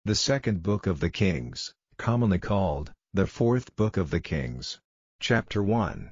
The second book of the Kings, commonly called, the fourth book of the Kings. Chapter 1.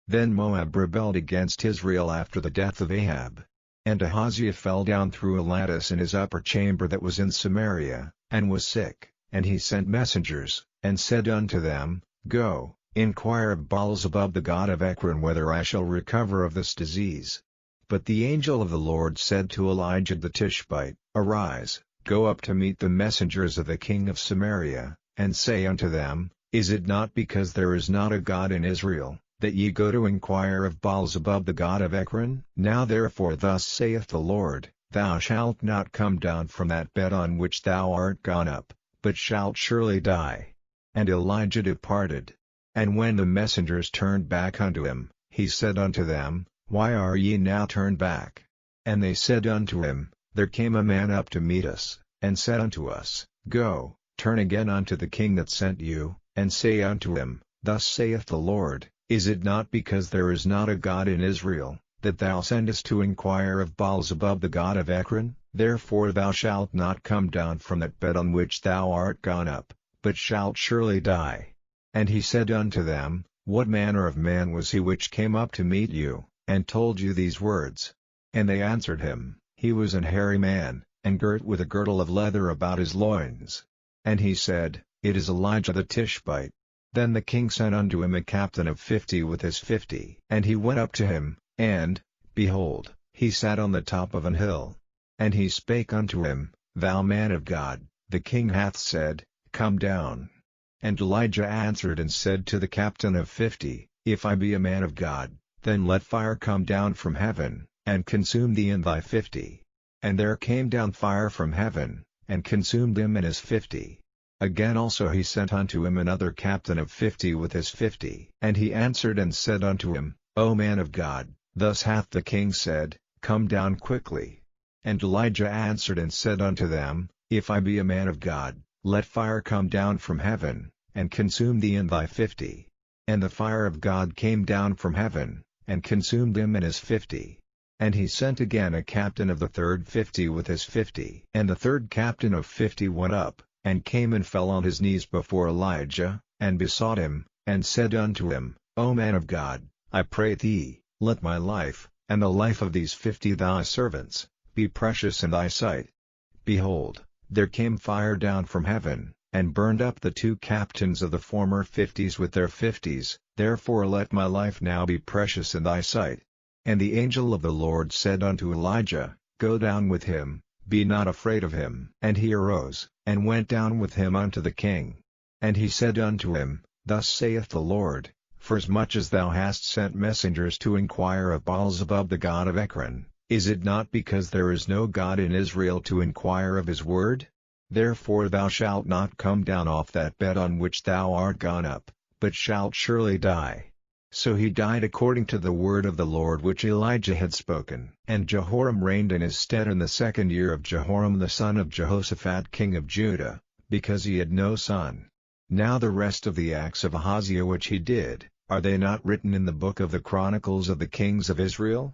Then Moab rebelled against Israel after the death of Ahab. And Ahaziah fell down through a lattice in his upper chamber that was in Samaria, and was sick, and he sent messengers, and said unto them, Go, inquire of Baal-zebub the god of Ekron whether I shall recover of this disease. But the angel of the Lord said to Elijah the Tishbite, Arise, go up to meet the messengers of the king of Samaria, and say unto them, Is it not because there is not a God in Israel, that ye go to inquire of Baal-zebub the god of Ekron? Now therefore thus saith the Lord, Thou shalt not come down from that bed on which thou art gone up, but shalt surely die. And Elijah departed. And when the messengers turned back unto him, he said unto them, Why are ye now turned back? And they said unto him, There came a man up to meet us, and said unto us, Go, turn again unto the king that sent you, and say unto him, Thus saith the Lord, Is it not because there is not a God in Israel, that thou sendest to inquire of Baal-zebub the god of Ekron? Therefore thou shalt not come down from that bed on which thou art gone up, but shalt surely die. And he said unto them, What manner of man was he which came up to meet you, and told you these words? And they answered him, He was an hairy man, and girt with a girdle of leather about his loins. And he said, It is Elijah the Tishbite. Then the king sent unto him a captain of 50 with his 50. And he went up to him, and, behold, he sat on the top of an hill. And he spake unto him, Thou man of God, the king hath said, Come down. And Elijah answered and said to the captain of 50, If I be a man of God, then let fire come down from heaven, and consume thee and thy 50. And there came down fire from heaven, and consumed him and his 50. Again also he sent unto him another captain of 50 with his 50. And he answered and said unto him, O man of God, thus hath the king said, Come down quickly. And Elijah answered and said unto them, If I be a man of God, let fire come down from heaven, and consume thee and thy 50. And the fire of God came down from heaven, and consumed him and his 50. And he sent again a captain of the third 50 with his 50. And the third captain of 50 went up, and came and fell on his knees before Elijah, and besought him, and said unto him, O man of God, I pray thee, let my life, and the life of these 50 thy servants, be precious in thy sight. Behold, there came fire down from heaven, and burned up the 2 captains of the former 50s with their 50s, therefore let my life now be precious in thy sight. And the angel of the Lord said unto Elijah, Go down with him, be not afraid of him. And he arose, and went down with him unto the king. And he said unto him, Thus saith the Lord, Forasmuch as thou hast sent messengers to inquire of Baal-zebub the god of Ekron, is it not because there is no God in Israel to inquire of his word? Therefore thou shalt not come down off that bed on which thou art gone up, but shalt surely die. So he died according to the word of the Lord which Elijah had spoken. And Jehoram reigned in his stead in the 2nd year of Jehoram the son of Jehoshaphat king of Judah, because he had no son. Now the rest of the acts of Ahaziah which he did, are they not written in the book of the Chronicles of the Kings of Israel?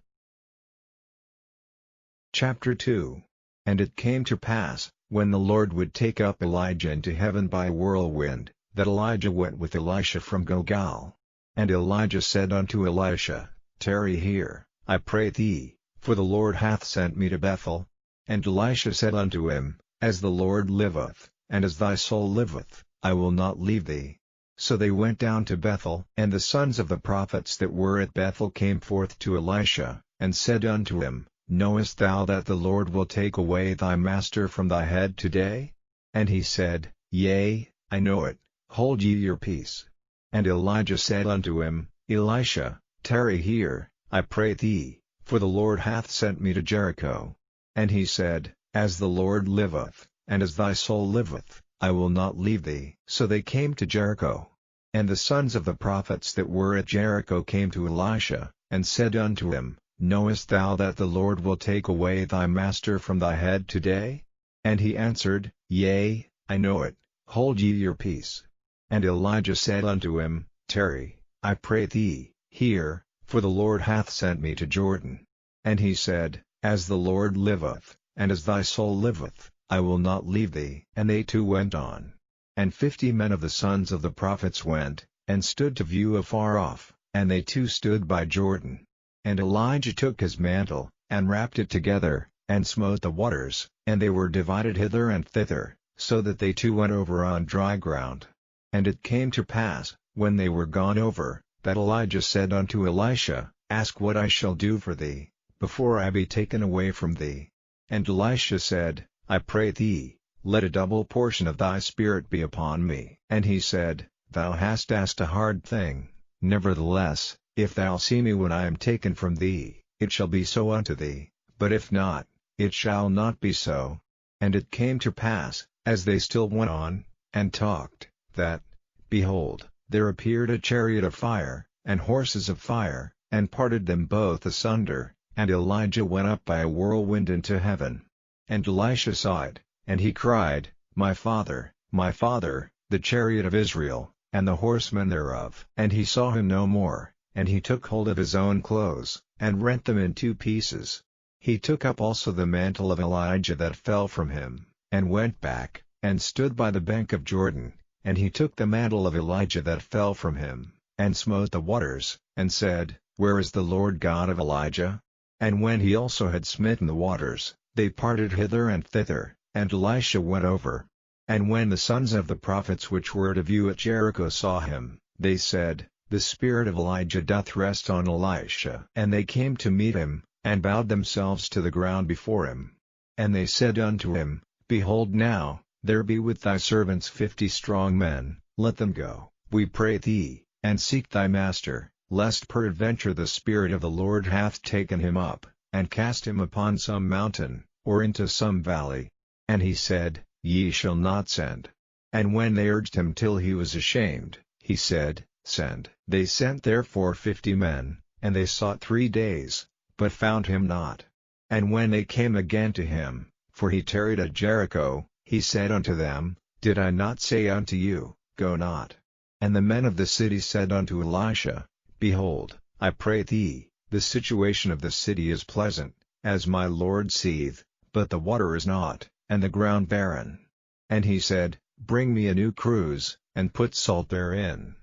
Chapter 2. And it came to pass, when the Lord would take up Elijah into heaven by a whirlwind, that Elijah went with Elisha from Gilgal. And Elijah said unto Elisha, Tarry here, I pray thee, for the Lord hath sent me to Bethel. And Elisha said unto him, As the Lord liveth, and as thy soul liveth, I will not leave thee. So they went down to Bethel. And the sons of the prophets that were at Bethel came forth to Elisha, and said unto him, Knowest thou that the Lord will take away thy master from thy head today? And he said, Yea, I know it, hold ye your peace. And Elijah said unto him, Elisha, tarry here, I pray thee, for the Lord hath sent me to Jericho. And he said, As the Lord liveth, and as thy soul liveth, I will not leave thee. So they came to Jericho. And the sons of the prophets that were at Jericho came to Elisha, and said unto him, Knowest thou that the Lord will take away thy master from thy head today? And he answered, Yea, I know it, hold ye your peace. And Elijah said unto him, Tarry, I pray thee, here, for the Lord hath sent me to Jordan. And he said, As the Lord liveth, and as thy soul liveth, I will not leave thee." And they two went on. And 50 men of the sons of the prophets went, and stood to view afar off, and they two stood by Jordan. And Elijah took his mantle, and wrapped it together, and smote the waters, and they were divided hither and thither, so that they two went over on dry ground. And it came to pass, when they were gone over, that Elijah said unto Elisha, "Ask what I shall do for thee, before I be taken away from thee." And Elisha said, "I pray thee, let a double portion of thy spirit be upon me." And he said, "Thou hast asked a hard thing, nevertheless, if thou see me when I am taken from thee, it shall be so unto thee, but if not, it shall not be so." And it came to pass, as they still went on, and talked, that, behold, there appeared a chariot of fire, and horses of fire, and parted them both asunder, and Elijah went up by a whirlwind into heaven. And Elisha saw it, and he cried, my father, the chariot of Israel, and the horsemen thereof." And he saw him no more, and he took hold of his own clothes, and rent them in 2 pieces. He took up also the mantle of Elijah that fell from him, and went back, and stood by the bank of Jordan, and he took the mantle of Elijah that fell from him, and smote the waters, and said, "Where is the Lord God of Elijah?" And when he also had smitten the waters, they parted hither and thither, and Elisha went over. And when the sons of the prophets which were to view at Jericho saw him, they said, "The spirit of Elijah doth rest on Elisha." And they came to meet him, and bowed themselves to the ground before him. And they said unto him, "Behold now, there be with thy servants 50 strong men, let them go, we pray thee, and seek thy master, lest peradventure the Spirit of the Lord hath taken him up, and cast him upon some mountain, or into some valley." And he said, "Ye shall not send." And when they urged him till he was ashamed, he said, "Send." They sent therefore 50 men, and they sought 3 days, but found him not. And when they came again to him, for he tarried at Jericho, he said unto them, "Did I not say unto you, Go not?" And the men of the city said unto Elisha, "Behold, I pray thee, the situation of the city is pleasant, as my lord seeth, but the water is not, and the ground barren." And he said, "Bring me a new cruse, and put salt therein."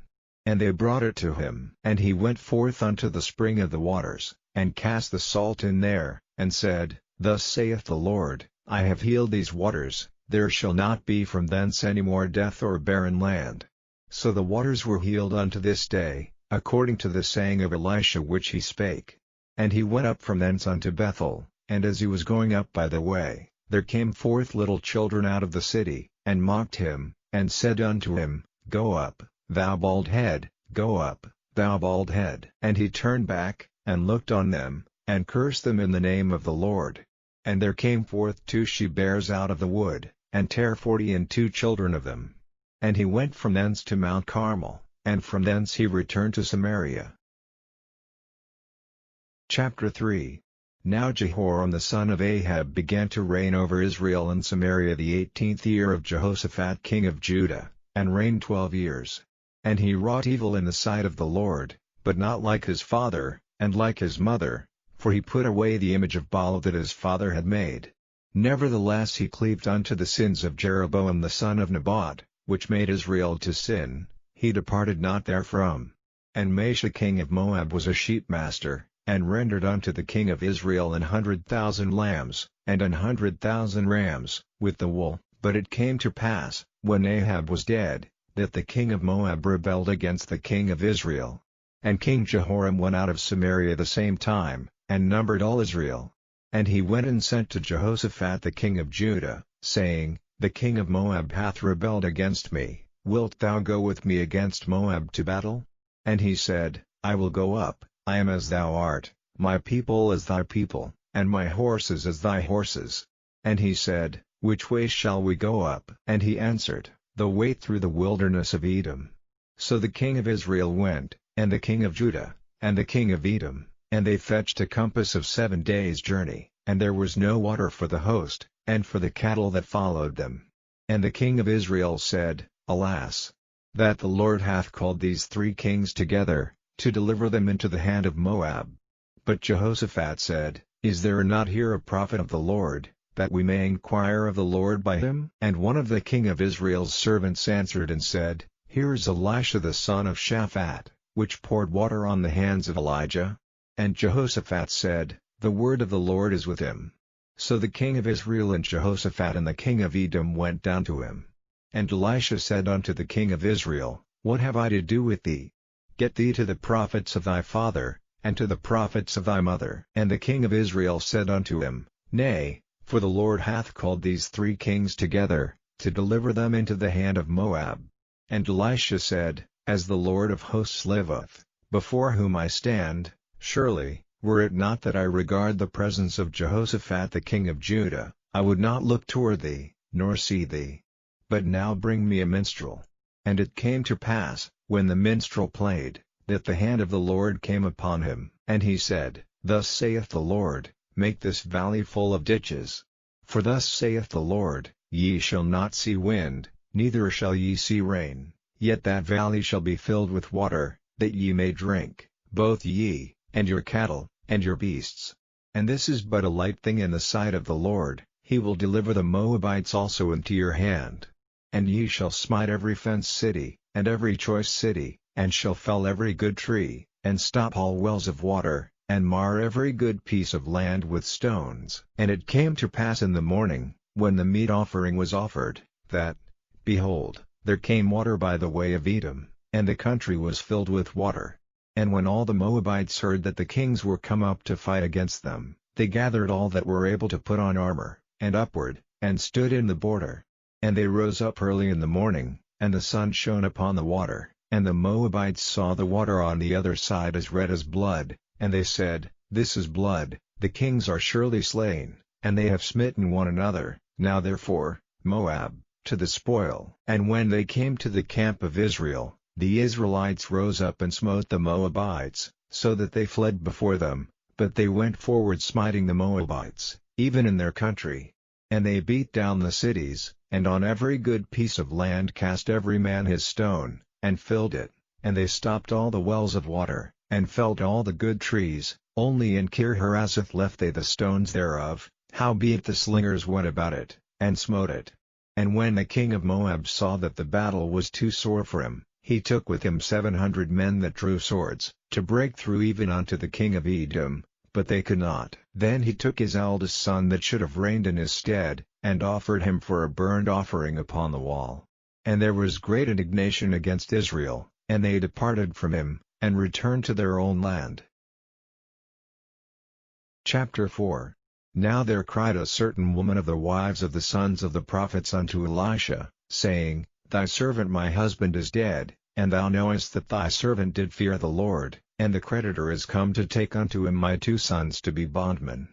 And they brought it to him. And he went forth unto the spring of the waters, and cast the salt in there, and said, "Thus saith the Lord, I have healed these waters, there shall not be from thence any more death or barren land." So the waters were healed unto this day, according to the saying of Elisha which he spake. And he went up from thence unto Bethel, and as he was going up by the way, there came forth little children out of the city, and mocked him, and said unto him, "Go up, thou bald head, go up, thou bald head." And he turned back, and looked on them, and cursed them in the name of the Lord. And there came forth 2 she-bears out of the wood, and tare 42 children of them. And he went from thence to Mount Carmel, and from thence he returned to Samaria. Chapter 3. Now Jehoram the son of Ahab began to reign over Israel and Samaria the 18th year of Jehoshaphat king of Judah, and reigned 12 years. And he wrought evil in the sight of the Lord, but not like his father, and like his mother, for he put away the image of Baal that his father had made. Nevertheless he cleaved unto the sins of Jeroboam the son of Nebat, which made Israel to sin, he departed not therefrom. And Mesha king of Moab was a sheepmaster, and rendered unto the king of Israel 100,000 lambs, and 100,000 rams, with the wool. But it came to pass, when Ahab was dead, that the king of Moab rebelled against the king of Israel. And King Jehoram went out of Samaria the same time, and numbered all Israel. And he went and sent to Jehoshaphat the king of Judah, saying, "The king of Moab hath rebelled against me, wilt thou go with me against Moab to battle?" And he said, "I will go up, I am as thou art, my people as thy people, and my horses as thy horses." And he said, "Which way shall we go up?" And he answered, "The way through the wilderness of Edom." So the king of Israel went, and the king of Judah, and the king of Edom, and they fetched a compass of 7 days' journey, and there was no water for the host, and for the cattle that followed them. And the king of Israel said, "Alas! That the Lord hath called these 3 kings together, to deliver them into the hand of Moab." But Jehoshaphat said, "Is there not here a prophet of the Lord, that we may inquire of the Lord by him?" And one of the king of Israel's servants answered and said, "Here is Elisha the son of Shaphat, which poured water on the hands of Elijah." And Jehoshaphat said, "The word of the Lord is with him." So the king of Israel and Jehoshaphat and the king of Edom went down to him. And Elisha said unto the king of Israel, "What have I to do with thee? Get thee to the prophets of thy father, and to the prophets of thy mother." And the king of Israel said unto him, "Nay, for the Lord hath called these 3 kings together, to deliver them into the hand of Moab." And Elisha said, "As the Lord of hosts liveth, before whom I stand, surely, were it not that I regard the presence of Jehoshaphat the king of Judah, I would not look toward thee, nor see thee. But now bring me a minstrel." And it came to pass, when the minstrel played, that the hand of the Lord came upon him. And he said, "Thus saith the Lord, make this valley full of ditches. For thus saith the Lord, ye shall not see wind, neither shall ye see rain, yet that valley shall be filled with water, that ye may drink, both ye, and your cattle, and your beasts. And this is but a light thing in the sight of the Lord, he will deliver the Moabites also into your hand. And ye shall smite every fenced city, and every choice city, and shall fell every good tree, and stop all wells of water, and mar every good piece of land with stones." And it came to pass in the morning, when the meat offering was offered, that, behold, there came water by the way of Edom, and the country was filled with water. And when all the Moabites heard that the kings were come up to fight against them, they gathered all that were able to put on armor, and upward, and stood in the border. And they rose up early in the morning, and the sun shone upon the water, and the Moabites saw the water on the other side as red as blood, and they said, "This is blood, the kings are surely slain, and they have smitten one another, now therefore, Moab, to the spoil." And when they came to the camp of Israel, the Israelites rose up and smote the Moabites, so that they fled before them, but they went forward smiting the Moabites, even in their country. And they beat down the cities, and on every good piece of land cast every man his stone, and filled it, and they stopped all the wells of water, and felled all the good trees, only in Kir-Hareseth left they the stones thereof, howbeit the slingers went about it, and smote it. And when the king of Moab saw that the battle was too sore for him, he took with him 700 men that drew swords, to break through even unto the king of Edom, but they could not. Then he took his eldest son that should have reigned in his stead, and offered him for a burnt offering upon the wall. And there was great indignation against Israel, and they departed from him, and returned to their own land. Chapter 4. Now there cried a certain woman of the wives of the sons of the prophets unto Elisha, saying, Thy servant my husband is dead, and thou knowest that thy servant did fear the Lord, and the creditor is come to take unto him my 2 sons to be bondmen.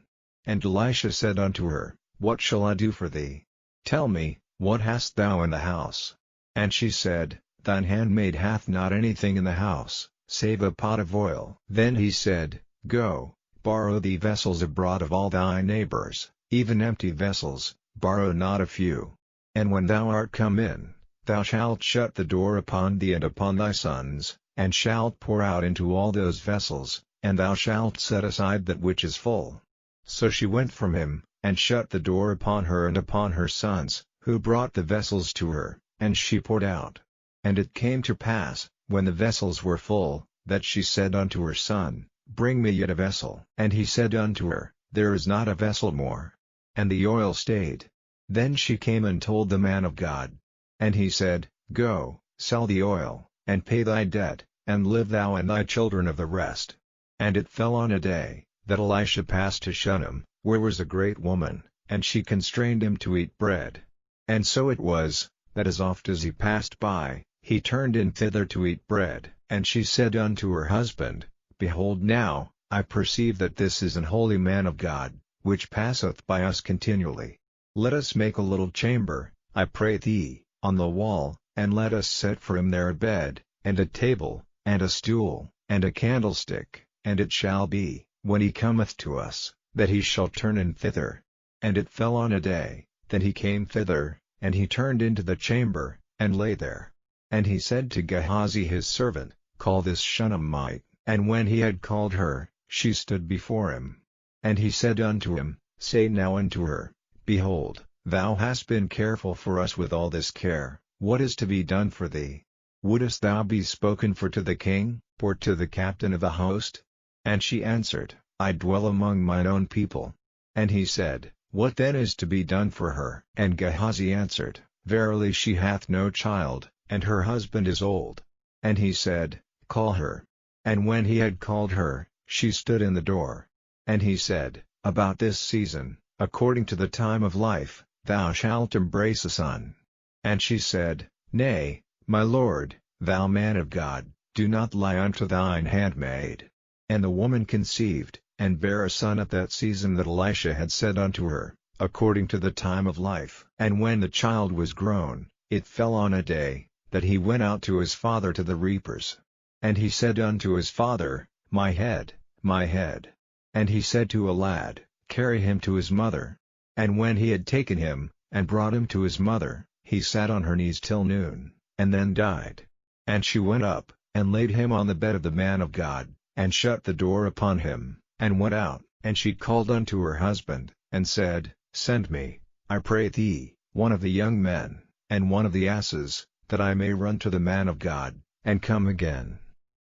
And Elisha said unto her, What shall I do for thee? Tell me, what hast thou in the house? And she said, Thine handmaid hath not anything in the house, save a pot of oil. Then he said, Go, borrow thee vessels abroad of all thy neighbors, even empty vessels, borrow not a few. And when thou art come in, thou shalt shut the door upon thee and upon thy sons, and shalt pour out into all those vessels, and thou shalt set aside that which is full. So she went from him, and shut the door upon her and upon her sons, who brought the vessels to her, and she poured out. And it came to pass, when the vessels were full, that she said unto her son, Bring me yet a vessel. And he said unto her, There is not a vessel more. And the oil stayed. Then she came and told the man of God. And he said, Go, sell the oil, and pay thy debt, and live thou and thy children of the rest. And it fell on a day, that Elisha passed to Shunem, where was a great woman, and she constrained him to eat bread. And so it was, that as oft as he passed by, he turned in thither to eat bread. And she said unto her husband, Behold now, I perceive that this is an holy man of God, which passeth by us continually. Let us make a little chamber, I pray thee, on the wall, and let us set for him there a bed, and a table, and a stool, and a candlestick. And it shall be, when he cometh to us, that he shall turn in thither. And it fell on a day, that he came thither, and he turned into the chamber, and lay there. And he said to Gehazi his servant, Call this Shunammite. And when he had called her, she stood before him. And he said unto him, Say now unto her, behold, thou hast been careful for us with all this care, what is to be done for thee? Wouldest thou be spoken for to the king, or to the captain of the host? And she answered, I dwell among mine own people. And he said, What then is to be done for her? And Gehazi answered, Verily she hath no child, and her husband is old. And he said, Call her. And when he had called her, she stood in the door. And he said, About this season, according to the time of life, thou shalt embrace a son. And she said, Nay, my lord, thou man of God, do not lie unto thine handmaid. And the woman conceived, and bare a son at that season that Elisha had said unto her, according to the time of life. And when the child was grown, it fell on a day, that he went out to his father to the reapers. And he said unto his father, My head, my head. And he said to a lad, Carry him to his mother. And when he had taken him, and brought him to his mother, he sat on her knees till noon, and then died. And she went up, and laid him on the bed of the man of God, and shut the door upon him, and went out. And she called unto her husband, and said, Send me, I pray thee, one of the young men, and one of the asses, that I may run to the man of God, and come again.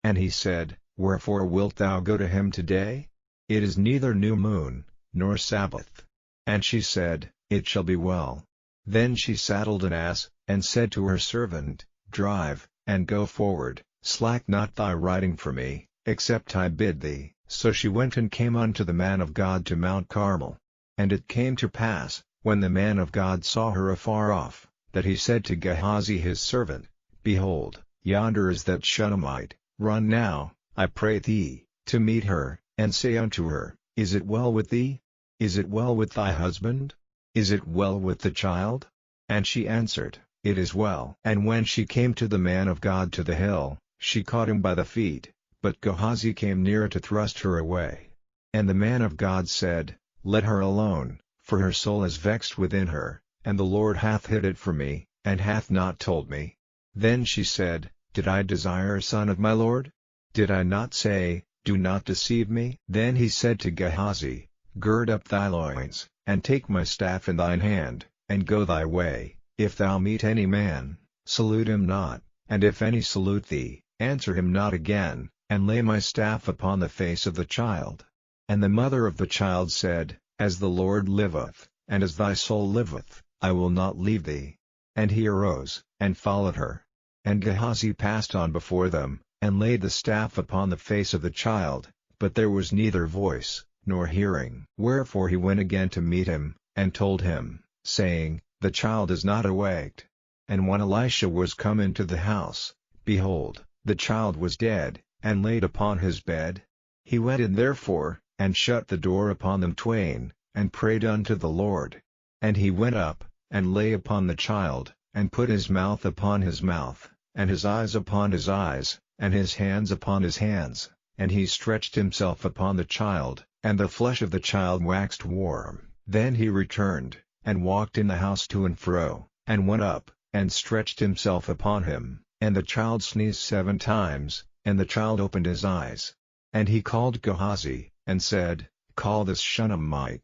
And he said, Wherefore wilt thou go to him today? It is neither new moon, nor Sabbath. And she said, It shall be well. Then she saddled an ass, and said to her servant, Drive, and go forward, slack not thy riding for me, except I bid thee. So she went and came unto the man of God to Mount Carmel. And it came to pass, when the man of God saw her afar off, that he said to Gehazi his servant, Behold, yonder is that Shunammite, run now, I pray thee, to meet her, and say unto her, Is it well with thee? Is it well with thy husband? Is it well with the child? And she answered, It is well. And when she came to the man of God to the hill, she caught him by the feet, but Gehazi came near to thrust her away. And the man of God said, Let her alone, for her soul is vexed within her, and the Lord hath hid it from me, and hath not told me. Then she said, Did I desire a son of my Lord? Did I not say, Do not deceive me? Then he said to Gehazi, Gird up thy loins, and take my staff in thine hand, and go thy way. If thou meet any man, salute him not, and if any salute thee, answer him not again, and lay my staff upon the face of the child. And the mother of the child said, As the Lord liveth, and as thy soul liveth, I will not leave thee. And he arose, and followed her. And Gehazi passed on before them, and laid the staff upon the face of the child, but there was neither voice, nor hearing. Wherefore he went again to meet him, and told him, saying, The child is not awaked. And when Elisha was come into the house, behold, the child was dead, and laid upon his bed. He went in therefore, and shut the door upon them twain, and prayed unto the Lord. And he went up, and lay upon the child, and put his mouth upon his mouth, and his eyes upon his eyes, and his hands upon his hands, and he stretched himself upon the child, and the flesh of the child waxed warm. Then he returned, and walked in the house to and fro, and went up, and stretched himself upon him, and the child sneezed 7 times, and the child opened his eyes. And he called Gehazi, and said, Call this Shunammite.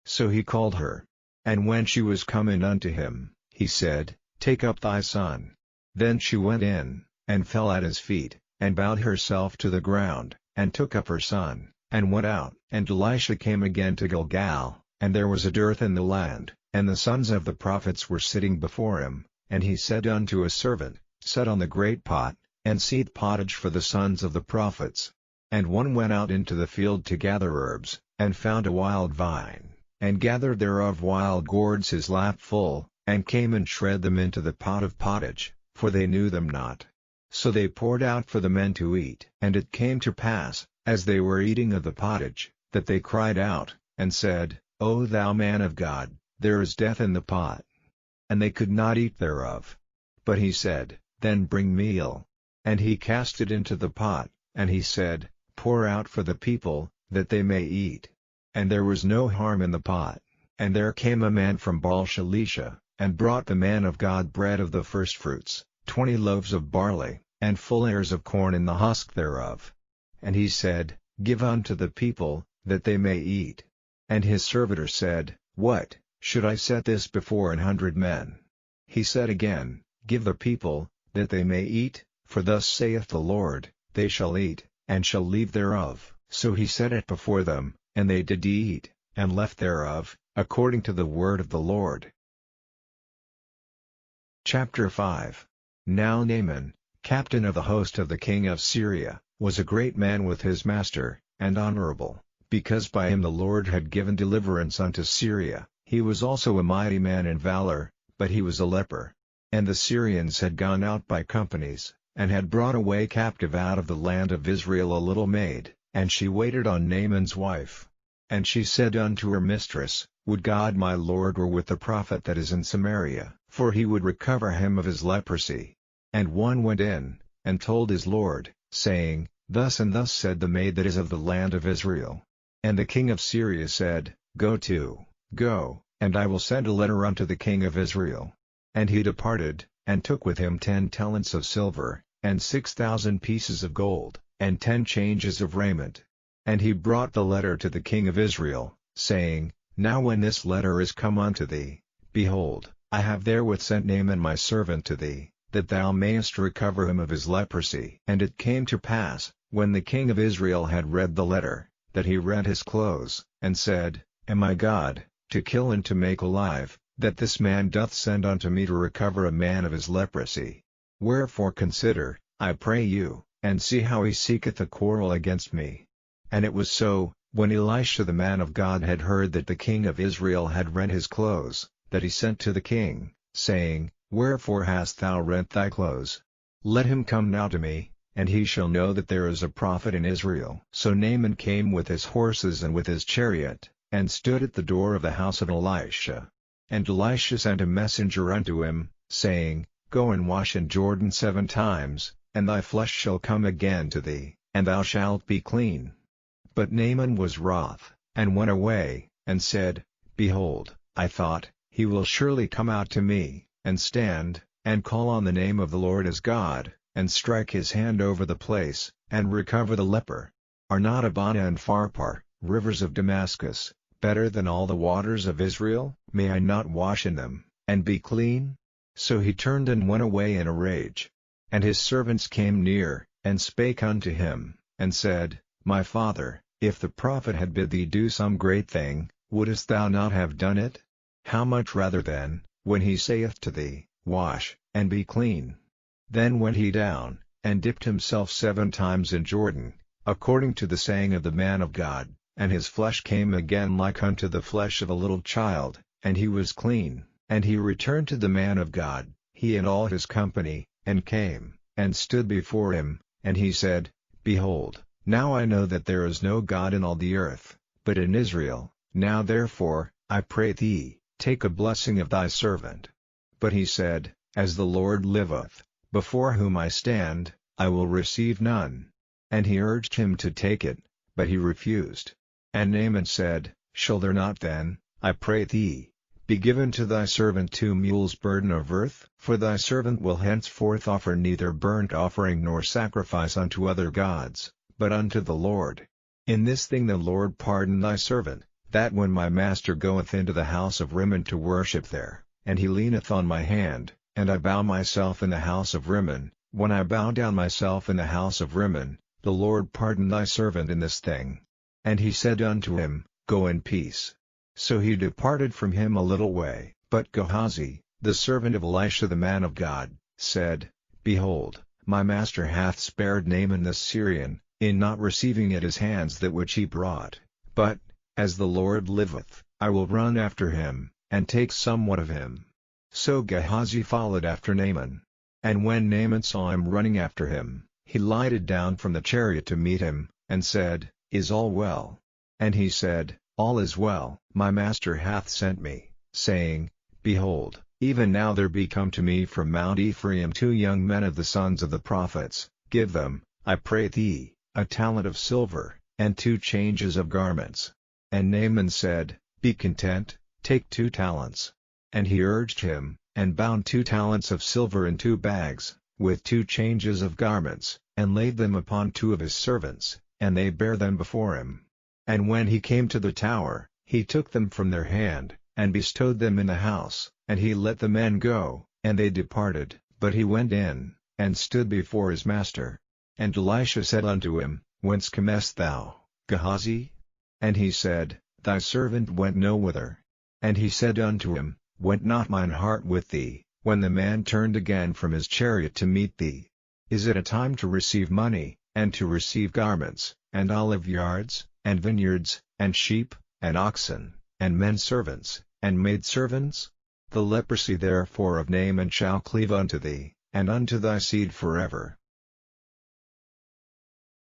So he called her. And when she was come in unto him, he said, Take up thy son. Then she went in, and fell at his feet, and bowed herself to the ground, and took up her son, and went out. And Elisha came again to Gilgal, and there was a dearth in the land, and the sons of the prophets were sitting before him. And he said unto a servant, Set on the great pot, and seethe pottage for the sons of the prophets. And one went out into the field to gather herbs, and found a wild vine, and gathered thereof wild gourds his lap full, and came and shred them into the pot of pottage, for they knew them not. So they poured out for the men to eat. And it came to pass, as they were eating of the pottage, that they cried out, and said, O thou man of God, there is death in the pot. And they could not eat thereof. But he said, Then bring meal. And he cast it into the pot, and he said, Pour out for the people, that they may eat. And there was no harm in the pot. And there came a man from Baal-Shalisha, and brought the man of God bread of the firstfruits, 20 loaves of barley, and full ears of corn in the husk thereof. And he said, Give unto the people, that they may eat. And his servitor said, What, should I set this before 100 men? He said again, Give the people, that they may eat, for thus saith the Lord, they shall eat, and shall leave thereof. So he set it before them, and they did eat, and left thereof, according to the word of the Lord. Chapter 5. Now Naaman, captain of the host of the king of Syria, was a great man with his master, and honorable, because by him the Lord had given deliverance unto Syria. He was also a mighty man in valor, but he was a leper. And the Syrians had gone out by companies, and had brought away captive out of the land of Israel a little maid, and she waited on Naaman's wife. And she said unto her mistress, Would God my Lord were with the prophet that is in Samaria, for he would recover him of his leprosy. And one went in, and told his lord, saying, Thus and thus said the maid that is of the land of Israel. And the king of Syria said, Go, and I will send a letter unto the king of Israel. And he departed, and took with him 10 talents of silver, and 6,000 pieces of gold, and 10 changes of raiment. And he brought the letter to the king of Israel, saying, Now when this letter is come unto thee, behold, I have therewith sent Naaman my servant to thee, that thou mayest recover him of his leprosy. And it came to pass, when the king of Israel had read the letter, that he rent his clothes, and said, Am I God, to kill and to make alive, that this man doth send unto me to recover a man of his leprosy? Wherefore consider, I pray you, and see how he seeketh a quarrel against me. And it was so, when Elisha the man of God had heard that the king of Israel had rent his clothes, that he sent to the king, saying, Wherefore hast thou rent thy clothes? Let him come now to me, and he shall know that there is a prophet in Israel. So Naaman came with his horses and with his chariot, and stood at the door of the house of Elisha. And Elisha sent a messenger unto him, saying, Go and wash in Jordan 7 times, and thy flesh shall come again to thee, and thou shalt be clean. But Naaman was wroth, and went away, and said, Behold, I thought, he will surely come out to me, and stand, and call on the name of the Lord as God, and strike his hand over the place, and recover the leper. Are not Abana and Pharpar, rivers of Damascus, better than all the waters of Israel? May I not wash in them, and be clean? So he turned and went away in a rage. And his servants came near, and spake unto him, and said, My father, if the prophet had bid thee do some great thing, wouldest thou not have done it? How much rather then, when he saith to thee, Wash, and be clean? Then went he down, and dipped himself 7 times in Jordan, according to the saying of the man of God, and his flesh came again like unto the flesh of a little child, and he was clean. And he returned to the man of God, he and all his company, and came, and stood before him, and he said, Behold, now I know that there is no God in all the earth, but in Israel. Now therefore, I pray thee, take a blessing of thy servant. But he said, As the Lord liveth, before whom I stand, I will receive none. And he urged him to take it, but he refused. And Naaman said, Shall there not then, I pray thee, be given to thy servant 2 mules burden of earth? For thy servant will henceforth offer neither burnt offering nor sacrifice unto other gods, but unto the Lord. In this thing the Lord pardon thy servant, that when my master goeth into the house of Rimmon to worship there, and he leaneth on my hand, and I bow myself in the house of Rimmon, when I bow down myself in the house of Rimmon, the Lord pardon thy servant in this thing. And he said unto him, Go in peace. So he departed from him a little way. But Gehazi, the servant of Elisha the man of God, said, Behold, my master hath spared Naaman the Syrian, in not receiving at his hands that which he brought. But, as the Lord liveth, I will run after him, and take somewhat of him. So Gehazi followed after Naaman. And when Naaman saw him running after him, he lighted down from the chariot to meet him, and said, Is all well? And he said, All is well. My master hath sent me, saying, Behold, even now there be come to me from Mount Ephraim 2 young men of the sons of the prophets. Give them, I pray thee, a talent of silver, and 2 changes of garments. And Naaman said, Be content, take 2 talents. And he urged him, and bound 2 talents of silver in 2 bags, with 2 changes of garments, and laid them upon 2 of his servants, and they bare them before him. And when he came to the tower, he took them from their hand, and bestowed them in the house, and he let the men go, and they departed. But he went in, and stood before his master. And Elisha said unto him, Whence camest thou, Gehazi? And he said, Thy servant went no whither. And he said unto him, Went not mine heart with thee, when the man turned again from his chariot to meet thee? Is it a time to receive money, and to receive garments, and olive yards, and vineyards, and sheep, and oxen, and men servants, and maidservants? The leprosy therefore of Naaman shall cleave unto thee, and unto thy seed forever.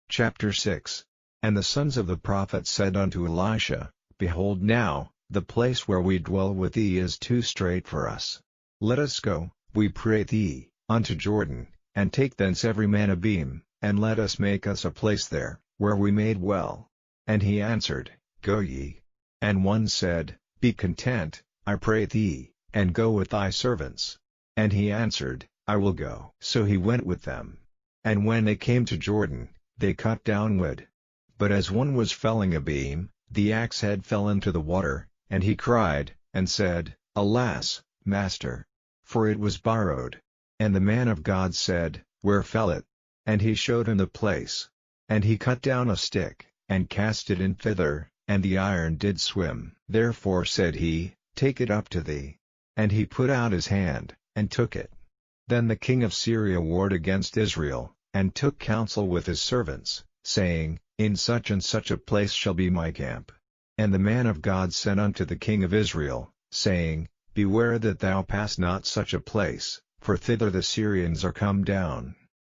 Chapter 6. And the sons of the prophets said unto Elisha, Behold now, the place where we dwell with thee is too strait for us. Let us go, we pray thee, unto Jordan, and take thence every man a beam, and let us make us a place there, where we may dwell. And he answered, Go ye. And one said, Be content, I pray thee, and go with thy servants. And he answered, I will go. So he went with them. And when they came to Jordan, they cut down wood. But as one was felling a beam, the axe head fell into the water, and he cried, and said, Alas, master! For it was borrowed. And the man of God said, Where fell it? And he showed him the place. And he cut down a stick, and cast it in thither, and the iron did swim. Therefore said he, Take it up to thee. And he put out his hand, and took it. Then the king of Syria warred against Israel, and took counsel with his servants, saying, In such and such a place shall be my camp. And the man of God sent unto the king of Israel, saying, Beware that thou pass not such a place, for thither the Syrians are come down.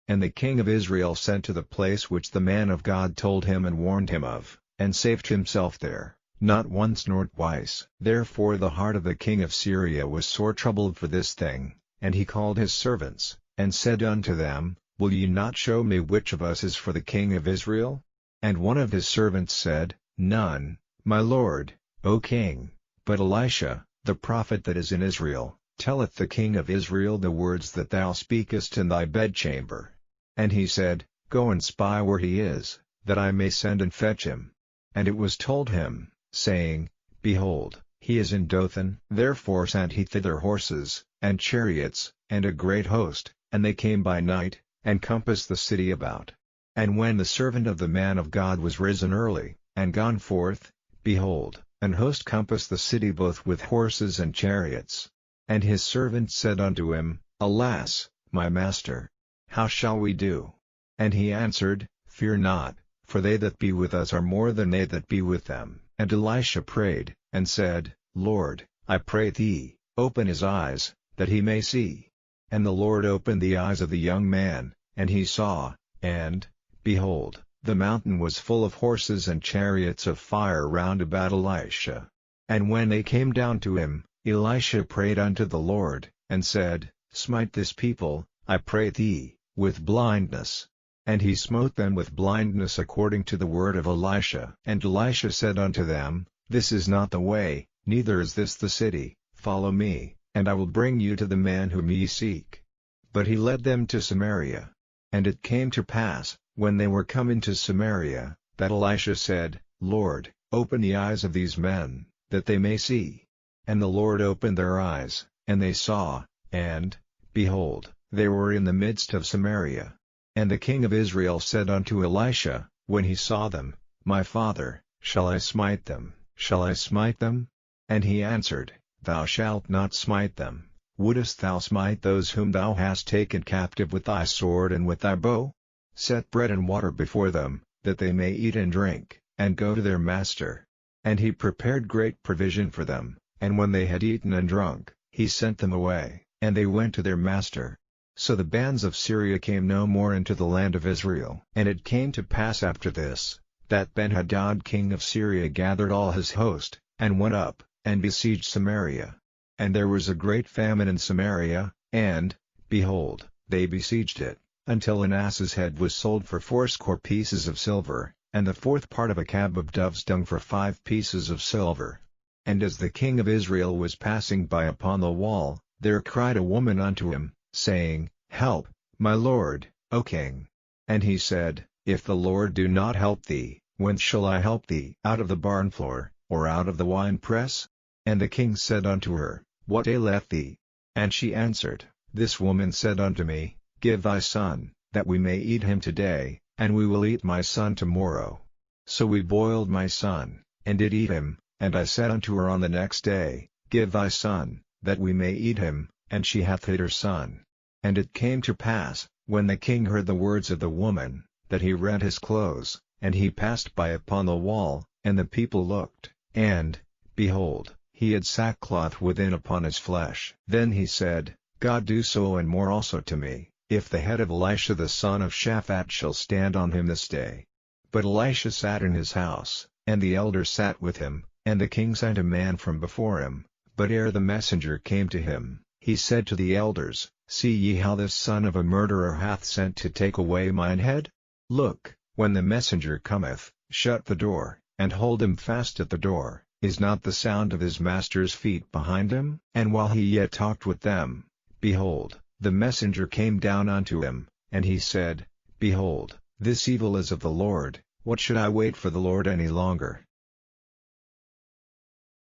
And the king of Israel sent to the place which the man of God told him and warned him of, and saved himself there, not once nor twice. Therefore the heart of the king of Syria was sore troubled for this thing, and he called his servants, and said unto them, Will ye not show me which of us is for the king of Israel? And one of his servants said, None, my lord, O king, but Elisha, the prophet that is in Israel, telleth the king of Israel the words that thou speakest in thy bedchamber. And he said, Go and spy where he is, that I may send and fetch him. And it was told him, saying, Behold, he is in Dothan. Therefore sent he thither horses, and chariots, and a great host, and they came by night, and compassed the city about. And when the servant of the man of God was risen early, and gone forth, behold, an host compassed the city both with horses and chariots. And his servant said unto him, Alas, my master! How shall we do? And he answered, Fear not, for they that be with us are more than they that be with them. And Elisha prayed, and said, Lord, I pray thee, open his eyes, that he may see. And the Lord opened the eyes of the young man, and he saw, and, behold, the mountain was full of horses and chariots of fire round about Elisha. And when they came down to him, Elisha prayed unto the Lord, and said, Smite this people, I pray thee, with blindness. And he smote them with blindness according to the word of Elisha. And Elisha said unto them, This is not the way, neither is this the city, follow me, and I will bring you to the man whom ye seek. But he led them to Samaria. And it came to pass, when they were come into Samaria, that Elisha said, Lord, open the eyes of these men, that they may see. And the Lord opened their eyes, and they saw, and, behold, they were in the midst of Samaria. And the king of Israel said unto Elisha, when he saw them, My father, shall I smite them, shall I smite them? And he answered, Thou shalt not smite them. Wouldest thou smite those whom thou hast taken captive with thy sword and with thy bow? Set bread and water before them, that they may eat and drink, and go to their master. And he prepared great provision for them, and when they had eaten and drunk, he sent them away, and they went to their master. So the bands of Syria came no more into the land of Israel. And it came to pass after this, that Ben-Hadad king of Syria gathered all his host, and went up, and besieged Samaria. And there was a great famine in Samaria, and, behold, they besieged it, until an ass's head was sold for 80 pieces of silver, and the 4th part of a cab of dove's dung for 5 pieces of silver. And as the king of Israel was passing by upon the wall, there cried a woman unto him, saying, Help, my lord, O king. And he said, If the Lord do not help thee, whence shall I help thee? Out of the barn floor, or out of the winepress? And the king said unto her, What aileth thee? And she answered, This woman said unto me, Give thy son, that we may eat him today, and we will eat my son tomorrow. So we boiled my son, and did eat him, and I said unto her on the next day, Give thy son, that we may eat him, and she hath hid her son. And it came to pass, when the king heard the words of the woman, that he rent his clothes, and he passed by upon the wall, and the people looked, and, behold, he had sackcloth within upon his flesh. Then he said, God do so and more also to me, if the head of Elisha the son of Shaphat shall stand on him this day. But Elisha sat in his house, and the elders sat with him, and the king sent a man from before him. But ere the messenger came to him, he said to the elders, See ye how this son of a murderer hath sent to take away mine head? Look, when the messenger cometh, shut the door, and hold him fast at the door. Is not the sound of his master's feet behind him? And while he yet talked with them, behold, the messenger came down unto him, and he said, Behold, this evil is of the Lord, what should I wait for the Lord any longer?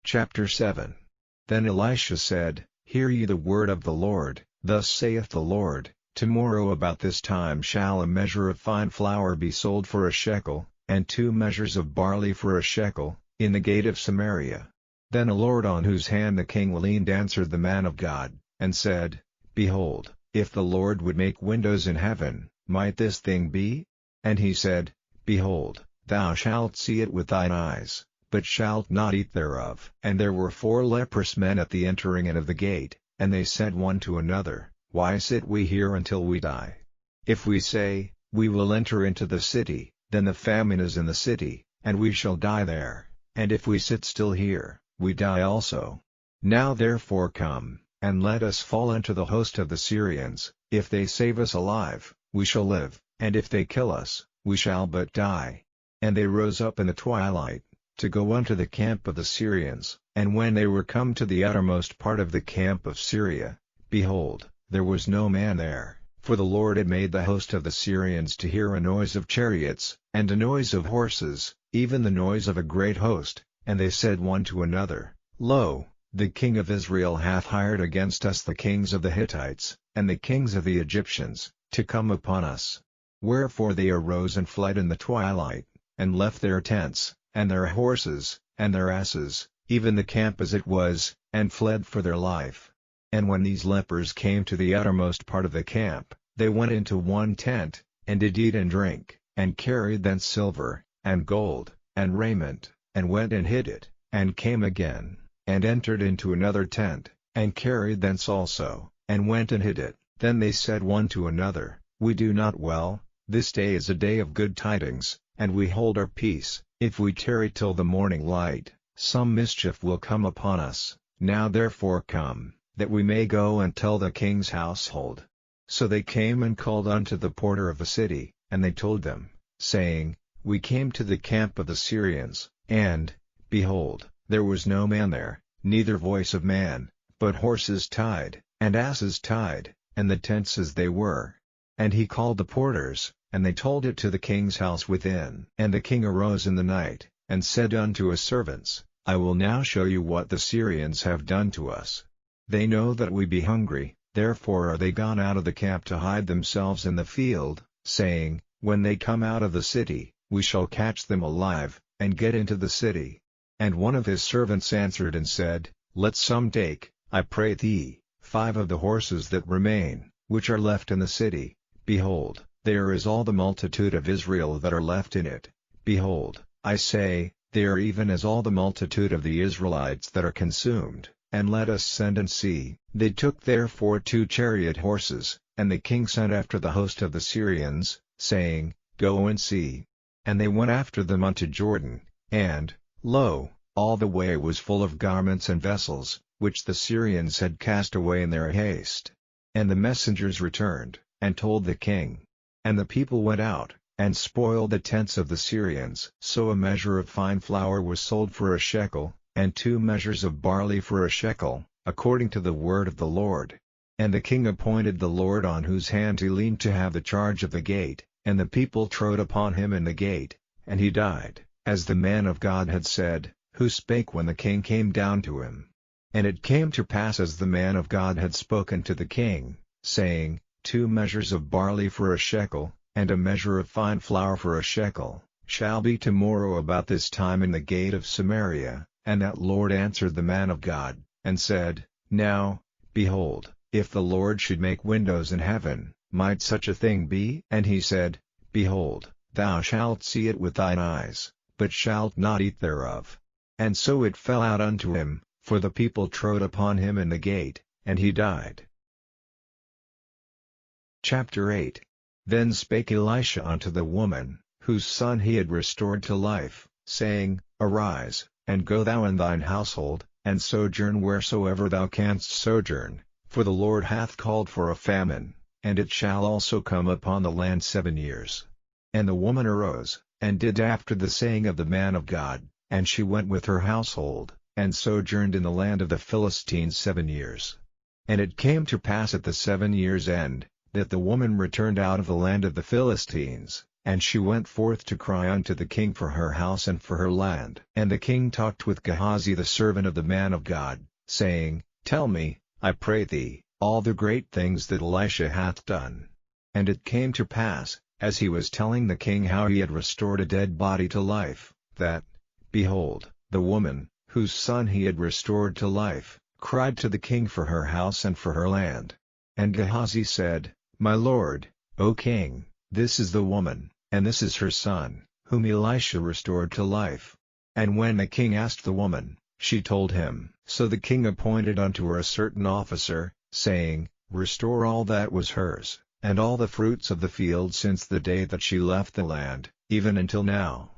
Chapter 7. Then Elisha said, Hear ye the word of the Lord. Thus saith the Lord, Tomorrow about this time shall a measure of fine flour be sold for a shekel, and 2 measures of barley for a shekel, in the gate of Samaria. Then a Lord on whose hand the king leaned answered the man of God, and said, Behold, if the Lord would make windows in heaven, might this thing be? And he said, Behold, thou shalt see it with thine eyes, but shalt not eat thereof. And there were 4 leprous men at the entering in of the gate, and they said one to another, Why sit we here until we die? If we say, We will enter into the city, then the famine is in the city, and we shall die there. And if we sit still here, we die also. Now therefore come, and let us fall into the host of the Syrians. If they save us alive, we shall live, and if they kill us, we shall but die. And they rose up in the twilight, to go unto the camp of the Syrians. And when they were come to the uttermost part of the camp of Syria, behold, there was no man there, for the Lord had made the host of the Syrians to hear a noise of chariots, and a noise of horses, even the noise of a great host. And they said one to another, Lo, the king of Israel hath hired against us the kings of the Hittites, and the kings of the Egyptians, to come upon us. Wherefore they arose and fled in the twilight, and left their tents, and their horses, and their asses, even the camp as it was, and fled for their life. And when these lepers came to the uttermost part of the camp, they went into one tent, and did eat and drink, and carried thence silver, and gold, and raiment, and went and hid it, and came again, and entered into another tent, and carried thence also, and went and hid it. Then they said one to another, We do not well, this day is a day of good tidings, and we hold our peace. If we tarry till the morning light, some mischief will come upon us. Now therefore come, that we may go and tell the king's household. So they came and called unto the porter of the city, and they told them, saying, We came to the camp of the Syrians, and, behold, there was no man there, neither voice of man, but horses tied, and asses tied, and the tents as they were. And he called the porters, and they told it to the king's house within. And the king arose in the night, and said unto his servants, I will now show you what the Syrians have done to us. They know that we be hungry, therefore are they gone out of the camp to hide themselves in the field, saying, When they come out of the city, we shall catch them alive, and get into the city. And one of his servants answered and said, Let some take, I pray thee, 5 of the horses that remain, which are left in the city. Behold, there is all the multitude of Israel that are left in it. Behold, I say, they are even as all the multitude of the Israelites that are consumed, and let us send and see. They took therefore 2 chariot horses, and the king sent after the host of the Syrians, saying, Go and see. And they went after them unto Jordan, and, lo, all the way was full of garments and vessels, which the Syrians had cast away in their haste. And the messengers returned, and told the king. And the people went out, and spoiled the tents of the Syrians. So a measure of fine flour was sold for a shekel, and 2 measures of barley for a shekel, according to the word of the Lord. And the king appointed the Lord on whose hand he leaned to have the charge of the gate, and the people trode upon him in the gate, and he died, as the man of God had said, who spake when the king came down to him. And it came to pass as the man of God had spoken to the king, saying, 2 measures of barley for a shekel, and a measure of fine flour for a shekel, shall be tomorrow about this time in the gate of Samaria. And that Lord answered the man of God, and said, Now, behold, if the Lord should make windows in heaven, might such a thing be? And he said, Behold, thou shalt see it with thine eyes, but shalt not eat thereof. And so it fell out unto him, for the people trode upon him in the gate, and he died. Chapter 8. Then spake Elisha unto the woman, whose son he had restored to life, saying, Arise, and go thou and thine household, and sojourn wheresoever thou canst sojourn, for the Lord hath called for a famine, and it shall also come upon the land 7 years. And the woman arose, and did after the saying of the man of God, and she went with her household, and sojourned in the land of the Philistines 7 years. And it came to pass at the 7 years' end, that the woman returned out of the land of the Philistines, and she went forth to cry unto the king for her house and for her land. And the king talked with Gehazi the servant of the man of God, saying, Tell me, I pray thee, all the great things that Elisha hath done. And it came to pass, as he was telling the king how he had restored a dead body to life, that, behold, the woman, whose son he had restored to life, cried to the king for her house and for her land. And Gehazi said, My lord, O king, this is the woman, and this is her son, whom Elisha restored to life. And when the king asked the woman, she told him. So the king appointed unto her a certain officer, saying, Restore all that was hers, and all the fruits of the field since the day that she left the land, even until now.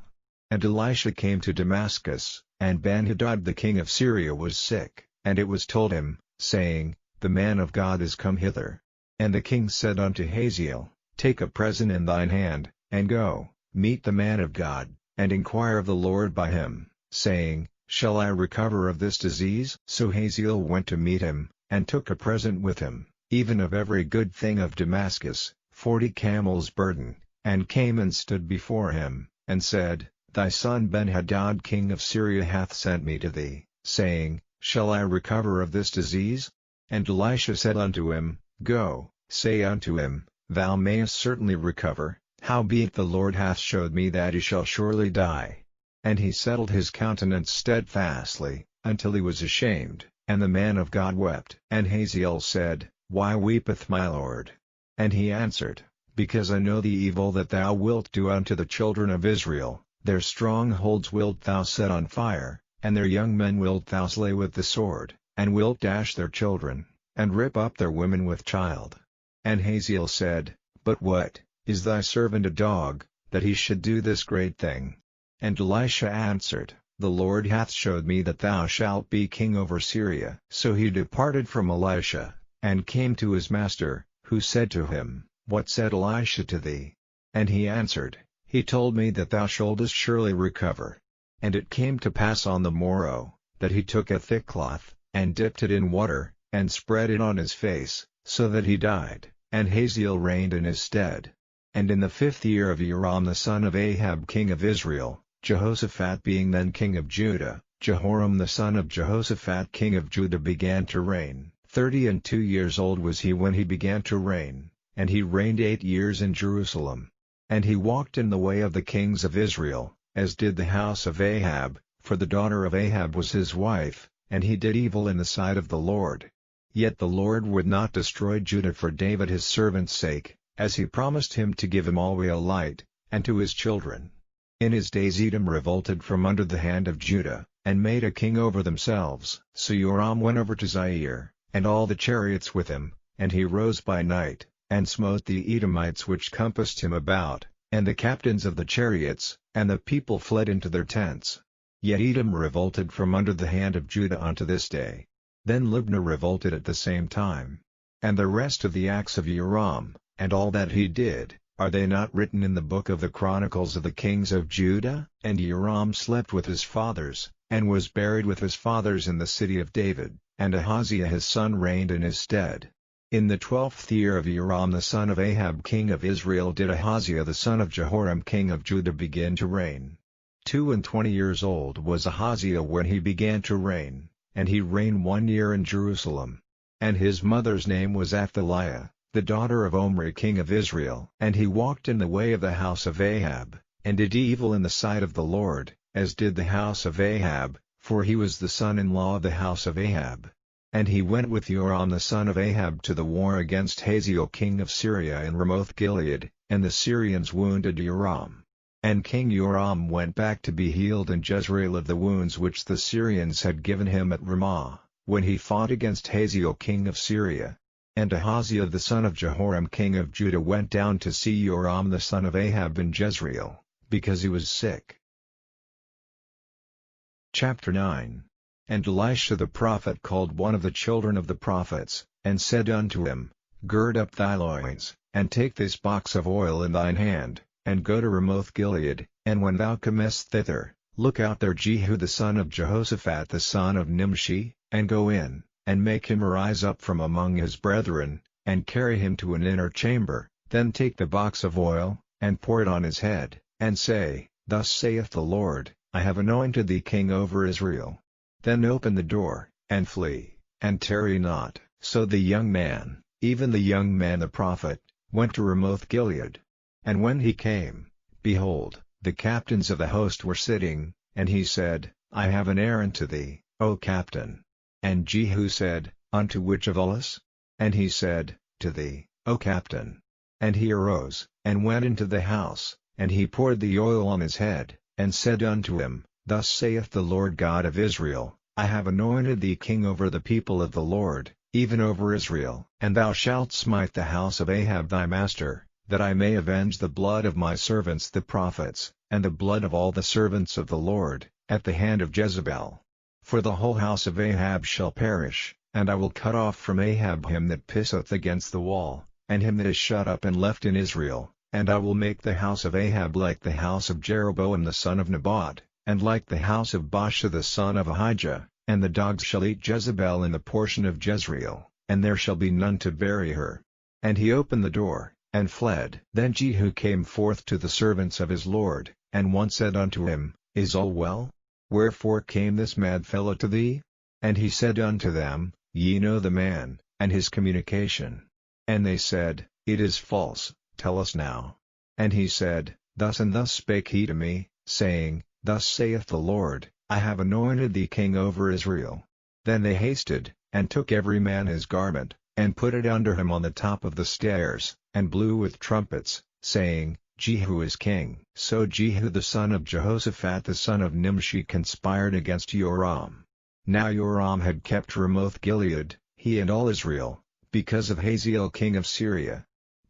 And Elisha came to Damascus, and Ben-Hadad the king of Syria was sick, and it was told him, saying, The man of God is come hither. And the king said unto Hazael, Take a present in thine hand, and go, meet the man of God, and inquire of the Lord by him, saying, Shall I recover of this disease? So Hazael went to meet him, and took a present with him, even of every good thing of Damascus, 40 camels' burden, and came and stood before him, and said, Thy son Ben-Hadad king of Syria hath sent me to thee, saying, Shall I recover of this disease? And Elisha said unto him, Go, say unto him, Thou mayest certainly recover, howbeit the Lord hath showed me that he shall surely die. And he settled his countenance steadfastly, until he was ashamed, and the man of God wept. And Hazael said, Why weepeth my lord? And he answered, Because I know the evil that thou wilt do unto the children of Israel, their strongholds wilt thou set on fire, and their young men wilt thou slay with the sword, and wilt dash their children, and rip up their women with child. And Hazael said, But what, is thy servant a dog, that he should do this great thing? And Elisha answered, The Lord hath showed me that thou shalt be king over Syria. So he departed from Elisha, and came to his master, who said to him, What said Elisha to thee? And he answered, He told me that thou shouldest surely recover. And it came to pass on the morrow, that he took a thick cloth, and dipped it in water, and spread it on his face, so that he died, and Hazael reigned in his stead. And in the 5th year of Joram the son of Ahab king of Israel, Jehoshaphat being then king of Judah, Jehoram the son of Jehoshaphat king of Judah began to reign. 32 years old was he when he began to reign, and he reigned 8 years in Jerusalem. And he walked in the way of the kings of Israel, as did the house of Ahab, for the daughter of Ahab was his wife, and he did evil in the sight of the Lord. Yet the Lord would not destroy Judah for David his servant's sake, as he promised him to give him always a light, and to his children. In his days Edom revolted from under the hand of Judah, and made a king over themselves. So Joram went over to Zair, and all the chariots with him, and he rose by night, and smote the Edomites which compassed him about, and the captains of the chariots, and the people fled into their tents. Yet Edom revolted from under the hand of Judah unto this day. Then Libnah revolted at the same time. And the rest of the acts of Joram, and all that he did, are they not written in the book of the Chronicles of the kings of Judah? And Joram slept with his fathers, and was buried with his fathers in the city of David, and Ahaziah his son reigned in his stead. In the 12th year of Joram the son of Ahab king of Israel did Ahaziah the son of Jehoram king of Judah begin to reign. 22 years old was Ahaziah when he began to reign, and he reigned 1 year in Jerusalem. And his mother's name was Athaliah, the daughter of Omri king of Israel. And he walked in the way of the house of Ahab, and did evil in the sight of the Lord, as did the house of Ahab, for he was the son-in-law of the house of Ahab. And he went with Joram the son of Ahab to the war against Hazael king of Syria in Ramoth-Gilead, and the Syrians wounded Joram. And King Joram went back to be healed in Jezreel of the wounds which the Syrians had given him at Ramah, when he fought against Hazael king of Syria. And Ahaziah the son of Jehoram king of Judah went down to see Joram the son of Ahab in Jezreel, because he was sick. Chapter 9. And Elisha the prophet called one of the children of the prophets, and said unto him, Gird up thy loins, and take this box of oil in thine hand, and go to Ramoth-Gilead, and when thou comest thither, look out there Jehu the son of Jehoshaphat the son of Nimshi, and go in, and make him arise up from among his brethren, and carry him to an inner chamber. Then take the box of oil, and pour it on his head, and say, Thus saith the Lord, I have anointed thee king over Israel. Then open the door, and flee, and tarry not. So the young man, even the young man the prophet, went to Ramoth-Gilead. And when he came, behold, the captains of the host were sitting, and he said, I have an errand to thee, O captain. And Jehu said, Unto which of us? And he said, To thee, O captain. And he arose, and went into the house, and he poured the oil on his head, and said unto him, Thus saith the Lord God of Israel, I have anointed thee king over the people of the Lord, even over Israel. And thou shalt smite the house of Ahab thy master, that I may avenge the blood of my servants the prophets, and the blood of all the servants of the Lord, at the hand of Jezebel. For the whole house of Ahab shall perish, and I will cut off from Ahab him that pisseth against the wall, and him that is shut up and left in Israel, and I will make the house of Ahab like the house of Jeroboam the son of Nebat, and like the house of Baasha the son of Ahijah, and the dogs shall eat Jezebel in the portion of Jezreel, and there shall be none to bury her. And he opened the door, and fled. Then Jehu came forth to the servants of his lord, and one said unto him, Is all well? Wherefore came this mad fellow to thee? And he said unto them, Ye know the man, and his communication. And they said, It is false, tell us now. And he said, Thus and thus spake he to me, saying, Thus saith the Lord, I have anointed thee king over Israel. Then they hasted, and took every man his garment, and put it under him on the top of the stairs, and blew with trumpets, saying, Jehu is king. So Jehu the son of Jehoshaphat the son of Nimshi conspired against Joram. Now Joram had kept Ramoth-Gilead, he and all Israel, because of Hazael king of Syria.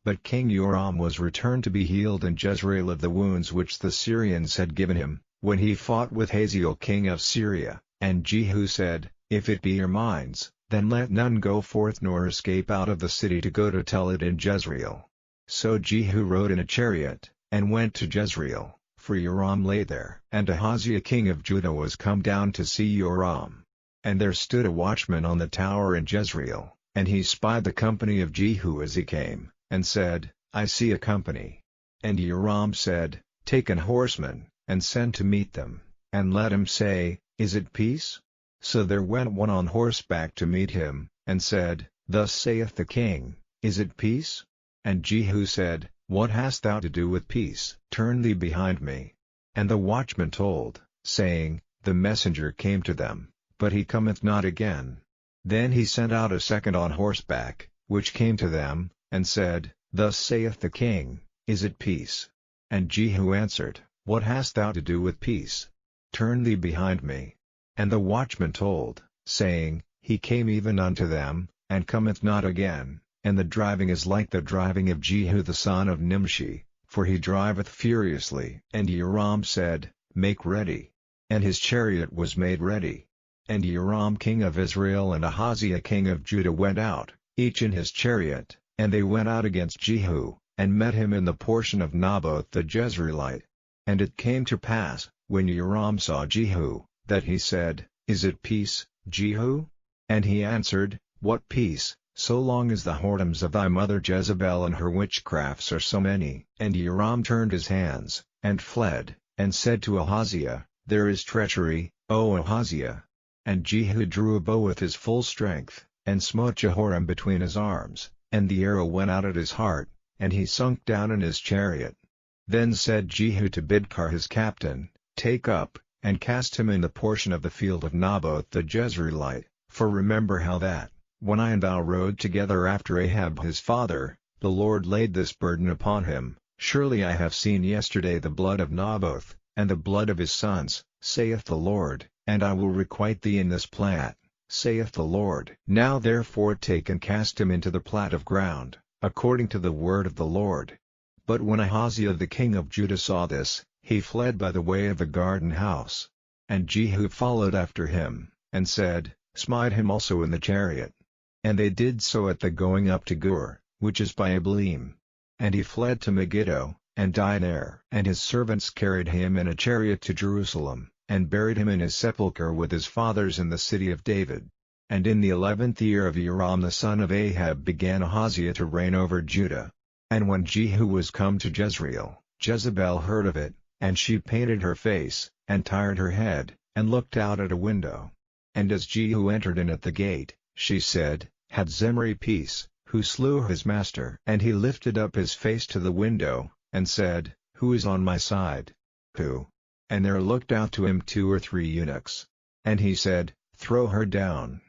But King Joram was returned to be healed in Jezreel of the wounds which the Syrians had given him, when he fought with Hazael king of Syria. And Jehu said, If it be your minds, then let none go forth nor escape out of the city to go to tell it in Jezreel. So Jehu rode in a chariot, and went to Jezreel, for Joram lay there. And Ahaziah king of Judah was come down to see Joram. And there stood a watchman on the tower in Jezreel, and he spied the company of Jehu as he came, and said, I see a company. And Joram said, Take an horseman, and send to meet them, and let him say, Is it peace? So there went one on horseback to meet him, and said, Thus saith the king, Is it peace? And Jehu said, What hast thou to do with peace? Turn thee behind me. And the watchman told, saying, The messenger came to them, but he cometh not again. Then he sent out a second on horseback, which came to them, and said, Thus saith the king, Is it peace? And Jehu answered, What hast thou to do with peace? Turn thee behind me. And the watchman told, saying, He came even unto them, and cometh not again, and the driving is like the driving of Jehu the son of Nimshi, for he driveth furiously. And Joram said, Make ready. And his chariot was made ready. And Joram king of Israel and Ahaziah king of Judah went out, each in his chariot, and they went out against Jehu, and met him in the portion of Naboth the Jezreelite. And it came to pass, when Joram saw Jehu, that he said, Is it peace, Jehu? And he answered, What peace, so long as the whoredoms of thy mother Jezebel and her witchcrafts are so many? And Joram turned his hands, and fled, and said to Ahaziah, "There is treachery, O Ahaziah." And Jehu drew a bow with his full strength, and smote Jehoram between his arms, and the arrow went out at his heart, and he sunk down in his chariot. Then said Jehu to Bidkar his captain, "Take up, and cast him in the portion of the field of Naboth the Jezreelite, for remember how that, when I and thou rode together after Ahab his father, the Lord laid this burden upon him. Surely I have seen yesterday the blood of Naboth, and the blood of his sons, saith the Lord, and I will requite thee in this plat, saith the Lord. Now therefore take and cast him into the plat of ground, according to the word of the Lord." But when Ahaziah the king of Judah saw this, he fled by the way of the garden house. And Jehu followed after him, and said, "Smite him also in the chariot." And they did so at the going up to Gur, which is by Ablim. And he fled to Megiddo, and died there. And his servants carried him in a chariot to Jerusalem, and buried him in his sepulchre with his fathers in the city of David. And in the 11th year of Joram the son of Ahab began Ahaziah to reign over Judah. And when Jehu was come to Jezreel, Jezebel heard of it, and she painted her face, and tired her head, and looked out at a window. And as Jehu entered in at the gate, she said, "Had Zimri peace, who slew his master?" And he lifted up his face to the window, and said, "Who is on my side? Who?" And there looked out to him 2 or 3 eunuchs. And he said, "Throw her down."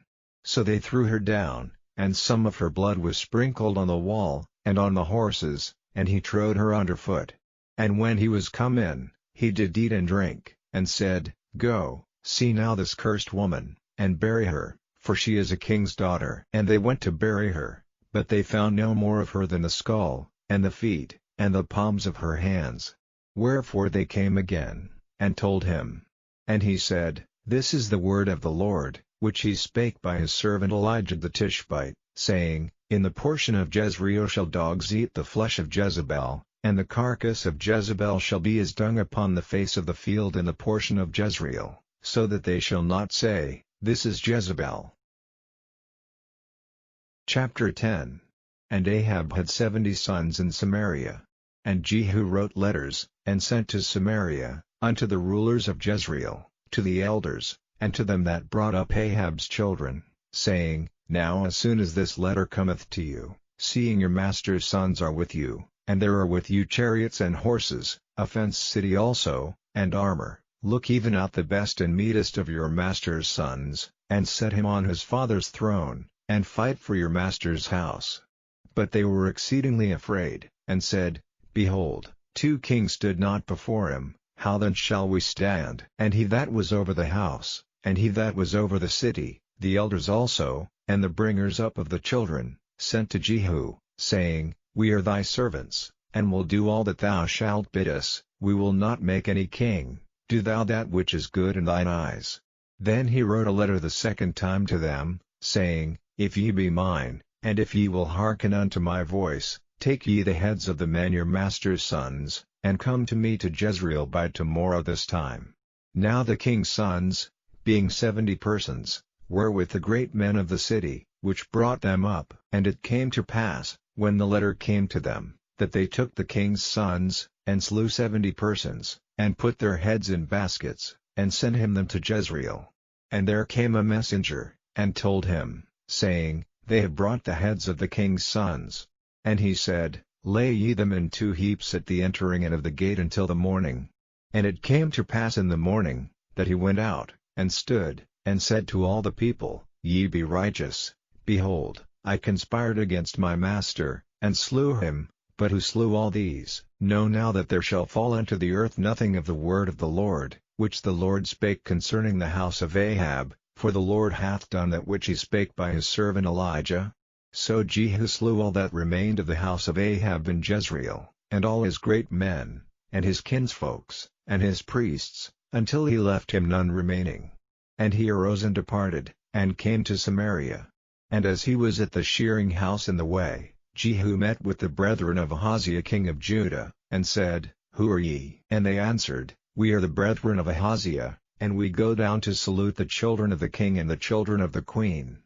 So they threw her down, and some of her blood was sprinkled on the wall, and on the horses, and he trode her under foot. And when he was come in, he did eat and drink, and said, "Go, see now this cursed woman, and bury her, for she is a king's daughter." And they went to bury her, but they found no more of her than the skull, and the feet, and the palms of her hands. Wherefore they came again, and told him. And he said, "This is the word of the Lord, which he spake by his servant Elijah the Tishbite, saying, In the portion of Jezreel shall dogs eat the flesh of Jezebel, and the carcass of Jezebel shall be as dung upon the face of the field in the portion of Jezreel, so that they shall not say, This is Jezebel." Chapter 10. And Ahab had 70 sons in Samaria. And Jehu wrote letters, and sent to Samaria, unto the rulers of Jezreel, to the elders, and to them that brought up Ahab's children, saying, Now as soon as this letter cometh to you, seeing your master's sons are with you, and there are with you chariots and horses, a fenced city also, and armor, look even out the best and meetest of your master's sons, and set him on his father's throne, and fight for your master's house. But they were exceedingly afraid, and said, Behold, 2 kings stood not before him, how then shall we stand? And he that was over the house, and he that was over the city, the elders also, and the bringers up of the children, sent to Jehu, saying, We are thy servants, and will do all that thou shalt bid us, we will not make any king, do thou that which is good in thine eyes. Then he wrote a letter the second time to them, saying, If ye be mine, and if ye will hearken unto my voice, take ye the heads of the men your master's sons, and come to me to Jezreel by tomorrow this time. Now the king's sons, being 70 persons, were with the great men of the city, which brought them up. And it came to pass, when the letter came to them, that they took the king's sons, and slew 70 persons, and put their heads in baskets, and sent him them to Jezreel. And there came a messenger, and told him, saying, They have brought the heads of the king's sons. And he said, Lay ye them in 2 heaps at the entering in of the gate until the morning. And it came to pass in the morning, that he went out, and stood, and said to all the people, Ye be righteous. Behold, I conspired against my master, and slew him, but who slew all these? Know now that there shall fall unto the earth nothing of the word of the Lord, which the Lord spake concerning the house of Ahab, for the Lord hath done that which he spake by his servant Elijah. So Jehu slew all that remained of the house of Ahab in Jezreel, and all his great men, and his kinsfolks, and his priests, until he left him none remaining. And he arose and departed, and came to Samaria. And as he was at the shearing house in the way, Jehu met with the brethren of Ahaziah king of Judah, and said, Who are ye? And they answered, We are the brethren of Ahaziah, and we go down to salute the children of the king and the children of the queen.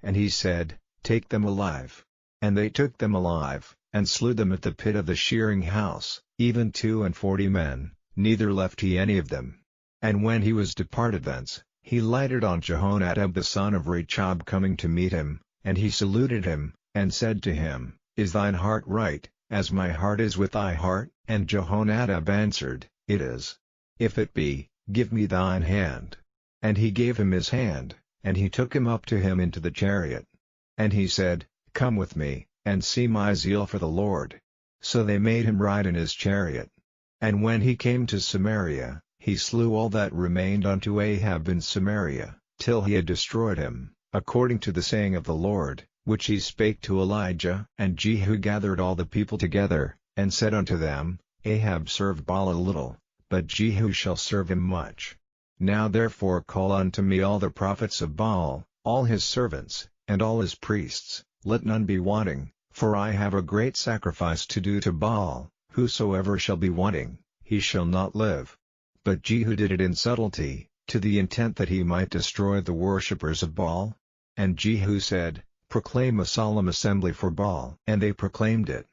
And he said, Take them alive. And they took them alive, and slew them at the pit of the shearing house, even 42 men, neither left he any of them. And when he was departed thence, he lighted on Jehonadab the son of Rechab coming to meet him, and he saluted him, and said to him, Is thine heart right, as my heart is with thy heart? And Jehonadab answered, It is. If it be, give me thine hand. And he gave him his hand, and he took him up to him into the chariot. And he said, Come with me, and see my zeal for the Lord. So they made him ride in his chariot. And when he came to Samaria, he slew all that remained unto Ahab in Samaria, till he had destroyed him, according to the saying of the Lord, which he spake to Elijah. And Jehu gathered all the people together, and said unto them, Ahab served Baal a little, but Jehu shall serve him much. Now therefore call unto me all the prophets of Baal, all his servants, and all his priests, let none be wanting, for I have a great sacrifice to do to Baal. Whosoever shall be wanting, he shall not live. But Jehu did it in subtlety, to the intent that he might destroy the worshippers of Baal. And Jehu said, Proclaim a solemn assembly for Baal. And they proclaimed it.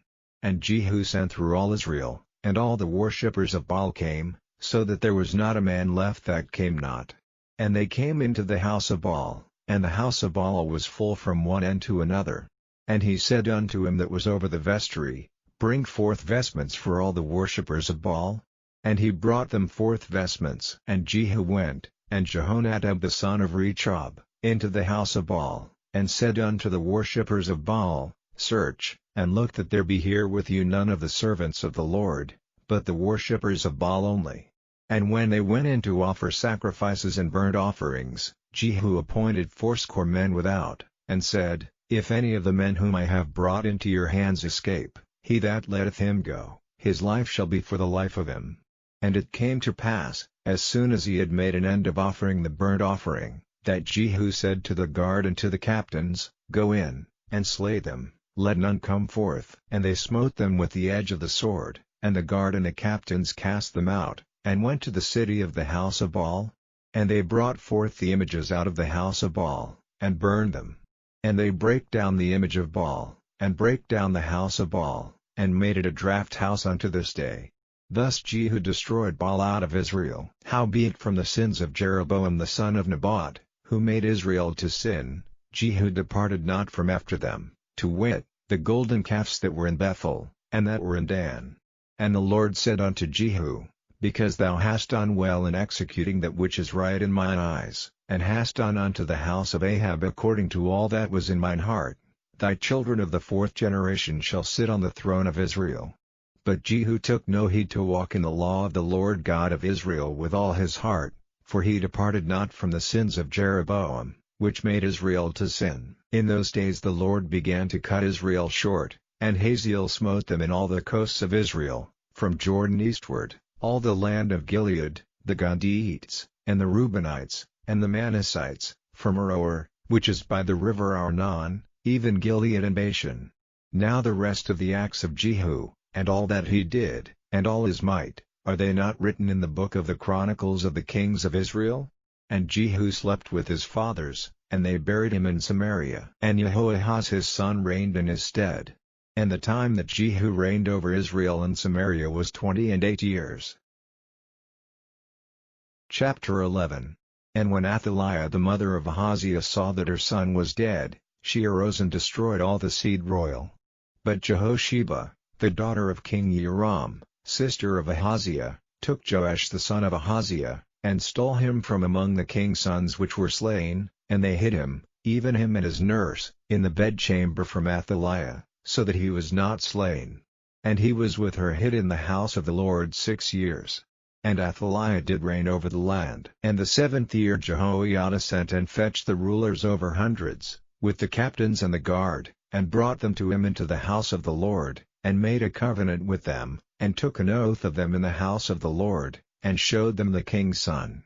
And Jehu sent through all Israel, and all the worshippers of Baal came, so that there was not a man left that came not. And they came into the house of Baal, and the house of Baal was full from one end to another. And he said unto him that was over the vestry, Bring forth vestments for all the worshippers of Baal. And he brought them forth vestments. And Jehu went, and Jehonadab the son of Rechab, into the house of Baal, and said unto the worshippers of Baal, Search, and look that there be here with you none of the servants of the Lord, but the worshippers of Baal only. And when they went in to offer sacrifices and burnt offerings, Jehu appointed fourscore men without, and said, If any of the men whom I have brought into your hands escape, he that letteth him go, his life shall be for the life of him. And it came to pass, as soon as he had made an end of offering the burnt offering, that Jehu said to the guard and to the captains, Go in, and slay them, let none come forth. And they smote them with the edge of the sword, and the guard and the captains cast them out, and went to the city of the house of Baal. And they brought forth the images out of the house of Baal, and burned them. And they brake down the image of Baal, and brake down the house of Baal, and made it a draught house unto this day. Thus Jehu destroyed Baal out of Israel. Howbeit from the sins of Jeroboam the son of Nebat, who made Israel to sin, Jehu departed not from after them, to wit, the golden calves that were in Bethel, and that were in Dan. And the Lord said unto Jehu, Because thou hast done well in executing that which is right in mine eyes, and hast done unto the house of Ahab according to all that was in mine heart, thy children of the fourth generation shall sit on the throne of Israel. But Jehu took no heed to walk in the law of the Lord God of Israel with all his heart, for he departed not from the sins of Jeroboam, which made Israel to sin. In those days the Lord began to cut Israel short, and Hazael smote them in all the coasts of Israel, from Jordan eastward, all the land of Gilead, the Gadiites, and the Reubenites, and the Manassites, from Aroer, which is by the river Arnon, even Gilead and Bashan. Now the rest of the acts of Jehu, and all that he did, and all his might, are they not written in the book of the Chronicles of the kings of Israel? And Jehu slept with his fathers, and they buried him in Samaria. And Jehoahaz his son reigned in his stead. And the time that Jehu reigned over Israel and Samaria was 28 years. Chapter 11. And when Athaliah the mother of Ahaziah saw that her son was dead, she arose and destroyed all the seed royal. But Jehosheba, the daughter of King Joram, sister of Ahaziah, took Joash the son of Ahaziah, and stole him from among the king's sons which were slain, and they hid him, even him and his nurse, in the bedchamber from Athaliah, so that he was not slain. And he was with her hid in the house of the Lord 6 years. And Athaliah did reign over the land. And the 7th year Jehoiada sent and fetched the rulers over hundreds, with the captains and the guard, and brought them to him into the house of the Lord, and made a covenant with them, and took an oath of them in the house of the Lord, and showed them the king's son.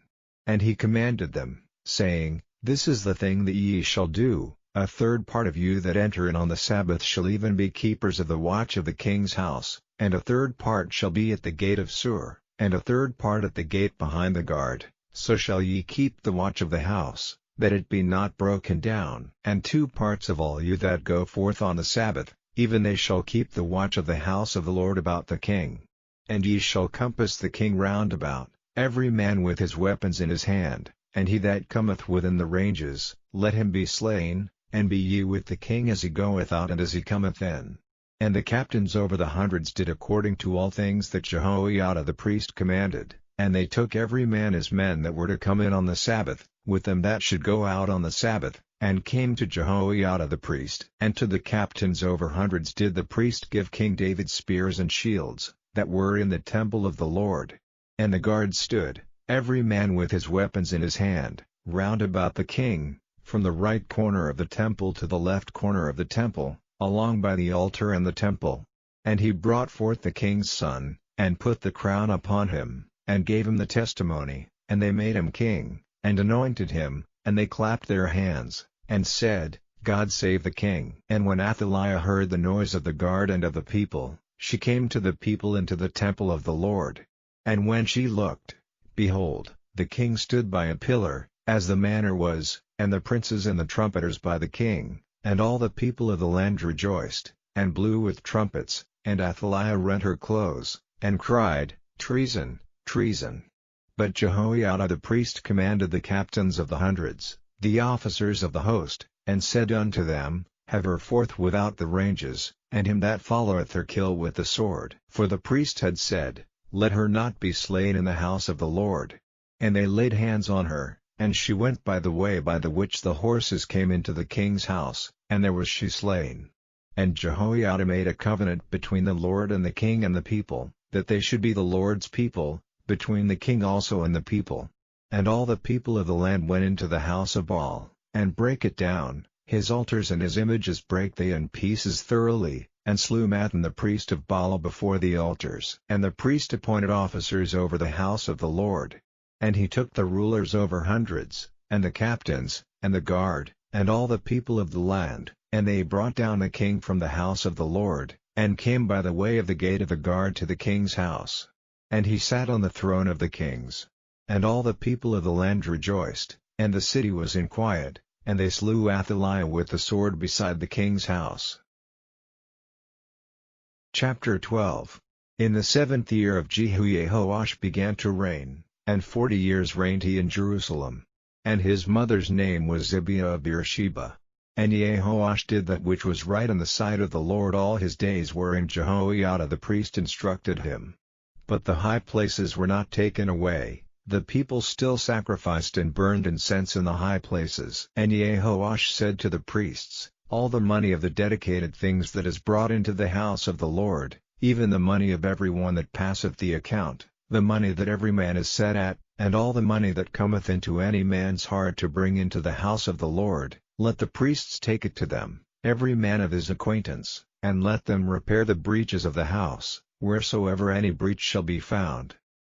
And he commanded them, saying, This is the thing that ye shall do, a third part of you that enter in on the Sabbath shall even be keepers of the watch of the king's house, and a third part shall be at the gate of Sur, and a third part at the gate behind the guard, so shall ye keep the watch of the house, that it be not broken down. And 2 parts of all you that go forth on the Sabbath, even they shall keep the watch of the house of the Lord about the king. And ye shall compass the king round about, every man with his weapons in his hand, and he that cometh within the ranges, let him be slain, and be ye with the king as he goeth out and as he cometh in. And the captains over the hundreds did according to all things that Jehoiada the priest commanded, and they took every man his men that were to come in on the Sabbath, with them that should go out on the Sabbath, and came to Jehoiada the priest. And to the captains over hundreds did the priest give King David spears and shields, that were in the temple of the Lord. And the guards stood, every man with his weapons in his hand, round about the king, from the right corner of the temple to the left corner of the temple, along by the altar and the temple. And he brought forth the king's son, and put the crown upon him, and gave him the testimony, and they made him king, and anointed him, and they clapped their hands, and said, God save the king. And when Athaliah heard the noise of the guard and of the people, she came to the people into the temple of the Lord. And when she looked, behold, the king stood by a pillar, as the manner was, and the princes and the trumpeters by the king, and all the people of the land rejoiced, and blew with trumpets, and Athaliah rent her clothes, and cried, Treason, treason. But Jehoiada the priest commanded the captains of the hundreds, the officers of the host, and said unto them, Have her forth without the ranges, and him that followeth her kill with the sword. For the priest had said, Let her not be slain in the house of the Lord. And they laid hands on her, and she went by the way by the which the horses came into the king's house, and there was she slain. And Jehoiada made a covenant between the Lord and the king and the people, that they should be the Lord's people, between the king also and the people. And all the people of the land went into the house of Baal, and brake it down, his altars and his images brake they in pieces thoroughly, and slew Mathan the priest of Baal before the altars. And the priest appointed officers over the house of the Lord. And he took the rulers over hundreds, and the captains, and the guard, and all the people of the land, and they brought down the king from the house of the Lord, and came by the way of the gate of the guard to the king's house. And he sat on the throne of the kings. And all the people of the land rejoiced, and the city was in quiet, and they slew Athaliah with the sword beside the king's house. Chapter 12. In the 7th year of Jehoash began to reign, and 40 years reigned he in Jerusalem. And his mother's name was Zibiah of Beersheba. And Jehoash did that which was right in the sight of the Lord all his days wherein Jehoiada the priest instructed him. But the high places were not taken away, the people still sacrificed and burned incense in the high places. And Jehoash said to the priests, All the money of the dedicated things that is brought into the house of the Lord, even the money of every one that passeth the account, the money that every man is set at, and all the money that cometh into any man's heart to bring into the house of the Lord, let the priests take it to them, every man of his acquaintance, and let them repair the breaches of the house, wheresoever any breach shall be found.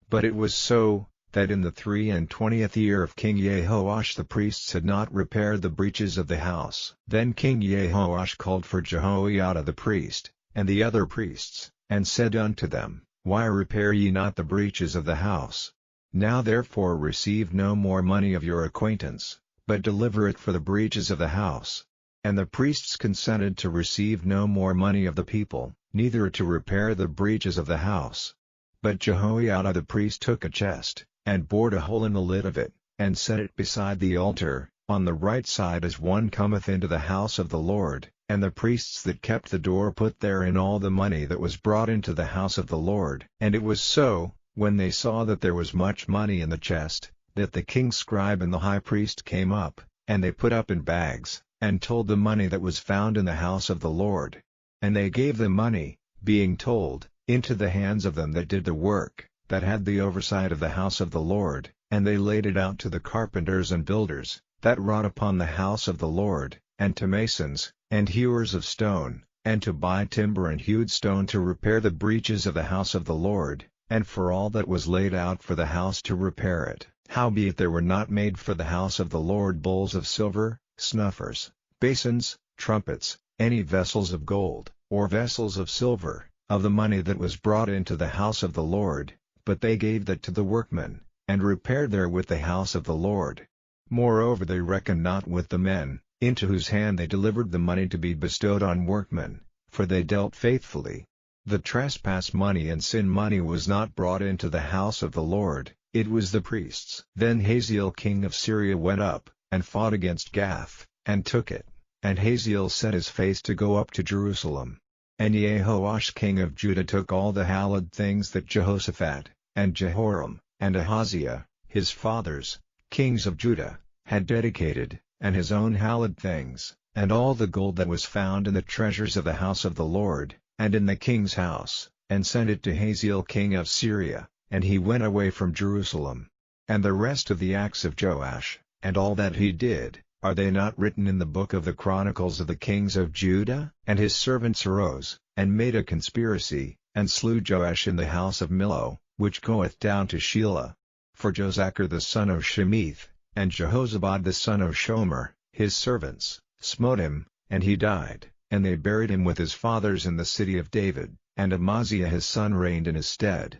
But it was so, that in the 23 year of King Jehoash the priests had not repaired the breaches of the house. Then King Jehoash called for Jehoiada the priest, and the other priests, and said unto them, Why repair ye not the breaches of the house? Now therefore receive no more money of your acquaintance, but deliver it for the breaches of the house. And the priests consented to receive no more money of the people, neither to repair the breaches of the house. But Jehoiada the priest took a chest, and bored a hole in the lid of it, and set it beside the altar, on the right side as one cometh into the house of the Lord, and the priests that kept the door put therein all the money that was brought into the house of the Lord. And it was so, when they saw that there was much money in the chest, that the king's scribe and the high priest came up, and they put up in bags, and told the money that was found in the house of the Lord. And they gave the money, being told, into the hands of them that did the work, that had the oversight of the house of the Lord, and they laid it out to the carpenters and builders, that wrought upon the house of the Lord, and to masons, and hewers of stone, and to buy timber and hewed stone to repair the breaches of the house of the Lord, and for all that was laid out for the house to repair it. Howbeit there were not made for the house of the Lord bowls of silver, snuffers, basins, trumpets, any vessels of gold, or vessels of silver, of the money that was brought into the house of the Lord, but they gave that to the workmen, and repaired therewith the house of the Lord. Moreover they reckoned not with the men, into whose hand they delivered the money to be bestowed on workmen, for they dealt faithfully. The trespass money and sin money was not brought into the house of the Lord, it was the priests. Then Hazael king of Syria went up, and fought against Gath, and took it, and Hazael set his face to go up to Jerusalem. And Jehoash king of Judah took all the hallowed things that Jehoshaphat, and Jehoram, and Ahaziah, his fathers, kings of Judah, had dedicated, and his own hallowed things, and all the gold that was found in the treasures of the house of the Lord, and in the king's house, and sent it to Hazael king of Syria, and he went away from Jerusalem. And the rest of the acts of Joash, and all that he did, are they not written in the book of the Chronicles of the kings of Judah? And his servants arose, and made a conspiracy, and slew Joash in the house of Millo, which goeth down to Shelah. For Jozachar the son of Shemith, and Jehozabad the son of Shomer, his servants, smote him, and he died, and they buried him with his fathers in the city of David, and Amaziah his son reigned in his stead.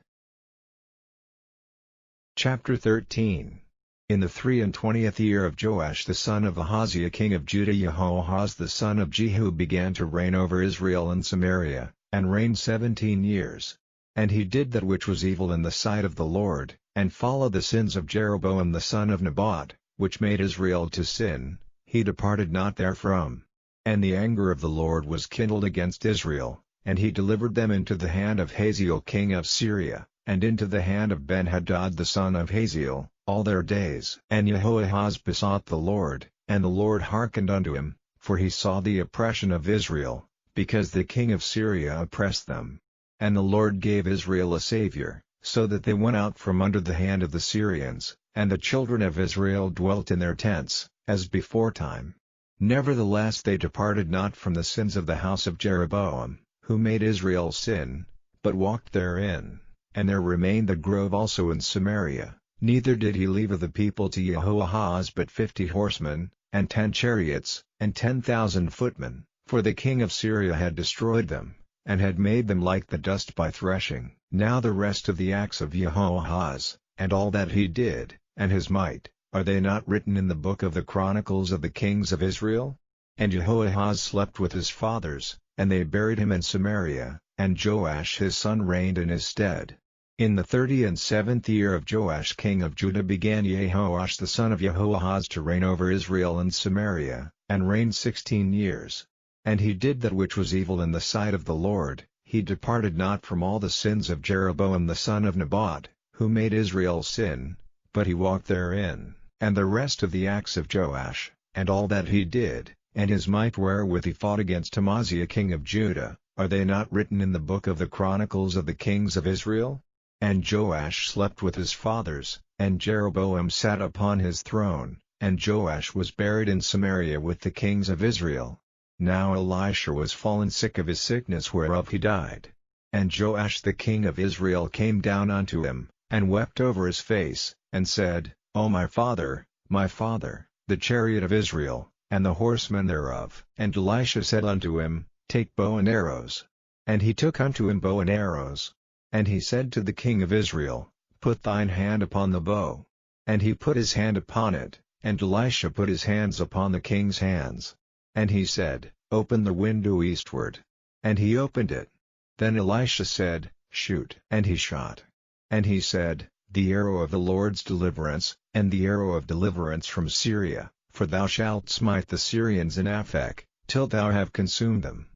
Chapter 13. In the 23rd year of Joash the son of Ahaziah king of Judah, Jehoahaz the son of Jehu began to reign over Israel and Samaria, and reigned 17 years. And he did that which was evil in the sight of the Lord, and followed the sins of Jeroboam the son of Nebat, which made Israel to sin. He departed not therefrom. And the anger of the Lord was kindled against Israel, and he delivered them into the hand of Hazael king of Syria, and into the hand of Ben-Hadad the son of Hazael, all their days. And Jehoahaz besought the Lord, and the Lord hearkened unto him, for he saw the oppression of Israel, because the king of Syria oppressed them. And the Lord gave Israel a Saviour, so that they went out from under the hand of the Syrians, and the children of Israel dwelt in their tents, as beforetime. Nevertheless they departed not from the sins of the house of Jeroboam, who made Israel sin, but walked therein, and there remained the grove also in Samaria. Neither did he leave of the people to Jehoahaz but 50 horsemen, and 10 chariots, and 10,000 footmen, for the king of Syria had destroyed them, and had made them like the dust by threshing. Now the rest of the acts of Jehoahaz, and all that he did, and his might, are they not written in the book of the Chronicles of the kings of Israel? And Jehoahaz slept with his fathers, and they buried him in Samaria, and Joash his son reigned in his stead. In the 37th year of Joash king of Judah began Jehoash the son of Jehoahaz to reign over Israel and Samaria, and reigned 16 years. And he did that which was evil in the sight of the Lord, he departed not from all the sins of Jeroboam the son of Nebat, who made Israel sin, but he walked therein. And the rest of the acts of Joash, and all that he did, and his might wherewith he fought against Amaziah king of Judah, are they not written in the book of the Chronicles of the kings of Israel? And Joash slept with his fathers, and Jeroboam sat upon his throne, and Joash was buried in Samaria with the kings of Israel. Now Elisha was fallen sick of his sickness whereof he died. And Joash the king of Israel came down unto him, and wept over his face, and said, O my father, the chariot of Israel, and the horsemen thereof. And Elisha said unto him, Take bow and arrows. And he took unto him bow and arrows. And he said to the king of Israel, Put thine hand upon the bow. And he put his hand upon it, and Elisha put his hands upon the king's hands. And he said, Open the window eastward. And he opened it. Then Elisha said, Shoot. And he shot. And he said, The arrow of the Lord's deliverance, and the arrow of deliverance from Syria, for thou shalt smite the Syrians in Aphek, till thou have consumed them.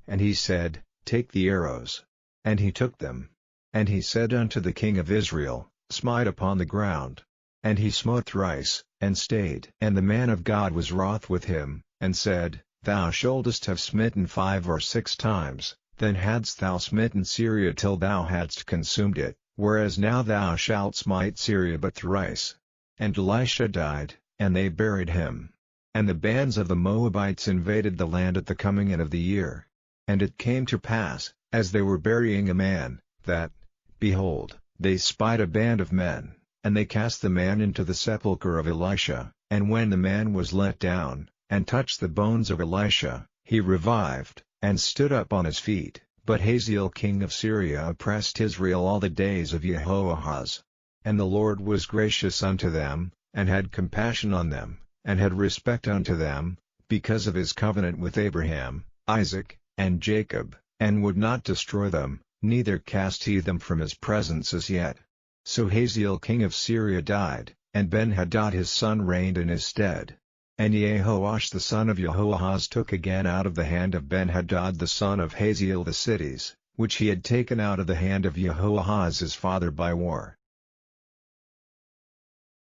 And he said, Take the arrows. And he took them. And he said unto the king of Israel, Smite upon the ground. And he smote thrice, and stayed. And the man of God was wroth with him, and said, Thou shouldest have smitten 5 or 6 times, then hadst thou smitten Syria till thou hadst consumed it, whereas now thou shalt smite Syria but thrice. And Elisha died, and they buried him. And the bands of the Moabites invaded the land at the coming in of the year. And it came to pass, as they were burying a man, that, behold, they spied a band of men, and they cast the man into the sepulchre of Elisha, and when the man was let down, and touched the bones of Elisha, he revived, and stood up on his feet. But Hazael king of Syria oppressed Israel all the days of Jehoahaz. And the Lord was gracious unto them, and had compassion on them, and had respect unto them, because of his covenant with Abraham, Isaac, and Jacob, and would not destroy them, neither cast he them from his presence as yet. So Hazael king of Syria died, and Ben-Hadad his son reigned in his stead. And Jehoash the son of Jehoahaz took again out of the hand of Ben-Hadad the son of Hazael the cities, which he had taken out of the hand of Jehoahaz his father by war.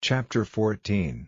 Chapter 14.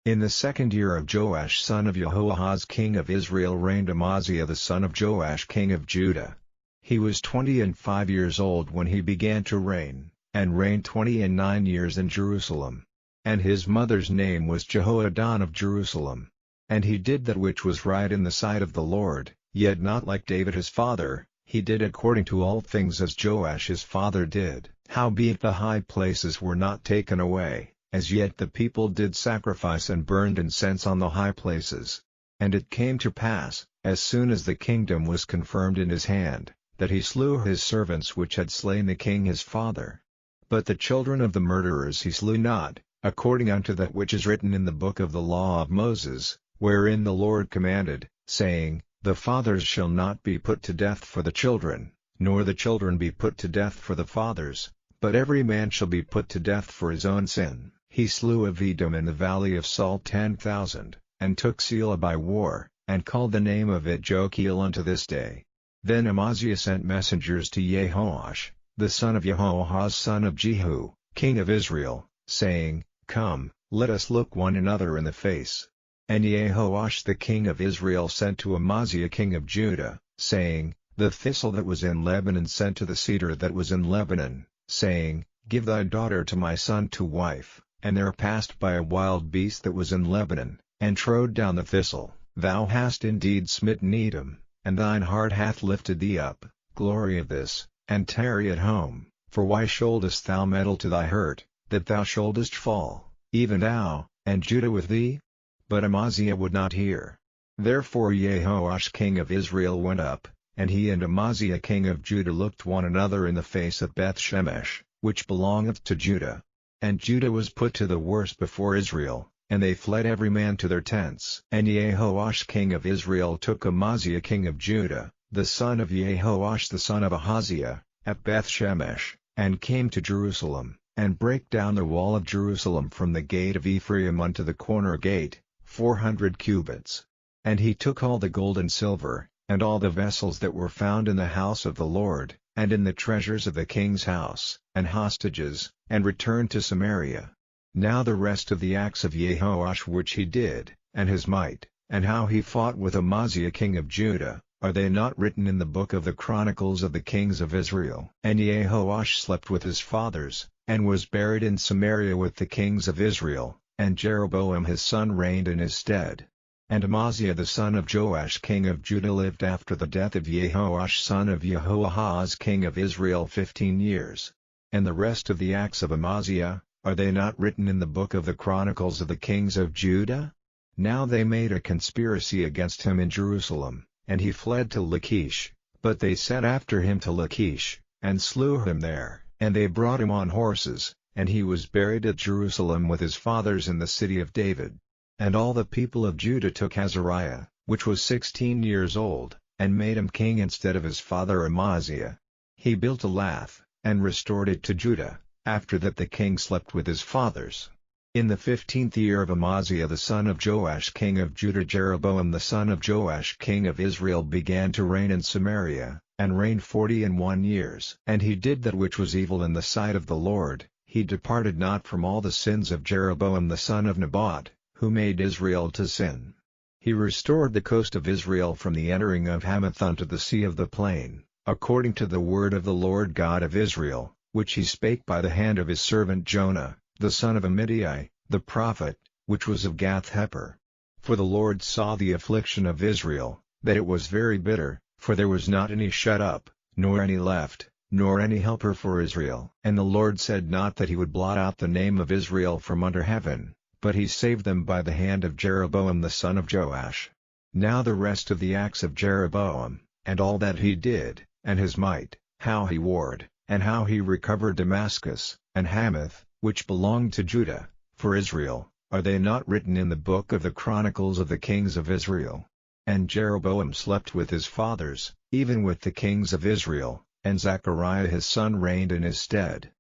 In the 2nd year of Joash son of Jehoahaz king of Israel reigned Amaziah the son of Joash king of Judah. He was 25 years old when he began to reign, and reigned 29 years in Jerusalem. And his mother's name was Jehoaddan of Jerusalem. And he did that which was right in the sight of the Lord, yet not like David his father, he did according to all things as Joash his father did. Howbeit the high places were not taken away, as yet the people did sacrifice and burned incense on the high places. And it came to pass, as soon as the kingdom was confirmed in his hand, that he slew his servants which had slain the king his father. But the children of the murderers he slew not, according unto that which is written in the book of the law of Moses, wherein the Lord commanded, saying, The fathers shall not be put to death for the children, nor the children be put to death for the fathers, but every man shall be put to death for his own sin. He slew of Edom in the valley of Salt 10,000, and took Selah by war, and called the name of it Jokeel unto this day. Then Amaziah sent messengers to Jehoash, the son of Jehoahaz son of Jehu, king of Israel, saying, Come, let us look one another in the face. And Jehoash the king of Israel sent to Amaziah king of Judah, saying, The thistle that was in Lebanon sent to the cedar that was in Lebanon, saying, Give thy daughter to my son to wife. And there passed by a wild beast that was in Lebanon, and trode down the thistle. Thou hast indeed smitten Edom, and thine heart hath lifted thee up. Glory of this, and tarry at home, for why shouldest thou meddle to thy hurt, that thou shouldest fall, even thou, and Judah with thee? But Amaziah would not hear. Therefore Jehoash king of Israel went up, and he and Amaziah king of Judah looked one another in the face at Beth-shemesh, which belongeth to Judah. And Judah was put to the worse before Israel, and they fled every man to their tents. And Jehoash king of Israel took Amaziah king of Judah, the son of Jehoash the son of Ahaziah, at Beth-shemesh, and came to Jerusalem, and brake down the wall of Jerusalem from the gate of Ephraim unto the corner gate, 400 cubits. And he took all the gold and silver, and all the vessels that were found in the house of the Lord, and in the treasures of the king's house, and hostages, and returned to Samaria. Now the rest of the acts of Jehoash which he did, and his might, and how he fought with Amaziah king of Judah, are they not written in the book of the Chronicles of the kings of Israel? And Jehoash slept with his fathers, and was buried in Samaria with the kings of Israel, and Jeroboam his son reigned in his stead. And Amaziah the son of Joash king of Judah lived after the death of Jehoash son of Jehoahaz king of Israel 15 years. And the rest of the acts of Amaziah, are they not written in the book of the Chronicles of the kings of Judah? Now they made a conspiracy against him in Jerusalem, and he fled to Lachish, but they sent after him to Lachish, and slew him there, and they brought him on horses, and he was buried at Jerusalem with his fathers in the city of David. And all the people of Judah took Azariah, which was 16 years old, and made him king instead of his father Amaziah. He built Elath, and restored it to Judah, after that the king slept with his fathers. In the 15th year of Amaziah the son of Joash king of Judah Jeroboam the son of Joash king of Israel began to reign in Samaria, and reigned 41 years. And he did that which was evil in the sight of the Lord, he departed not from all the sins of Jeroboam the son of Nebat, who made Israel to sin. He restored the coast of Israel from the entering of Hamath unto the sea of the plain, according to the word of the Lord God of Israel, which he spake by the hand of his servant Jonah, the son of Amittai, the prophet, which was of Gath-hepher. For the Lord saw the affliction of Israel, that it was very bitter, for there was not any shut up, nor any left, nor any helper for Israel. And the Lord said not that he would blot out the name of Israel from under heaven, but he saved them by the hand of Jeroboam the son of Joash. Now the rest of the acts of Jeroboam, and all that he did, and his might, how he warred, and how he recovered Damascus, and Hamath, which belonged to Judah, for Israel, are they not written in the book of the Chronicles of the kings of Israel? And Jeroboam slept with his fathers, even with the kings of Israel, and Zechariah his son reigned in his stead.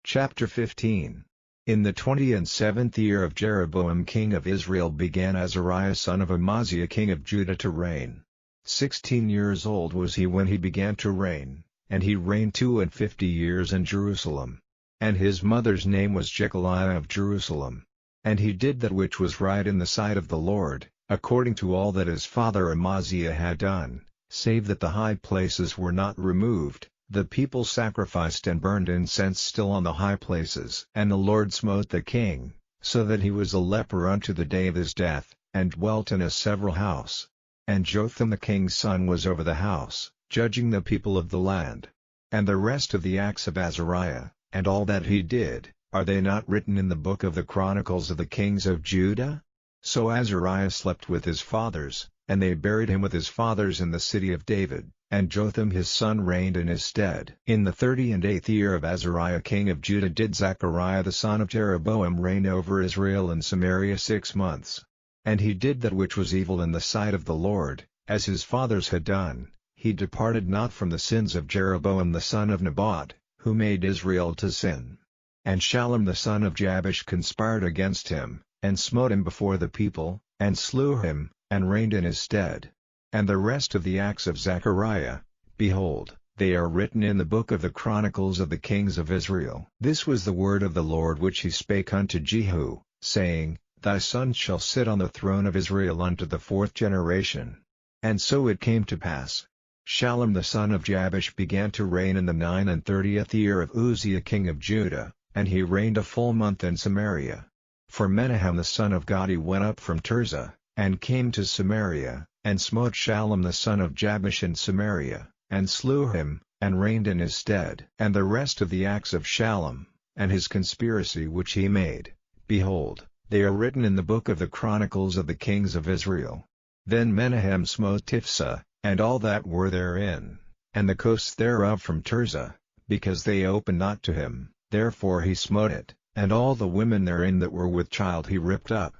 Chapter 15. In the 27th year of Jeroboam king of Israel began Azariah son of Amaziah king of Judah to reign. 16 years old was he when he began to reign, and he reigned 52 years in Jerusalem. And his mother's name was Jechaliah of Jerusalem. And he did that which was right in the sight of the Lord, according to all that his father Amaziah had done, save that the high places were not removed. The people sacrificed and burned incense still on the high places. And the Lord smote the king, so that he was a leper unto the day of his death, and dwelt in a several house. And Jotham the king's son was over the house, judging the people of the land. And the rest of the acts of Azariah, and all that he did, are they not written in the book of the Chronicles of the kings of Judah? So Azariah slept with his fathers, and they buried him with his fathers in the city of David, and Jotham his son reigned in his stead. In the 38th year of Azariah king of Judah did Zechariah the son of Jeroboam reign over Israel and Samaria 6 months. And he did that which was evil in the sight of the Lord, as his fathers had done. He departed not from the sins of Jeroboam the son of Nebat, who made Israel to sin. And Shallum the son of Jabesh conspired against him, and smote him before the people, and slew him, and reigned in his stead. And the rest of the acts of Zechariah, behold, they are written in the book of the Chronicles of the kings of Israel. This was the word of the Lord which he spake unto Jehu, saying, Thy son shall sit on the throne of Israel unto the 4th generation. And so it came to pass. Shallum the son of Jabesh began to reign in the 39th year of Uzziah king of Judah, and he reigned a full month in Samaria. For Menahem the son of Gadi went up from Tirzah, and came to Samaria, and smote Shallum the son of Jabesh in Samaria, and slew him, and reigned in his stead. And the rest of the acts of Shallum, and his conspiracy which he made, behold, they are written in the book of the Chronicles of the kings of Israel. Then Menahem smote Tiphsah, and all that were therein, and the coasts thereof from Tirzah, because they opened not to him, therefore he smote it, and all the women therein that were with child he ripped up.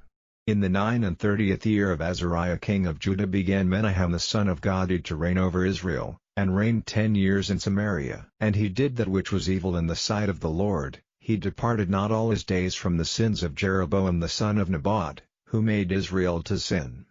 In the 39th year of Azariah king of Judah began Menahem the son of Gadi to reign over Israel, and reigned 10 years in Samaria. And he did that which was evil in the sight of the Lord, he departed not all his days from the sins of Jeroboam the son of Nebat, who made Israel to sin.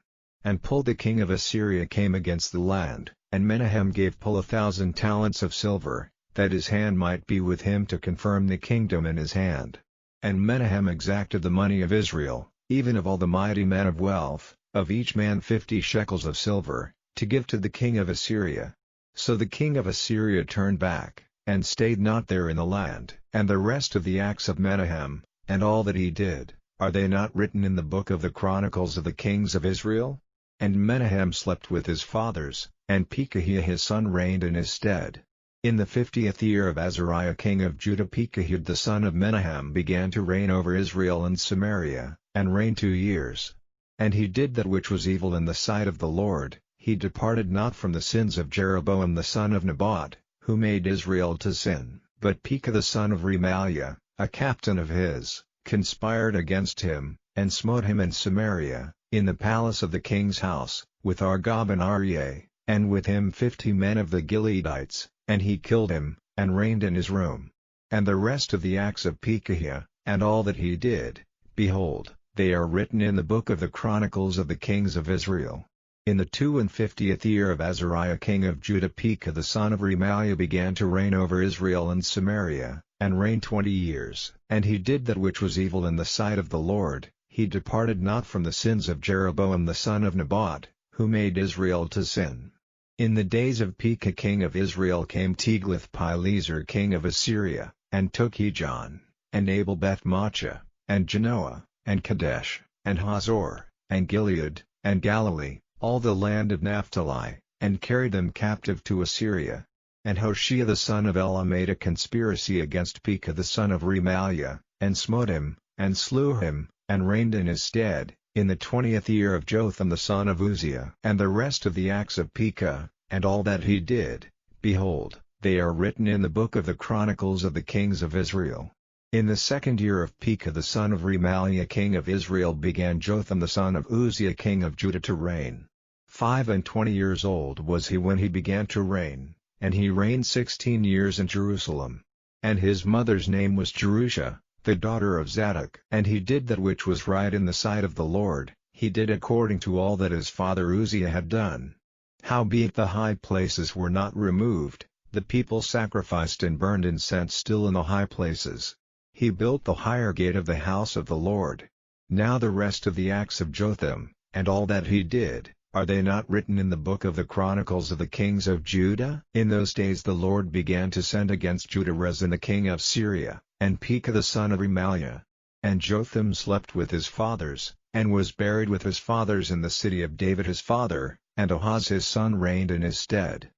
And Pul the king of Assyria came against the land, and Menahem gave Pul 1,000 talents of silver, that his hand might be with him to confirm the kingdom in his hand. And Menahem exacted the money of Israel, even of all the mighty men of wealth, of each man 50 shekels of silver, to give to the king of Assyria. So the king of Assyria turned back, and stayed not there in the land. And the rest of the acts of Menahem, and all that he did, are they not written in the book of the Chronicles of the kings of Israel? And Menahem slept with his fathers, and Pekahiah his son reigned in his stead. In the 50th year of Azariah king of Judah Pekahiah the son of Menahem began to reign over Israel and Samaria, and reigned 2 years. And he did that which was evil in the sight of the Lord, he departed not from the sins of Jeroboam the son of Nebat, who made Israel to sin. But Pekah the son of Remaliah, a captain of his, conspired against him, and smote him in Samaria, in the palace of the king's house, with Argob and Aryeh, and with him 50 men of the Gileadites, and he killed him, and reigned in his room. And the rest of the acts of Pekahiah, and all that he did, behold, they are written in the book of the Chronicles of the kings of Israel. In the 52nd year of Azariah king of Judah Pekah the son of Remaliah began to reign over Israel and Samaria, and reigned 20 years. And he did that which was evil in the sight of the Lord, he departed not from the sins of Jeroboam the son of Nebat, who made Israel to sin. In the days of Pekah king of Israel came Tiglath-Pileser king of Assyria, and took Ijon, and Abel-Beth-Maachah, and Genoa, and Kadesh, and Hazor, and Gilead, and Galilee, all the land of Naphtali, and carried them captive to Assyria. And Hoshea the son of Elah made a conspiracy against Pekah the son of Remaliah, and smote him, and slew him, and reigned in his stead, in the 20th year of Jotham the son of Uzziah. And the rest of the acts of Pekah, and all that he did, behold, they are written in the book of the Chronicles of the kings of Israel. In the 2nd year of Pekah the son of Remaliah king of Israel began Jotham the son of Uzziah king of Judah to reign. 25 years old was he when he began to reign, and he reigned 16 years in Jerusalem. And his mother's name was Jerusha, the daughter of Zadok. And he did that which was right in the sight of the Lord, he did according to all that his father Uzziah had done. Howbeit the high places were not removed, the people sacrificed and burned incense still in the high places. He built the higher gate of the house of the Lord. Now the rest of the acts of Jotham, and all that he did, are they not written in the book of the Chronicles of the kings of Judah? In those days the Lord began to send against Judah Rezin the king of Syria, and Pekah the son of Remaliah. And Jotham slept with his fathers, and was buried with his fathers in the city of David his father, and Ahaz his son reigned in his stead.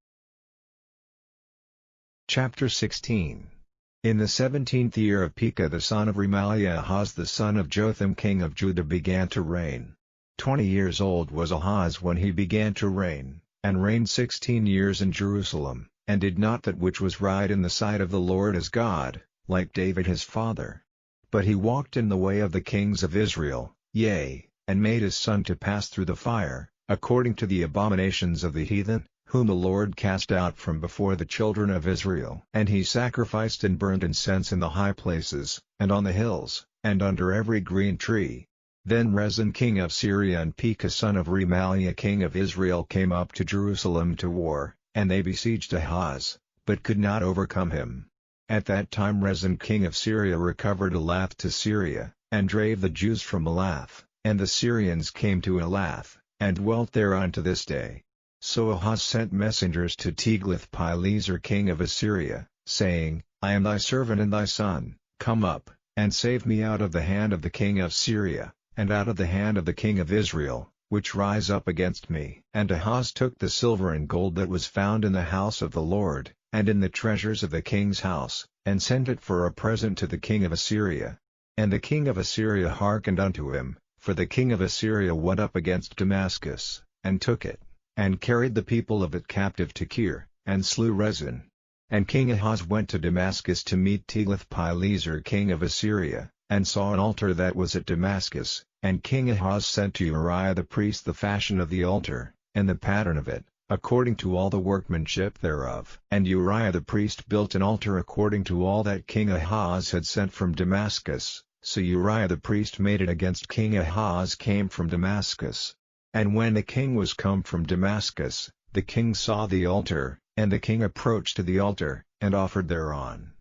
Chapter 16. In the 17th year of Pekah the son of Remaliah Ahaz the son of Jotham king of Judah began to reign. 20 years old was Ahaz when he began to reign, and reigned 16 years in Jerusalem, and did not that which was right in the sight of the Lord his God, like David his father. But he walked in the way of the kings of Israel, yea, and made his son to pass through the fire, according to the abominations of the heathen, whom the Lord cast out from before the children of Israel. And he sacrificed and burned incense in the high places, and on the hills, and under every green tree. Then Rezin king of Syria and Pekah son of Remaliah king of Israel came up to Jerusalem to war, and they besieged Ahaz, but could not overcome him. At that time Rezin king of Syria recovered Elath to Syria, and drave the Jews from Elath, and the Syrians came to Elath, and dwelt there unto this day. So Ahaz sent messengers to Tiglath-Pileser king of Assyria, saying, I am thy servant and thy son, come up, and save me out of the hand of the king of Syria, and out of the hand of the king of Israel, which rise up against me. And Ahaz took the silver and gold that was found in the house of the Lord, and in the treasures of the king's house, and sent it for a present to the king of Assyria. And the king of Assyria hearkened unto him, for the king of Assyria went up against Damascus, and took it, and carried the people of it captive to Kir, and slew Rezin. And King Ahaz went to Damascus to meet Tiglath-Pileser king of Assyria, and saw an altar that was at Damascus, and King Ahaz sent to Uriah the priest the fashion of the altar, and the pattern of it, according to all the workmanship thereof. And Uriah the priest built an altar according to all that King Ahaz had sent from Damascus, so Uriah the priest made it against King Ahaz came from Damascus. And when the king was come from Damascus, the king saw the altar, and the king approached to the altar, and offered thereon.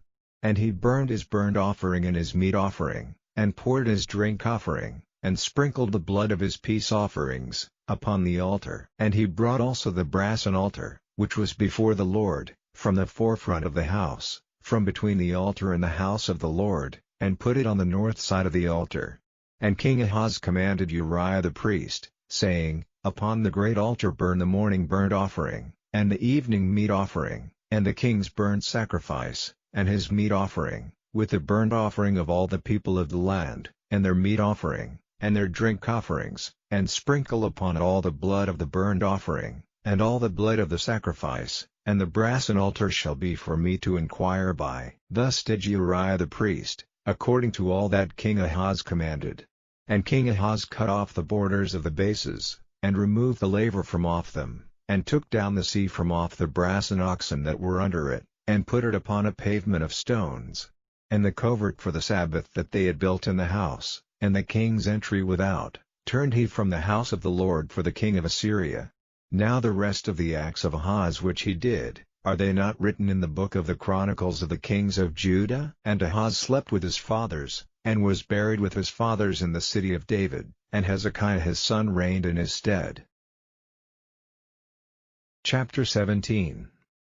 And he burned his burnt offering and his meat offering, and poured his drink offering, and sprinkled the blood of his peace offerings, upon the altar. And he brought also the brasen altar, which was before the Lord, from the forefront of the house, from between the altar and the house of the Lord, and put it on the north side of the altar. And King Ahaz commanded Uriah the priest, saying, Upon the great altar burn the morning burnt offering, and the evening meat offering, and the king's burnt sacrifice, and his meat offering, with the burnt offering of all the people of the land, and their meat offering, and their drink offerings, and sprinkle upon it all the blood of the burnt offering, and all the blood of the sacrifice, and the brasen altar shall be for me to inquire by. Thus did Uriah the priest, according to all that King Ahaz commanded. And King Ahaz cut off the borders of the bases, and removed the laver from off them, and took down the sea from off the brasen oxen that were under it, and put it upon a pavement of stones. And the covert for the Sabbath that they had built in the house, and the king's entry without, turned he from the house of the Lord for the king of Assyria. Now the rest of the acts of Ahaz which he did, are they not written in the book of the Chronicles of the kings of Judah? And Ahaz slept with his fathers, and was buried with his fathers in the city of David, and Hezekiah his son reigned in his stead. Chapter 17.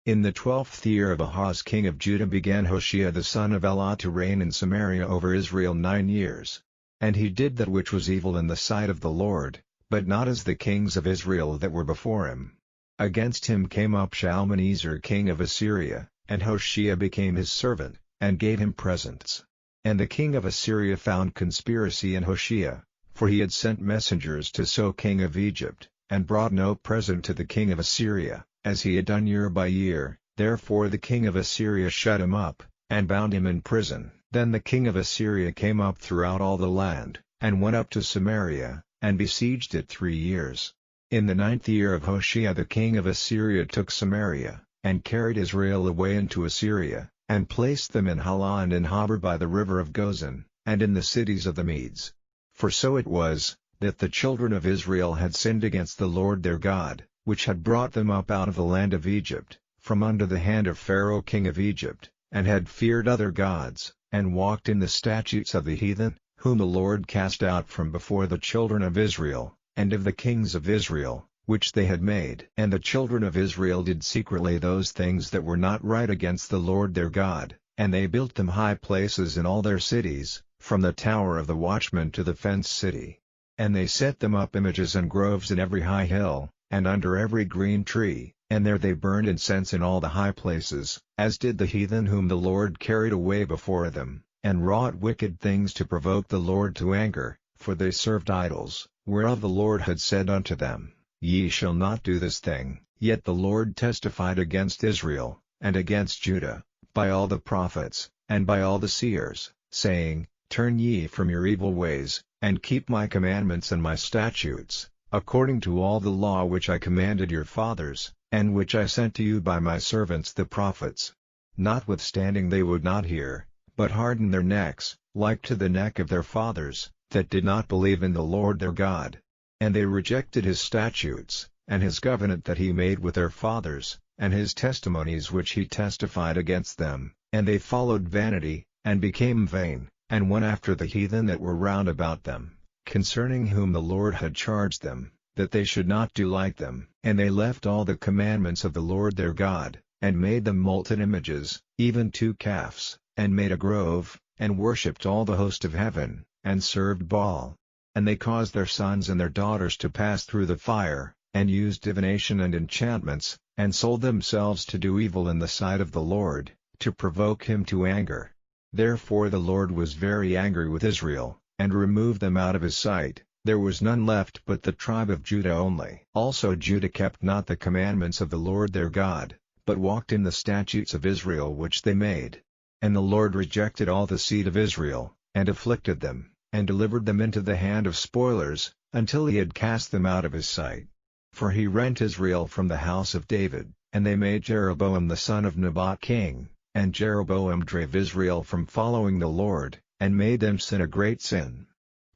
In the 12th year of Ahaz king of Judah began Hoshea the son of Elah to reign in Samaria over Israel 9 years. And he did that which was evil in the sight of the Lord, but not as the kings of Israel that were before him. Against him came up Shalmaneser king of Assyria, and Hoshea became his servant, and gave him presents. And the king of Assyria found conspiracy in Hoshea, for he had sent messengers to So king of Egypt, and brought no present to the king of Assyria, as he had done year by year. Therefore the king of Assyria shut him up, and bound him in prison, Then the king of Assyria came up throughout all the land, and went up to Samaria, and besieged it 3 years. In the 9th year of Hoshea the king of Assyria took Samaria, and carried Israel away into Assyria, and placed them in Halah and in Habor by the river of Gozan, and in the cities of the Medes. For so it was, that the children of Israel had sinned against the Lord their God, which had brought them up out of the land of Egypt, from under the hand of Pharaoh king of Egypt, and had feared other gods, and walked in the statutes of the heathen, whom the Lord cast out from before the children of Israel, and of the kings of Israel, which they had made. And the children of Israel did secretly those things that were not right against the Lord their God, and they built them high places in all their cities, from the tower of the watchman to the fenced city. And they set them up images and groves in every high hill, and under every green tree, and there they burned incense in all the high places, as did the heathen whom the Lord carried away before them, and wrought wicked things to provoke the Lord to anger, for they served idols, whereof the Lord had said unto them, Ye shall not do this thing. Yet the Lord testified against Israel, and against Judah, by all the prophets, and by all the seers, saying, Turn ye from your evil ways, and keep my commandments and my statutes, according to all the law which I commanded your fathers, and which I sent to you by my servants the prophets. Notwithstanding they would not hear, but hardened their necks, like to the neck of their fathers, that did not believe in the Lord their God. And they rejected his statutes, and his covenant that he made with their fathers, and his testimonies which he testified against them, and they followed vanity, and became vain, and went after the heathen that were round about them, concerning whom the Lord had charged them, that they should not do like them. And they left all the commandments of the Lord their God, and made them molten images, even 2 calves, and made a grove, and worshipped all the host of heaven, and served Baal. And they caused their sons and their daughters to pass through the fire, and used divination and enchantments, and sold themselves to do evil in the sight of the Lord, to provoke him to anger. Therefore the Lord was very angry with Israel, and removed them out of his sight. There was none left but the tribe of Judah only. Also Judah kept not the commandments of the Lord their God, but walked in the statutes of Israel which they made. And the Lord rejected all the seed of Israel, and afflicted them, and delivered them into the hand of spoilers, until he had cast them out of his sight. For he rent Israel from the house of David, and they made Jeroboam the son of Nebat king, and Jeroboam drave Israel from following the Lord, and made them sin a great sin.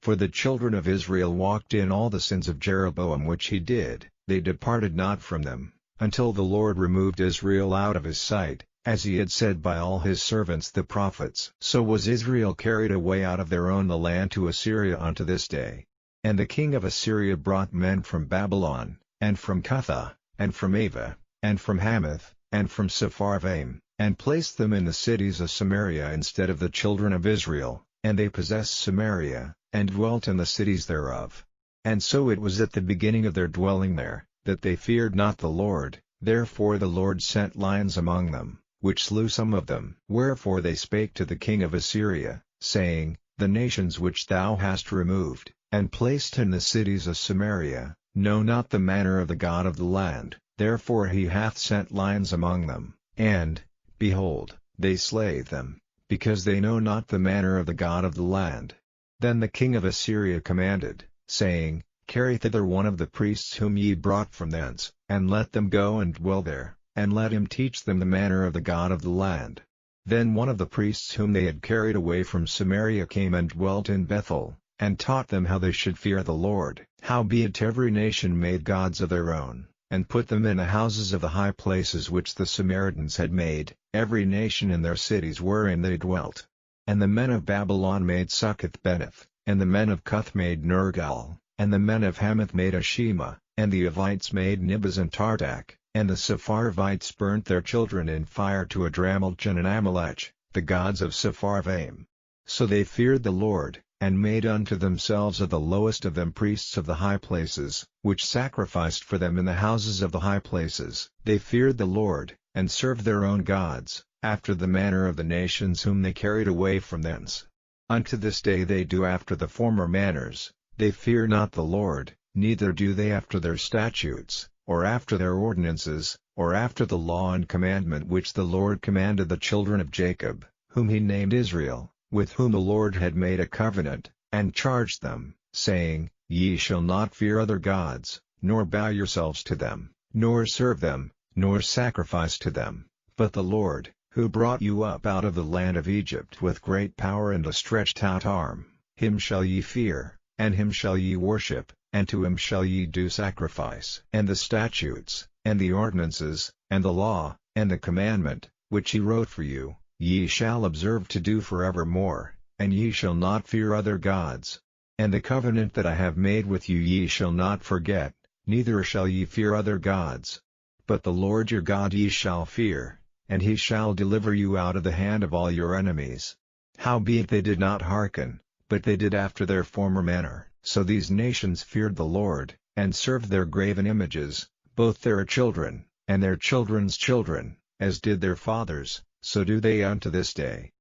For the children of Israel walked in all the sins of Jeroboam which he did, they departed not from them, until the Lord removed Israel out of his sight, as he had said by all his servants the prophets. So was Israel carried away out of their own the land to Assyria unto this day. And the king of Assyria brought men from Babylon, and from Cutha, and from Ava, and from Hamath, and from Sepharvaim, and placed them in the cities of Samaria instead of the children of Israel, and they possessed Samaria, and dwelt in the cities thereof. And so it was at the beginning of their dwelling there, that they feared not the Lord, therefore the Lord sent lions among them, which slew some of them. Wherefore they spake to the king of Assyria, saying, The nations which thou hast removed, and placed in the cities of Samaria, know not the manner of the God of the land, therefore he hath sent lions among them, and, behold, they slay them, because they know not the manner of the God of the land. Then the king of Assyria commanded, saying, Carry thither one of the priests whom ye brought from thence, and let them go and dwell there, and let him teach them the manner of the God of the land. Then one of the priests whom they had carried away from Samaria came and dwelt in Bethel, and taught them how they should fear the Lord. Howbeit every nation made gods of their own, and put them in the houses of the high places which the Samaritans had made, every nation in their cities wherein they dwelt. And the men of Babylon made Succoth-Beneth, and the men of Cuth made Nergal, and the men of Hamath made Ashima, and the Avites made Nibaz and Tartak, and the Sepharvites burnt their children in fire to Adramelech and Amalek, the gods of Sepharvaim. So they feared the Lord, and made unto themselves of the lowest of them priests of the high places, which sacrificed for them in the houses of the high places. They feared the Lord, and served their own gods, after the manner of the nations whom they carried away from thence. Unto this day they do after the former manners. They fear not the Lord, neither do they after their statutes, or after their ordinances, or after the law and commandment which the Lord commanded the children of Jacob, whom he named Israel, with whom the Lord had made a covenant, and charged them, saying, Ye shall not fear other gods, nor bow yourselves to them, nor serve them, nor sacrifice to them, but the Lord, who brought you up out of the land of Egypt with great power and a stretched out arm, him shall ye fear, and him shall ye worship, and to him shall ye do sacrifice. And the statutes, and the ordinances, and the law, and the commandment, which he wrote for you, ye shall observe to do forevermore, and ye shall not fear other gods. And the covenant that I have made with you ye shall not forget, neither shall ye fear other gods. But the Lord your God ye shall fear, and he shall deliver you out of the hand of all your enemies. Howbeit they did not hearken, but they did after their former manner. So these nations feared the Lord, and served their graven images, both their children, and their children's children, as did their fathers, so do they unto this day.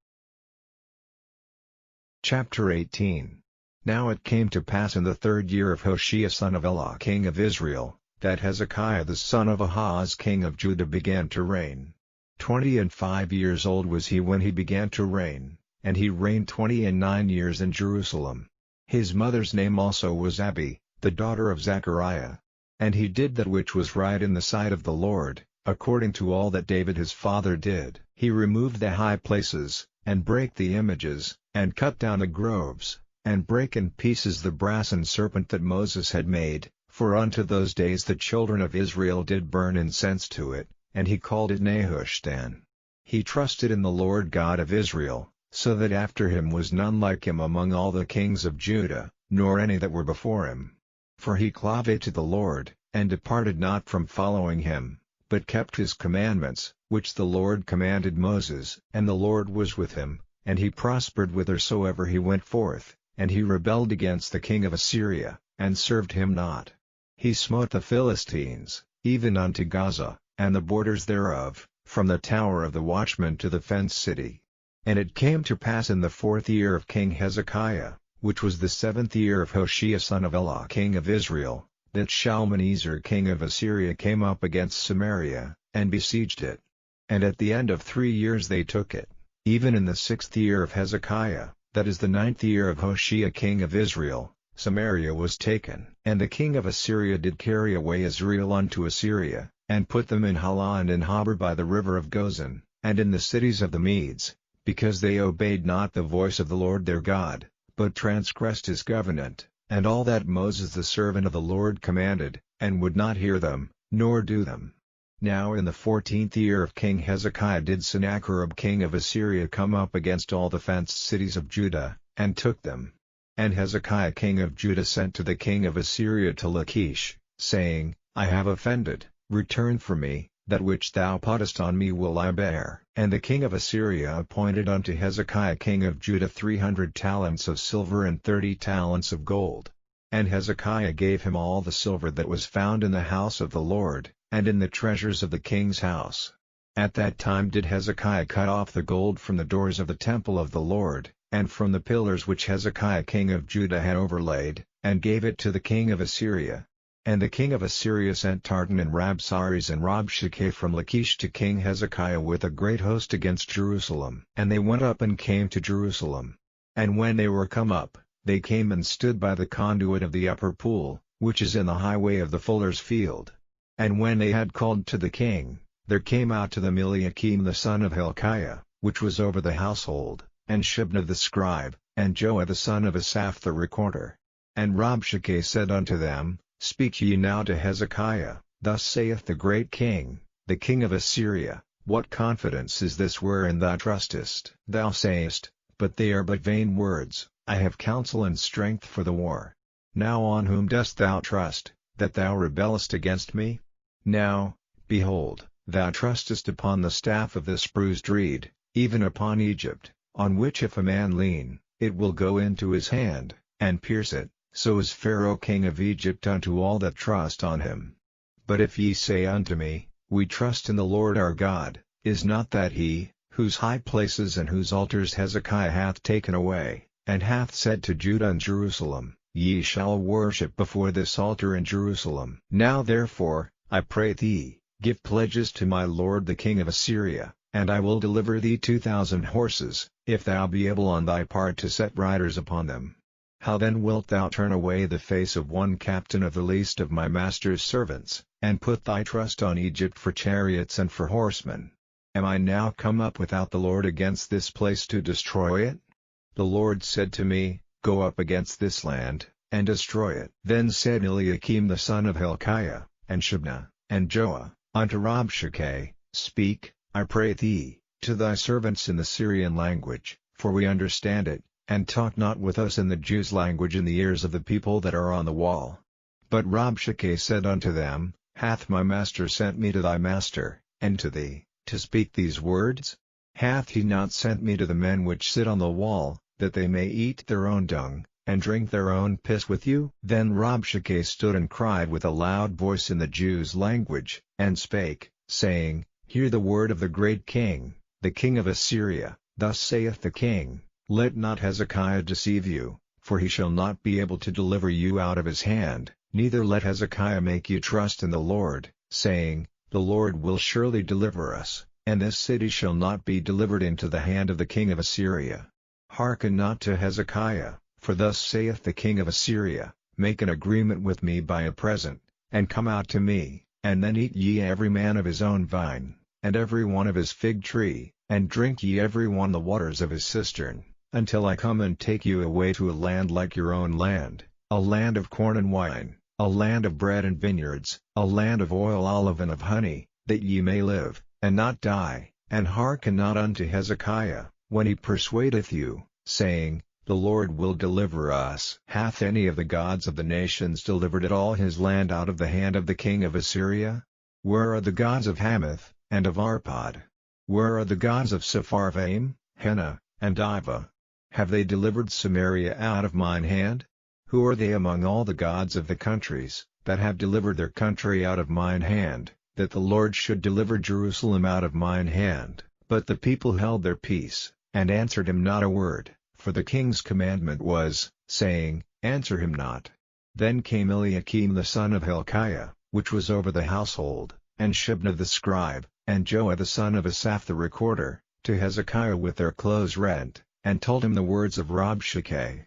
Chapter 18. Now it came to pass in the 3rd year of Hoshea son of Elah king of Israel, that Hezekiah the son of Ahaz king of Judah began to reign. 25 years old was he when he began to reign, and he reigned 29 years in Jerusalem. His mother's name also was Abi, the daughter of Zechariah. And he did that which was right in the sight of the Lord, according to all that David his father did. He removed the high places, and brake the images, and cut down the groves, and brake in pieces the brazen serpent that Moses had made, for unto those days the children of Israel did burn incense to it, and he called it Nehushtan. He trusted in the Lord God of Israel, so that after him was none like him among all the kings of Judah, nor any that were before him. For he clave to the Lord, and departed not from following him, but kept his commandments, which the Lord commanded Moses. And the Lord was with him, and he prospered whithersoever he went forth, and he rebelled against the king of Assyria, and served him not. He smote the Philistines, even unto Gaza, and the borders thereof, from the tower of the watchman to the fenced city. And it came to pass in the 4th year of King Hezekiah, which was the 7th year of Hoshea son of Elah king of Israel, that Shalmaneser king of Assyria came up against Samaria, and besieged it. And at the end of 3 years they took it. Even in the 6th year of Hezekiah, that is the 9th year of Hoshea king of Israel, Samaria was taken. And the king of Assyria did carry away Israel unto Assyria, and put them in Halah and in Habor by the river of Gozan, and in the cities of the Medes, because they obeyed not the voice of the Lord their God, but transgressed his covenant, and all that Moses the servant of the Lord commanded, and would not hear them, nor do them. Now in the 14th year of King Hezekiah did Sennacherib king of Assyria come up against all the fenced cities of Judah, and took them. And Hezekiah king of Judah sent to the king of Assyria to Lachish, saying, I have offended, return for me, that which thou puttest on me will I bear. And the king of Assyria appointed unto Hezekiah king of Judah 300 talents of silver and 30 talents of gold. And Hezekiah gave him all the silver that was found in the house of the Lord, and in the treasures of the king's house. At that time did Hezekiah cut off the gold from the doors of the temple of the Lord, and from the pillars which Hezekiah king of Judah had overlaid, and gave it to the king of Assyria. And the king of Assyria sent Tartan and Rabsaris and Rabshakeh from Lachish to King Hezekiah with a great host against Jerusalem. And they went up and came to Jerusalem. And when they were come up, they came and stood by the conduit of the upper pool, which is in the highway of the fuller's field. And when they had called to the king, there came out to them Eliakim the son of Hilkiah, which was over the household, and Shebna the scribe, and Joah the son of Asaph the recorder. And Rabshakeh said unto them, Speak ye now to Hezekiah, thus saith the great king, the king of Assyria, What confidence is this wherein thou trustest? Thou sayest, But they are but vain words, I have counsel and strength for the war. Now on whom dost thou trust, that thou rebellest against me? Now, behold, thou trustest upon the staff of this bruised reed, even upon Egypt, on which if a man lean, it will go into his hand, and pierce it. So is Pharaoh king of Egypt unto all that trust on him. But if ye say unto me, We trust in the Lord our God, is not that he, whose high places and whose altars Hezekiah hath taken away, and hath said to Judah and Jerusalem, Ye shall worship before this altar in Jerusalem? Now therefore, I pray thee, give pledges to my lord the king of Assyria, and I will deliver thee 2,000 horses, if thou be able on thy part to set riders upon them. How then wilt thou turn away the face of one captain of the least of my master's servants, and put thy trust on Egypt for chariots and for horsemen? Am I now come up without the Lord against this place to destroy it? The Lord said to me, Go up against this land, and destroy it. Then said Eliakim the son of Hilkiah, and Shebna, and Joah, unto Rabshakeh, Speak, I pray thee, to thy servants in the Syrian language, for we understand it, and talk not with us in the Jews' language in the ears of the people that are on the wall. But Rabshakeh said unto them, Hath my master sent me to thy master, and to thee, to speak these words? Hath he not sent me to the men which sit on the wall, that they may eat their own dung, and drink their own piss with you? Then Rabshakeh stood and cried with a loud voice in the Jews' language, and spake, saying, Hear the word of the great king, the king of Assyria. Thus saith the king, Let not Hezekiah deceive you, for he shall not be able to deliver you out of his hand, neither let Hezekiah make you trust in the Lord, saying, The Lord will surely deliver us, and this city shall not be delivered into the hand of the king of Assyria. Hearken not to Hezekiah, for thus saith the king of Assyria, Make an agreement with me by a present, and come out to me, and then eat ye every man of his own vine, and every one of his fig tree, and drink ye every one the waters of his cistern, until I come and take you away to a land like your own land, a land of corn and wine, a land of bread and vineyards, a land of oil, olive, and of honey, that ye may live, and not die. And hearken not unto Hezekiah, when he persuadeth you, saying, The Lord will deliver us. Hath any of the gods of the nations delivered at all his land out of the hand of the king of Assyria? Where are the gods of Hamath, and of Arpad? Where are the gods of Sepharvaim, Hena, and Diva? Have they delivered Samaria out of mine hand? Who are they among all the gods of the countries, that have delivered their country out of mine hand, that the Lord should deliver Jerusalem out of mine hand? But the people held their peace, and answered him not a word, for the king's commandment was, saying, Answer him not. Then came Eliakim the son of Hilkiah, which was over the household, and Shebna the scribe, and Joah the son of Asaph the recorder, to Hezekiah with their clothes rent, and told him the words of Rabshakeh.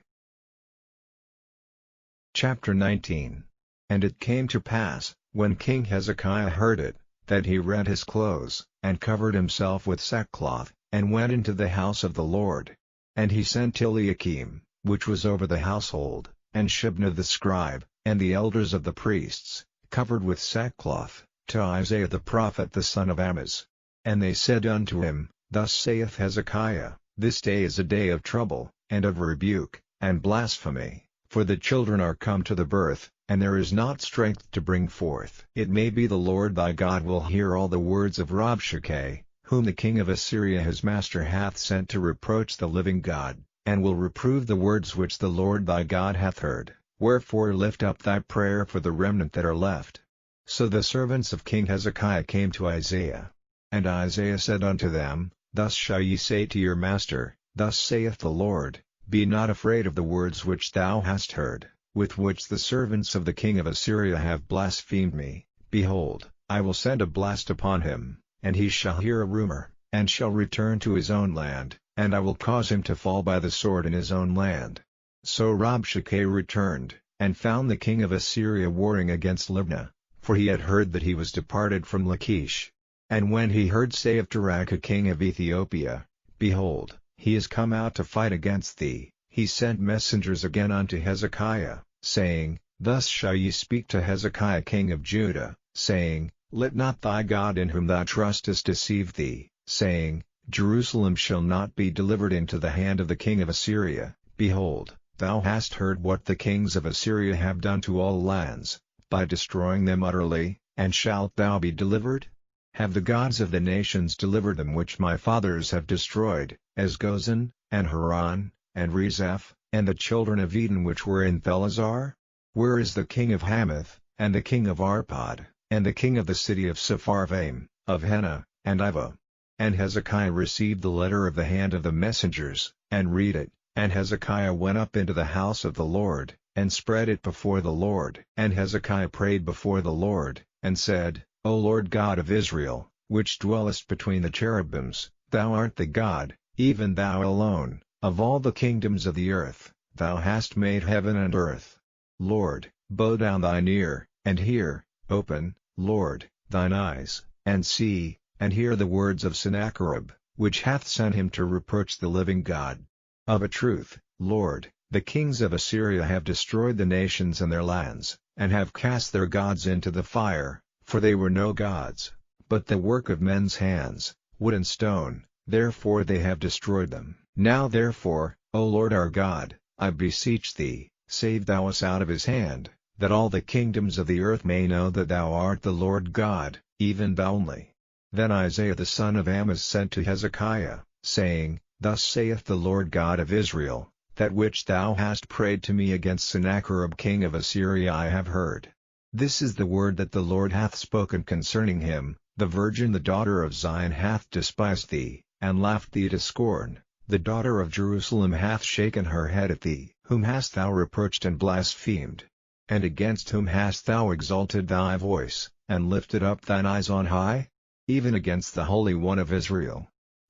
Chapter 19. And it came to pass, when King Hezekiah heard it, that he rent his clothes, and covered himself with sackcloth, and went into the house of the Lord. And he sent Eliakim, which was over the household, and Shebna the scribe, and the elders of the priests, covered with sackcloth, to Isaiah the prophet the son of Amoz. And they said unto him, Thus saith Hezekiah, This day is a day of trouble, and of rebuke, and blasphemy, for the children are come to the birth, and there is not strength to bring forth. It may be the Lord thy God will hear all the words of Rabshakeh, whom the king of Assyria his master hath sent to reproach the living God, and will reprove the words which the Lord thy God hath heard. Wherefore lift up thy prayer for the remnant that are left. So the servants of King Hezekiah came to Isaiah. And Isaiah said unto them, Thus shall ye say to your master, Thus saith the Lord, Be not afraid of the words which thou hast heard, with which the servants of the king of Assyria have blasphemed me. Behold, I will send a blast upon him, and he shall hear a rumor, and shall return to his own land, and I will cause him to fall by the sword in his own land. So Rabshakeh returned, and found the king of Assyria warring against Libnah, for he had heard that he was departed from Lachish. And when he heard say of Tirhakah king of Ethiopia, Behold, he is come out to fight against thee, he sent messengers again unto Hezekiah, saying, Thus shall ye speak to Hezekiah king of Judah, saying, Let not thy God in whom thou trustest deceive thee, saying, Jerusalem shall not be delivered into the hand of the king of Assyria. Behold, thou hast heard what the kings of Assyria have done to all lands, by destroying them utterly, and shalt thou be delivered? Have the gods of the nations delivered them which my fathers have destroyed, as Gozan, and Haran, and Rezeph, and the children of Eden which were in Thelazar? Where is the king of Hamath, and the king of Arpad, and the king of the city of Sepharvaim, of Hena, and Iva? And Hezekiah received the letter of the hand of the messengers, and read it, and Hezekiah went up into the house of the Lord, and spread it before the Lord. And Hezekiah prayed before the Lord, and said, O Lord God of Israel, which dwellest between the cherubims, thou art the God, Even thou alone, of all the kingdoms of the earth, thou hast made heaven and earth. Lord, bow down thine ear, and hear, open, Lord, thine eyes, and see, and hear the words of Sennacherib, which hath sent him to reproach the living God. Of a truth, Lord, the kings of Assyria have destroyed the nations and their lands, and have cast their gods into the fire, for they were no gods, but the work of men's hands, wood and stone, therefore they have destroyed them. Now therefore, O Lord our God, I beseech thee, save thou us out of his hand, that all the kingdoms of the earth may know that thou art the Lord God, even thou only. Then Isaiah the son of Amoz sent to Hezekiah, saying, Thus saith the Lord God of Israel, that which thou hast prayed to me against Sennacherib king of Assyria I have heard. This is the word that the Lord hath spoken concerning him, the virgin the daughter of Zion hath despised thee, and laughed thee to scorn, the daughter of Jerusalem hath shaken her head at thee. Whom hast thou reproached and blasphemed? And against whom hast thou exalted thy voice, and lifted up thine eyes on high? Even against the Holy One of Israel.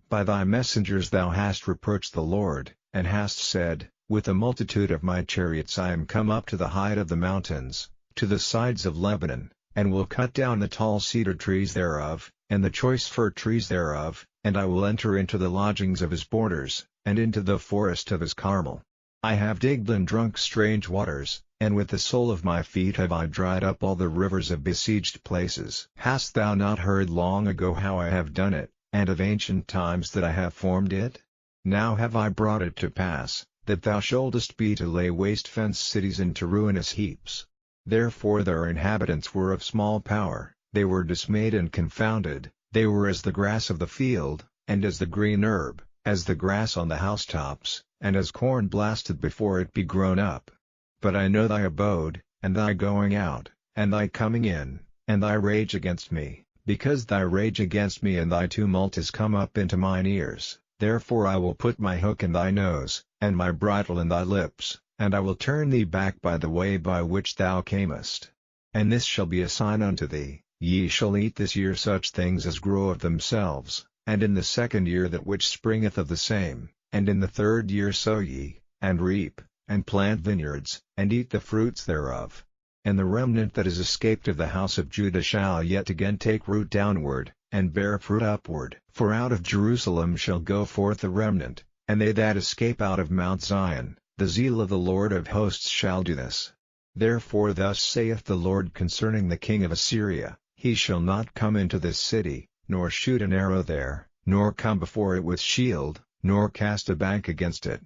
By thy messengers thou hast reproached the Lord, and hast said, With a multitude of my chariots I am come up to the height of the mountains, to the sides of Lebanon, and will cut down the tall cedar trees thereof, and the choice fir trees thereof, and I will enter into the lodgings of his borders, and into the forest of his Carmel. I have digged and drunk strange waters, and with the sole of my feet have I dried up all the rivers of besieged places. Hast thou not heard long ago how I have done it, and of ancient times that I have formed it? Now have I brought it to pass, that thou shouldest be to lay waste fenced cities into ruinous heaps. Therefore their inhabitants were of small power, they were dismayed and confounded, they were as the grass of the field, and as the green herb, as the grass on the housetops, and as corn blasted before it be grown up. But I know thy abode, and thy going out, and thy coming in, and thy rage against me, because thy rage against me and thy tumult is come up into mine ears. Therefore I will put my hook in thy nose, and my bridle in thy lips, and I will turn thee back by the way by which thou camest. And this shall be a sign unto thee, ye shall eat this year such things as grow of themselves, and in the second year that which springeth of the same, and in the third year sow ye, and reap, and plant vineyards, and eat the fruits thereof. And the remnant that is escaped of the house of Judah shall yet again take root downward, and bear fruit upward. For out of Jerusalem shall go forth a remnant, and they that escape out of Mount Zion, the zeal of the Lord of hosts shall do this. Therefore thus saith the Lord concerning the king of Assyria, He shall not come into this city, nor shoot an arrow there, nor come before it with shield, nor cast a bank against it.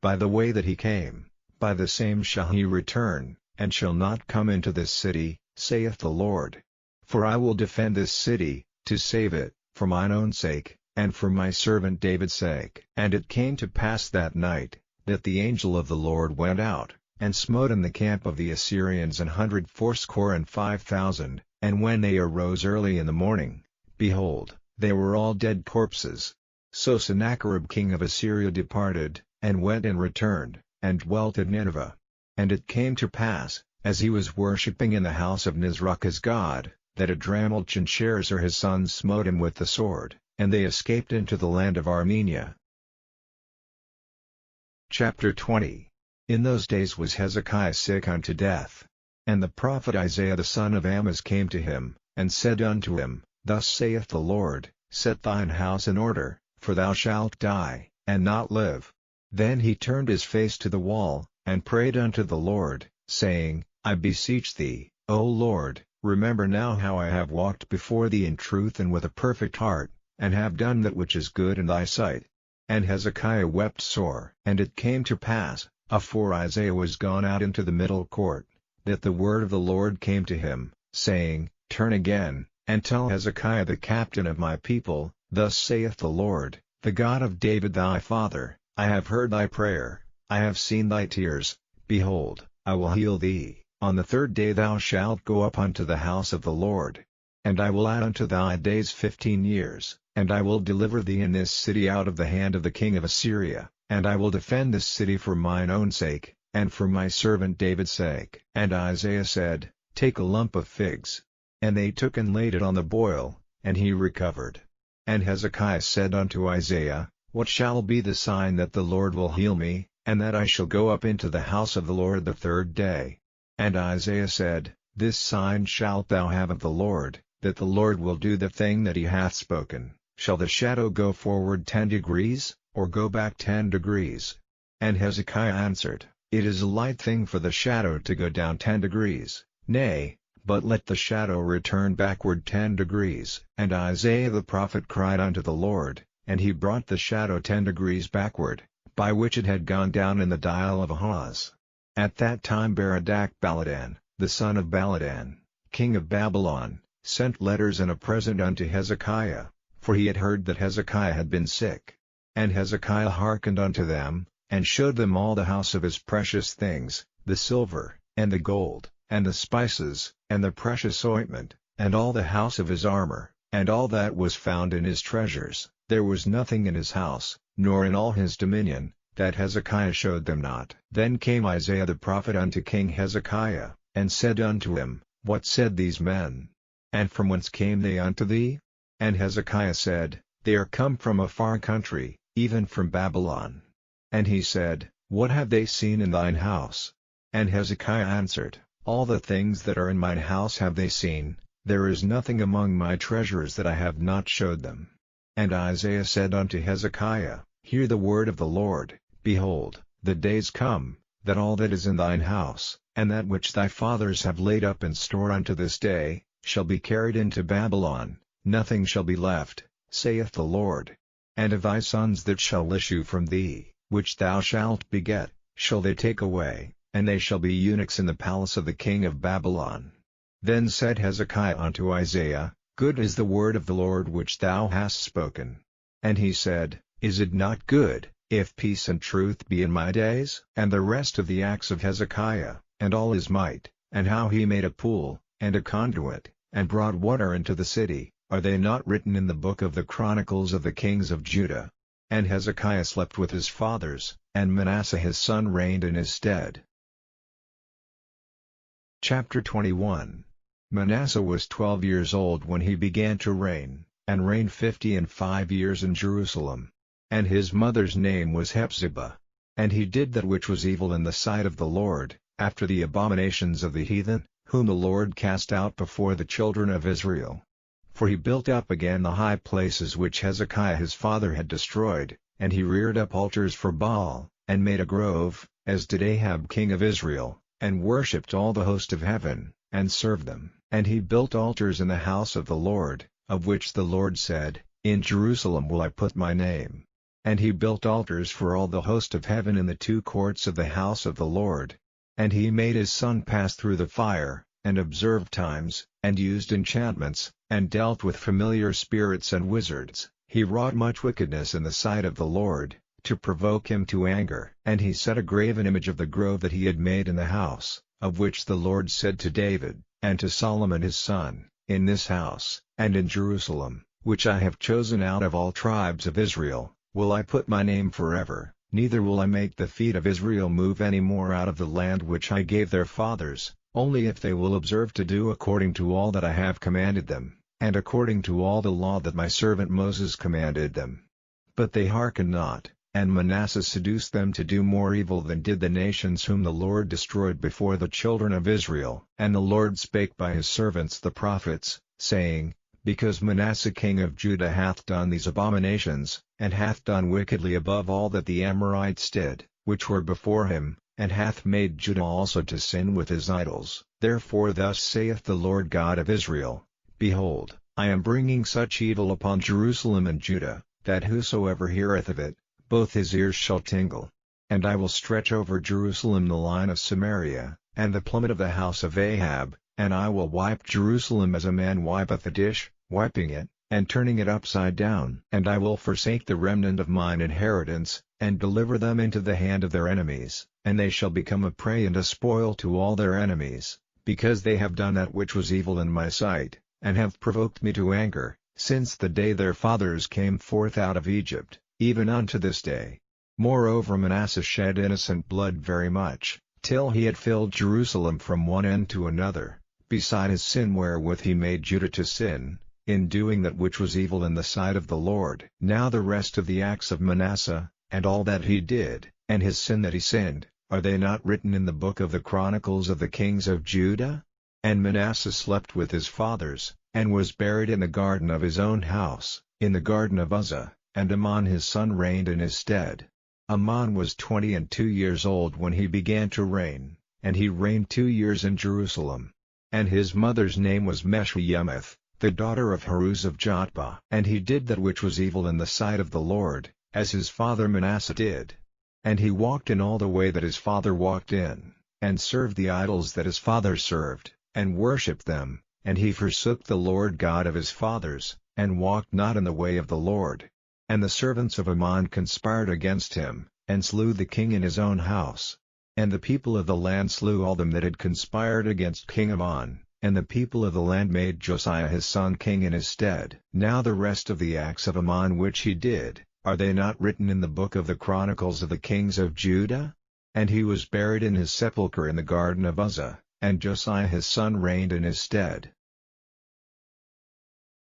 By the way that he came, by the same shall he return, and shall not come into this city, saith the Lord. For I will defend this city, to save it, for mine own sake, and for my servant David's sake. And it came to pass that night, that the angel of the Lord went out, and smote in the camp of the Assyrians 180,500, and when they arose early in the morning, behold, they were all dead corpses. So Sennacherib king of Assyria departed, and went and returned, and dwelt at Nineveh. And it came to pass, as he was worshipping in the house of Nisroch his god, that Adrammelech and Sharezer his sons smote him with the sword, and they escaped into the land of Armenia. Chapter 20. In those days was Hezekiah sick unto death. And the prophet Isaiah the son of Amoz came to him, and said unto him, Thus saith the Lord, Set thine house in order, for thou shalt die, and not live. Then he turned his face to the wall, and prayed unto the Lord, saying, I beseech thee, O Lord, remember now how I have walked before thee in truth and with a perfect heart, and have done that which is good in thy sight. And Hezekiah wept sore. And it came to pass, afore Isaiah was gone out into the middle court, that the word of the Lord came to him, saying, Turn again, and tell Hezekiah the captain of my people, Thus saith the Lord, the God of David thy father, I have heard thy prayer, I have seen thy tears, behold, I will heal thee. On the third day thou shalt go up unto the house of the Lord. And I will add unto thy days 15 years, and I will deliver thee in this city out of the hand of the king of Assyria, and I will defend this city for mine own sake, and for my servant David's sake. And Isaiah said, Take a lump of figs. And they took and laid it on the boil, and he recovered. And Hezekiah said unto Isaiah, What shall be the sign that the Lord will heal me, and that I shall go up into the house of the Lord the third day? And Isaiah said, This sign shalt thou have of the Lord, that the Lord will do the thing that he hath spoken. Shall the shadow go forward 10 degrees, or go back 10 degrees? And Hezekiah answered, It is a light thing for the shadow to go down 10 degrees, nay, but let the shadow return backward 10 degrees. And Isaiah the prophet cried unto the Lord, and he brought the shadow 10 degrees backward, by which it had gone down in the dial of Ahaz. At that time Baladan, the son of Baladan, king of Babylon, sent letters and a present unto Hezekiah, for he had heard that Hezekiah had been sick. And Hezekiah hearkened unto them, and showed them all the house of his precious things, the silver, and the gold, and the spices, and the precious ointment, and all the house of his armor, and all that was found in his treasures. There was nothing in his house, nor in all his dominion, that Hezekiah showed them not. Then came Isaiah the prophet unto King Hezekiah, and said unto him, What said these men? And from whence came they unto thee? And Hezekiah said, They are come from a far country, even from Babylon. And he said, What have they seen in thine house? And Hezekiah answered, All the things that are in mine house have they seen, there is nothing among my treasures that I have not showed them. And Isaiah said unto Hezekiah, Hear the word of the Lord. Behold, the days come, that all that is in thine house, and that which thy fathers have laid up in store unto this day, shall be carried into Babylon, nothing shall be left, saith the Lord. And of thy sons that shall issue from thee, which thou shalt beget, shall they take away, and they shall be eunuchs in the palace of the king of Babylon. Then said Hezekiah unto Isaiah, Good is the word of the Lord which thou hast spoken. And he said, Is it not good, if peace and truth be in my days? And the rest of the acts of Hezekiah, and all his might, and how he made a pool, and a conduit, and brought water into the city, are they not written in the book of the Chronicles of the kings of Judah? And Hezekiah slept with his fathers, and Manasseh his son reigned in his stead. Chapter 21. Manasseh was 12 years old when he began to reign, and reigned 55 years in Jerusalem. And his mother's name was Hephzibah. And he did that which was evil in the sight of the Lord, after the abominations of the heathen, whom the Lord cast out before the children of Israel. For he built up again the high places which Hezekiah his father had destroyed, and he reared up altars for Baal, and made a grove, as did Ahab king of Israel, and worshipped all the host of heaven, and served them. And he built altars in the house of the Lord, of which the Lord said, In Jerusalem will I put my name. And he built altars for all the host of heaven in the 2 courts of the house of the Lord. And he made his son pass through the fire, and observed times, and used enchantments, and dealt with familiar spirits and wizards. He wrought much wickedness in the sight of the Lord, to provoke him to anger. And he set a graven image of the grove that he had made in the house, of which the Lord said to David, and to Solomon his son, In this house, and in Jerusalem, which I have chosen out of all tribes of Israel, will I put my name forever, neither will I make the feet of Israel move any more out of the land which I gave their fathers, only if they will observe to do according to all that I have commanded them, and according to all the law that my servant Moses commanded them. But they hearkened not, and Manasseh seduced them to do more evil than did the nations whom the Lord destroyed before the children of Israel. And the Lord spake by his servants the prophets, saying, Because Manasseh king of Judah hath done these abominations, and hath done wickedly above all that the Amorites did, which were before him, and hath made Judah also to sin with his idols. Therefore thus saith the Lord God of Israel, Behold, I am bringing such evil upon Jerusalem and Judah, that whosoever heareth of it, both his ears shall tingle. And I will stretch over Jerusalem the line of Samaria, and the plummet of the house of Ahab, and I will wipe Jerusalem as a man wipeth a dish, wiping it, and turning it upside down. And I will forsake the remnant of mine inheritance, and deliver them into the hand of their enemies, and they shall become a prey and a spoil to all their enemies, because they have done that which was evil in my sight, and have provoked me to anger, since the day their fathers came forth out of Egypt, even unto this day. Moreover Manasseh shed innocent blood very much, till he had filled Jerusalem from one end to another, beside his sin wherewith he made Judah to sin, in doing that which was evil in the sight of the Lord. Now the rest of the acts of Manasseh, and all that he did, and his sin that he sinned, are they not written in the book of the Chronicles of the kings of Judah? And Manasseh slept with his fathers, and was buried in the garden of his own house, in the garden of Uzzah, and Amon his son reigned in his stead. Amon was 22 years old when he began to reign, and he reigned 2 years in Jerusalem. And his mother's name was Meshullemeth, the daughter of Haruz of Jotbah. And he did that which was evil in the sight of the Lord, as his father Manasseh did. And he walked in all the way that his father walked in, and served the idols that his father served, and worshipped them, and he forsook the Lord God of his fathers, and walked not in the way of the Lord. And the servants of Amon conspired against him, and slew the king in his own house. And the people of the land slew all them that had conspired against King Amon, and the people of the land made Josiah his son king in his stead. Now the rest of the acts of Amon which he did, are they not written in the book of the Chronicles of the kings of Judah? And he was buried in his sepulchre in the garden of Uzzah, and Josiah his son reigned in his stead.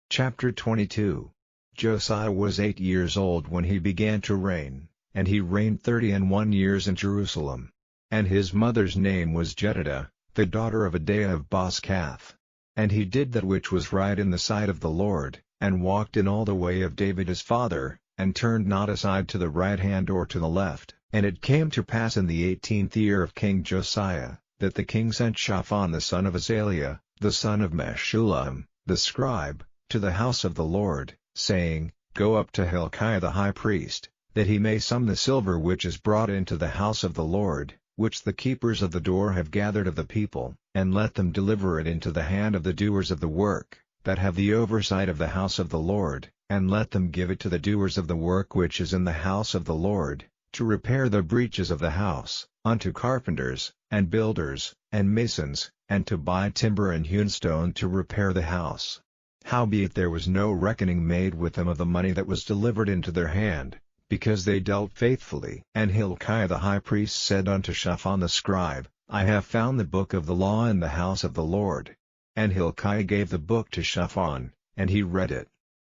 Chapter 22. Josiah was 8 years old when he began to reign, and he reigned 31 years in Jerusalem. And his mother's name was Jedidah, the daughter of Adaiah of Boscath. And he did that which was right in the sight of the Lord, and walked in all the way of David his father, and turned not aside to the right hand or to the left. And it came to pass in the 18th year of King Josiah, that the king sent Shaphan the son of Azaliah, the son of Meshullam, the scribe, to the house of the Lord, saying, Go up to Hilkiah the high priest, that he may sum the silver which is brought into the house of the Lord, which the keepers of the door have gathered of the people, and let them deliver it into the hand of the doers of the work, that have the oversight of the house of the Lord, and let them give it to the doers of the work which is in the house of the Lord, to repair the breaches of the house, unto carpenters, and builders, and masons, and to buy timber and hewn stone to repair the house. Howbeit there was no reckoning made with them of the money that was delivered into their hand, because they dealt faithfully. And Hilkiah the high priest said unto Shaphan the scribe, I have found the book of the law in the house of the Lord. And Hilkiah gave the book to Shaphan, and he read it.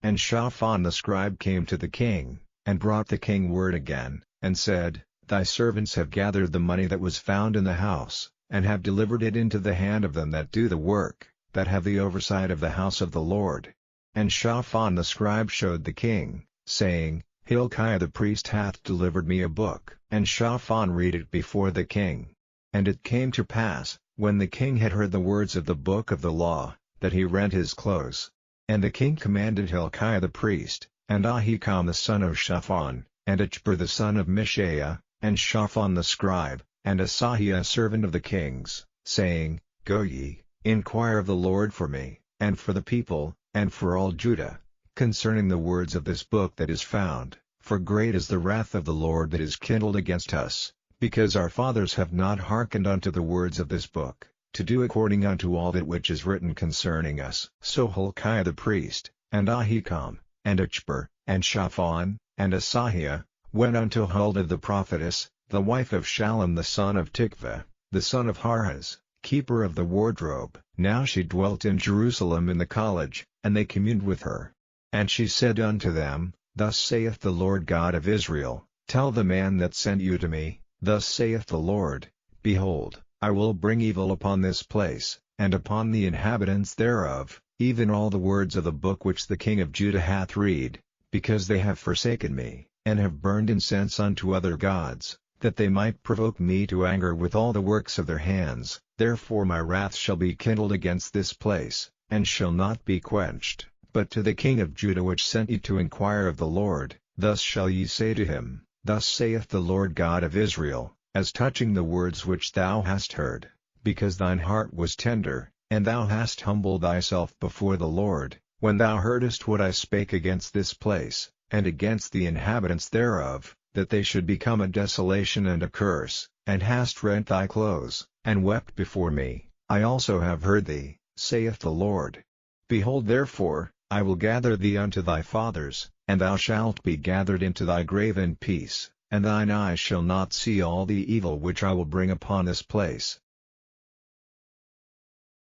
And Shaphan the scribe came to the king, and brought the king word again, and said, Thy servants have gathered the money that was found in the house, and have delivered it into the hand of them that do the work, that have the oversight of the house of the Lord. And Shaphan the scribe showed the king, saying, Hilkiah the priest hath delivered me a book. And Shaphan read it before the king. And it came to pass, when the king had heard the words of the book of the law, that he rent his clothes. And the king commanded Hilkiah the priest, and Ahikam the son of Shaphan, and Achbor the son of Mishael, and Shaphan the scribe, and Asahiah servant of the king's, saying, Go ye, inquire of the Lord for me, and for the people, and for all Judah, concerning the words of this book that is found, for great is the wrath of the Lord that is kindled against us, because our fathers have not hearkened unto the words of this book, to do according unto all that which is written concerning us. So Hilkiah the priest, and Ahikam, and Achbor, and Shaphan, and Asahiah, went unto Huldah the prophetess, the wife of Shallum the son of Tikvah, the son of Harhas, keeper of the wardrobe. Now she dwelt in Jerusalem in the college, and they communed with her. And she said unto them, Thus saith the Lord God of Israel, Tell the man that sent you to me, Thus saith the Lord, Behold, I will bring evil upon this place, and upon the inhabitants thereof, even all the words of the book which the king of Judah hath read, because they have forsaken me, and have burned incense unto other gods, that they might provoke me to anger with all the works of their hands. Therefore my wrath shall be kindled against this place, and shall not be quenched. But to the king of Judah which sent you to inquire of the Lord, thus shall ye say to him, Thus saith the Lord God of Israel, as touching the words which thou hast heard, because thine heart was tender, and thou hast humbled thyself before the Lord, when thou heardest what I spake against this place, and against the inhabitants thereof, that they should become a desolation and a curse, and hast rent thy clothes, and wept before me, I also have heard thee, saith the Lord. Behold therefore, I will gather thee unto thy fathers, and thou shalt be gathered into thy grave in peace, and thine eyes shall not see all the evil which I will bring upon this place.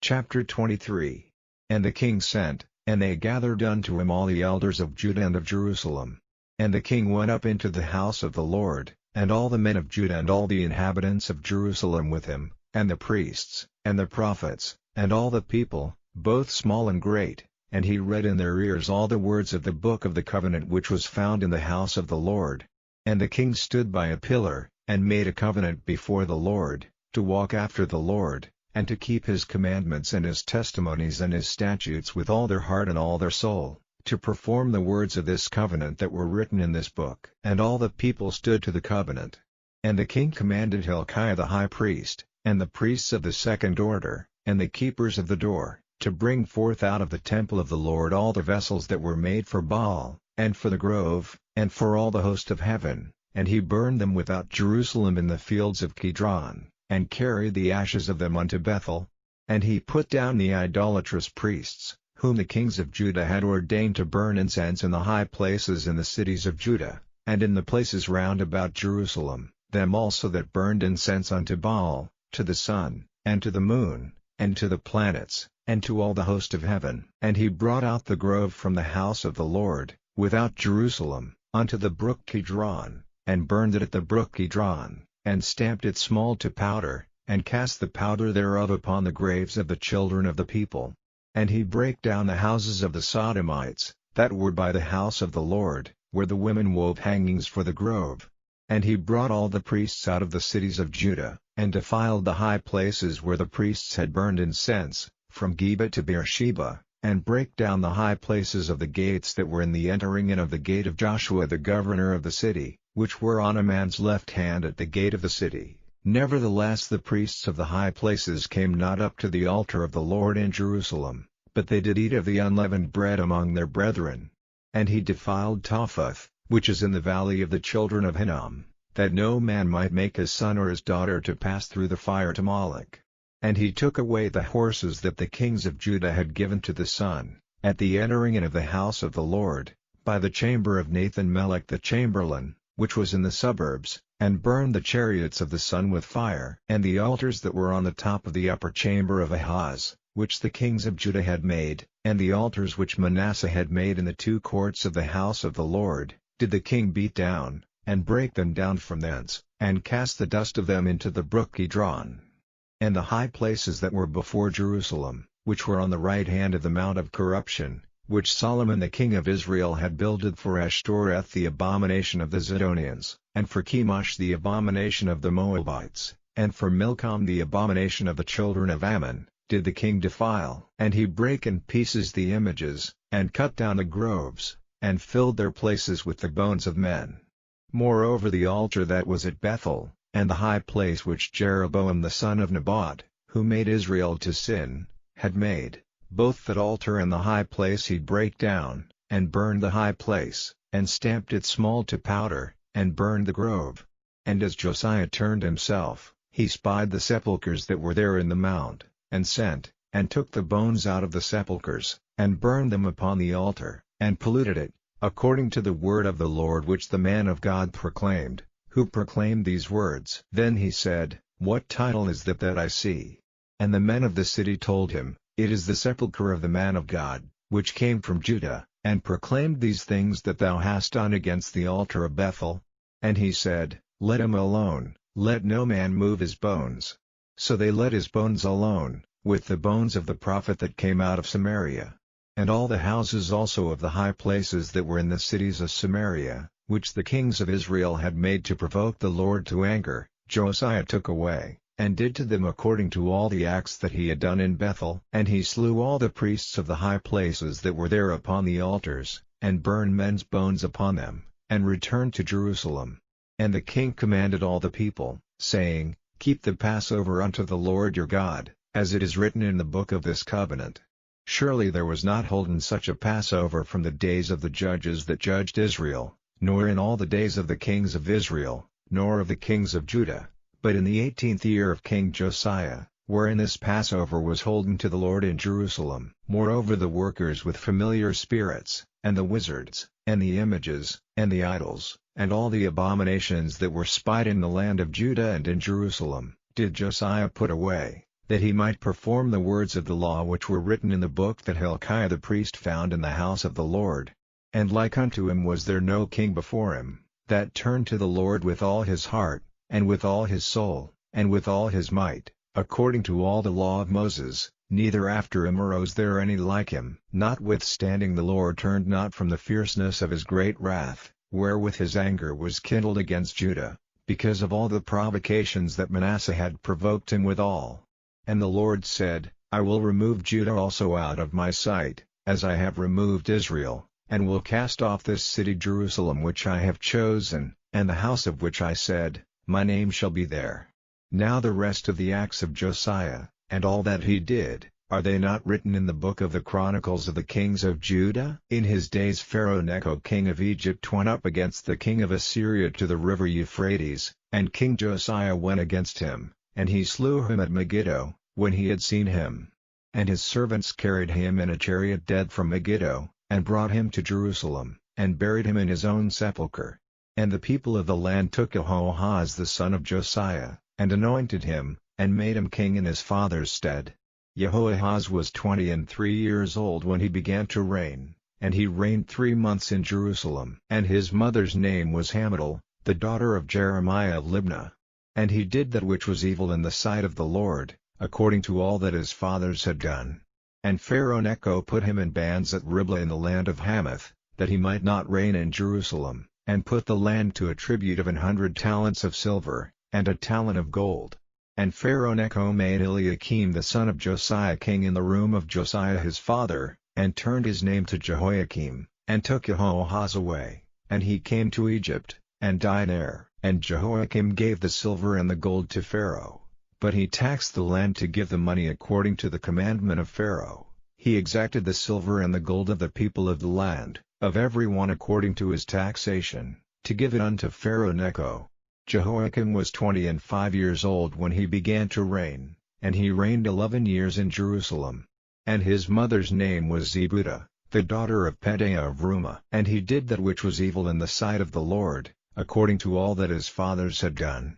Chapter 23. And the king sent, And they gathered unto him all the elders of Judah and of Jerusalem. And the king went up into the house of the Lord, and all the men of Judah and all the inhabitants of Jerusalem with him, and the priests, and the prophets, and all the people, both small and great, and he read in their ears all the words of the book of the covenant which was found in the house of the Lord. And the king stood by a pillar, and made a covenant before the Lord, to walk after the Lord, and to keep his commandments and his testimonies and his statutes with all their heart and all their soul, to perform the words of this covenant that were written in this book. And all the people stood to the covenant. And the king commanded Hilkiah the high priest, and the priests of the second order, and the keepers of the door, to bring forth out of the temple of the Lord all the vessels that were made for Baal, and for the grove, and for all the host of heaven, and he burned them without Jerusalem in the fields of Kidron, and carried the ashes of them unto Bethel. And he put down the idolatrous priests, whom the kings of Judah had ordained to burn incense in the high places in the cities of Judah, and in the places round about Jerusalem, them also that burned incense unto Baal, to the sun, and to the moon, and to the planets, and to all the host of heaven. And he brought out the grove from the house of the Lord, without Jerusalem, unto the brook Kidron, and burned it at the brook Kidron, and stamped it small to powder, and cast the powder thereof upon the graves of the children of the people. And he brake down the houses of the Sodomites, that were by the house of the Lord, where the women wove hangings for the grove. And he brought all the priests out of the cities of Judah, and defiled the high places where the priests had burned incense, from Geba to Beersheba, and brake down the high places of the gates that were in the entering in of the gate of Joshua the governor of the city, which were on a man's left hand at the gate of the city. Nevertheless the priests of the high places came not up to the altar of the Lord in Jerusalem, but they did eat of the unleavened bread among their brethren. And he defiled Topheth, which is in the valley of the children of Hinnom, that no man might make his son or his daughter to pass through the fire to Moloch. And he took away the horses that the kings of Judah had given to the sun, at the entering in of the house of the Lord, by the chamber of Nathan-Melech the chamberlain, which was in the suburbs, and burned the chariots of the sun with fire. And the altars that were on the top of the upper chamber of Ahaz, which the kings of Judah had made, and the altars which Manasseh had made in the two courts of the house of the Lord, did the king beat down, and break them down from thence, and cast the dust of them into the brook Kidron. And the high places that were before Jerusalem, which were on the right hand of the mount of corruption, which Solomon the king of Israel had builded for Ashtoreth the abomination of the Zidonians, and for Chemosh the abomination of the Moabites, and for Milcom the abomination of the children of Ammon, did the king defile. And he brake in pieces the images, and cut down the groves, and filled their places with the bones of men. Moreover the altar that was at Bethel, and the high place which Jeroboam the son of Nebat, who made Israel to sin, had made, both that altar and the high place he brake down, and burned the high place, and stamped it small to powder, and burned the grove. And as Josiah turned himself, he spied the sepulchres that were there in the mount, and sent, and took the bones out of the sepulchres, and burned them upon the altar, and polluted it, according to the word of the Lord which the man of God proclaimed, who proclaimed these words. Then he said, What title is that I see? And the men of the city told him, It is the sepulchre of the man of God, which came from Judah, and proclaimed these things that thou hast done against the altar of Bethel. And he said, Let him alone, let no man move his bones. So they let his bones alone, with the bones of the prophet that came out of Samaria. And all the houses also of the high places that were in the cities of Samaria, which the kings of Israel had made to provoke the Lord to anger, Josiah took away, and did to them according to all the acts that he had done in Bethel. And he slew all the priests of the high places that were there upon the altars, and burned men's bones upon them, and returned to Jerusalem. And the king commanded all the people, saying, Keep the Passover unto the Lord your God, as it is written in the book of this covenant. Surely there was not holden such a Passover from the days of the judges that judged Israel, nor in all the days of the kings of Israel, nor of the kings of Judah, but in the 18th year of King Josiah, wherein this Passover was holden to the Lord in Jerusalem. Moreover the workers with familiar spirits, and the wizards, and the images, and the idols, and all the abominations that were spied in the land of Judah and in Jerusalem, did Josiah put away, that he might perform the words of the law which were written in the book that Hilkiah the priest found in the house of the Lord. And like unto him was there no king before him, that turned to the Lord with all his heart, and with all his soul, and with all his might, according to all the law of Moses, neither after him arose there any like him. Notwithstanding the Lord turned not from the fierceness of his great wrath, wherewith his anger was kindled against Judah, because of all the provocations that Manasseh had provoked him withal. And the Lord said, I will remove Judah also out of my sight, as I have removed Israel, and will cast off this city Jerusalem which I have chosen, and the house of which I said, My name shall be there. Now the rest of the acts of Josiah, and all that he did, are they not written in the book of the Chronicles of the kings of Judah? In his days Pharaoh Necho king of Egypt went up against the king of Assyria to the river Euphrates, and King Josiah went against him, and he slew him at Megiddo, when he had seen him. And his servants carried him in a chariot dead from Megiddo, and brought him to Jerusalem, and buried him in his own sepulchre. And the people of the land took Jehoahaz the son of Josiah, and anointed him, and made him king in his father's stead. Jehoahaz was 23 years old when he began to reign, and he reigned 3 months in Jerusalem. And his mother's name was Hamutal, the daughter of Jeremiah of Libnah. And he did that which was evil in the sight of the Lord, according to all that his fathers had done. And Pharaoh Necho put him in bands at Riblah in the land of Hamath, that he might not reign in Jerusalem, and put the land to a tribute of 100 talents of silver, and a talent of gold. And Pharaoh Necho made Eliakim the son of Josiah king in the room of Josiah his father, and turned his name to Jehoiakim, and took Jehoahaz away, and he came to Egypt, and died there. And Jehoiakim gave the silver and the gold to Pharaoh, but he taxed the land to give the money according to the commandment of Pharaoh. He exacted the silver and the gold of the people of the land, of every one according to his taxation, to give it unto Pharaoh Necho. Jehoiakim was 25 years old when he began to reign, and he reigned 11 years in Jerusalem. And his mother's name was Zebudah, the daughter of Pedaiah of Rumah. And he did that which was evil in the sight of the Lord, according to all that his fathers had done.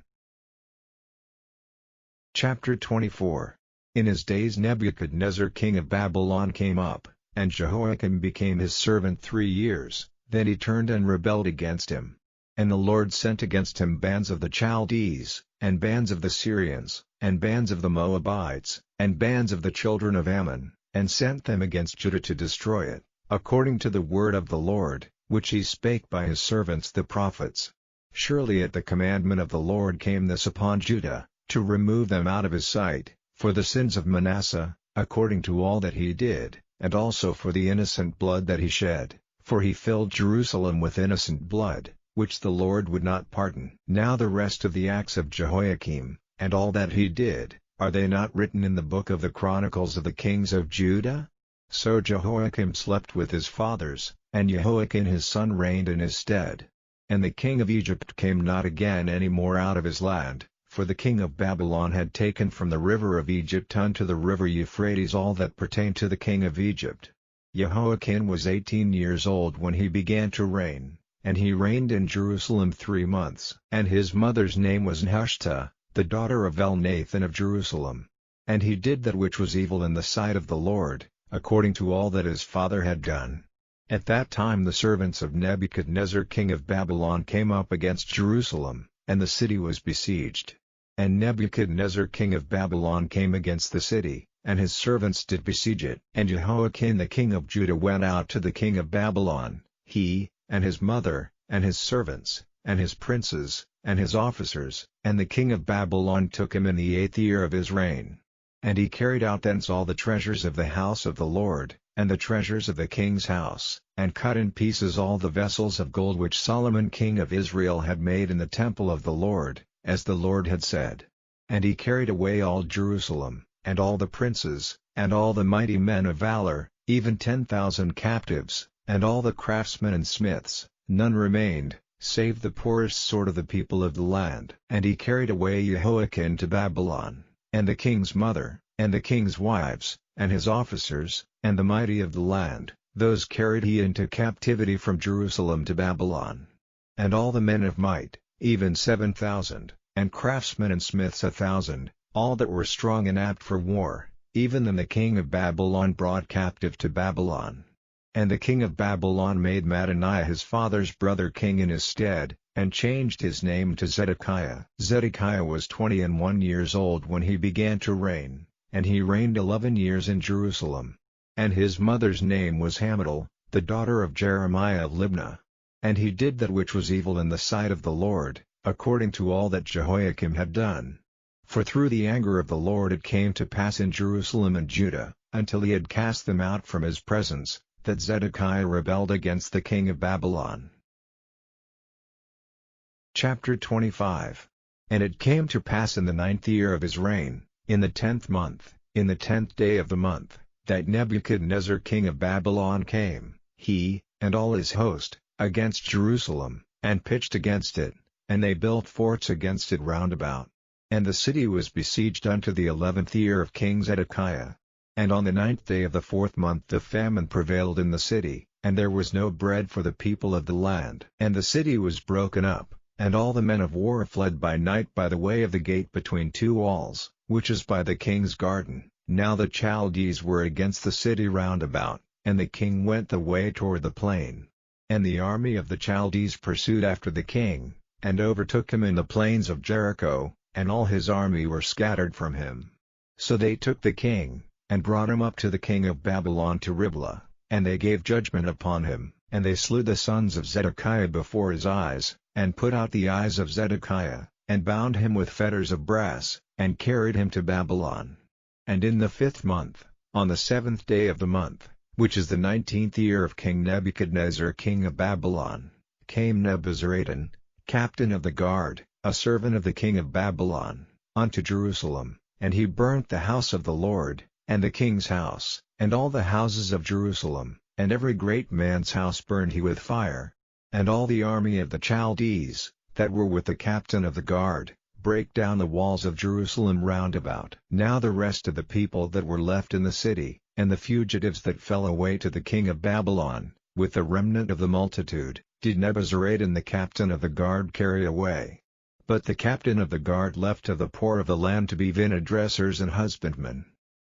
Chapter 24. In his days Nebuchadnezzar king of Babylon came up, and Jehoiakim became his servant 3 years, then he turned and rebelled against him. And the Lord sent against him bands of the Chaldees, and bands of the Syrians, and bands of the Moabites, and bands of the children of Ammon, and sent them against Judah to destroy it, according to the word of the Lord, which he spake by his servants the prophets. Surely at the commandment of the Lord came this upon Judah, to remove them out of his sight, for the sins of Manasseh, according to all that he did, and also for the innocent blood that he shed, for he filled Jerusalem with innocent blood, which the Lord would not pardon. Now the rest of the acts of Jehoiakim, and all that he did, are they not written in the book of the Chronicles of the kings of Judah? So Jehoiakim slept with his fathers, and Jehoiakim his son reigned in his stead. And the king of Egypt came not again any more out of his land, for the king of Babylon had taken from the river of Egypt unto the river Euphrates all that pertained to the king of Egypt. Jehoiakim was 18 years old when he began to reign, and he reigned in Jerusalem 3 months. And his mother's name was Nehushta, the daughter of Elnathan of Jerusalem. And he did that which was evil in the sight of the Lord, according to all that his father had done. At that time the servants of Nebuchadnezzar king of Babylon came up against Jerusalem, and the city was besieged. And Nebuchadnezzar king of Babylon came against the city, and his servants did besiege it. And Jehoiakim the king of Judah went out to the king of Babylon, he, and his mother, and his servants, and his princes, and his officers, and the king of Babylon took him in the 8th year of his reign. And he carried out thence all the treasures of the house of the Lord, and the treasures of the king's house, and cut in pieces all the vessels of gold which Solomon king of Israel had made in the temple of the Lord, as the Lord had said. And he carried away all Jerusalem, and all the princes, and all the mighty men of valor, even 10,000 captives, and all the craftsmen and smiths. None remained, save the poorest sort of the people of the land. And he carried away Jehoiakim to Babylon, and the king's mother, and the king's wives, and his officers, and the mighty of the land, those carried he into captivity from Jerusalem to Babylon. And all the men of might, even 7,000, and craftsmen and smiths 1,000, all that were strong and apt for war, even them the king of Babylon brought captive to Babylon. And the king of Babylon made Mattaniah his father's brother king in his stead, and changed his name to Zedekiah. Zedekiah was 21 years old when he began to reign, and he reigned 11 years in Jerusalem. And his mother's name was Hamutal, the daughter of Jeremiah of Libnah. And he did that which was evil in the sight of the Lord, according to all that Jehoiakim had done. For through the anger of the Lord it came to pass in Jerusalem and Judah, until he had cast them out from his presence, that Zedekiah rebelled against the king of Babylon. Chapter 25. And it came to pass in the 9th year of his reign, in the 10th month, in the 10th day of the month, that Nebuchadnezzar king of Babylon came, he, and all his host, against Jerusalem, and pitched against it, and they built forts against it round about. And the city was besieged unto the 11th year of King Zedekiah. And on the 9th day of the 4th month the famine prevailed in the city, and there was no bread for the people of the land. And the city was broken up, and all the men of war fled by night by the way of the gate between two walls, which is by the king's garden. Now the Chaldees were against the city round about, and the king went the way toward the plain. And the army of the Chaldees pursued after the king, and overtook him in the plains of Jericho, and all his army were scattered from him. So they took the king, and brought him up to the king of Babylon to Riblah, and they gave judgment upon him, and they slew the sons of Zedekiah before his eyes, and put out the eyes of Zedekiah, and bound him with fetters of brass, and carried him to Babylon. And in the 5th month, on the 7th day of the month, which is the 19th year of King Nebuchadnezzar king of Babylon, came Nebuzaradan, captain of the guard, a servant of the king of Babylon, unto Jerusalem, and he burnt the house of the Lord, and the king's house, and all the houses of Jerusalem, and every great man's house burned he with fire. And all the army of the Chaldees, that were with the captain of the guard, brake down the walls of Jerusalem round about. Now the rest of the people that were left in the city, and the fugitives that fell away to the king of Babylon, with the remnant of the multitude, did Nebuzaradan the captain of the guard carry away. But the captain of the guard left to the poor of the land to be vineyard dressers and husbandmen.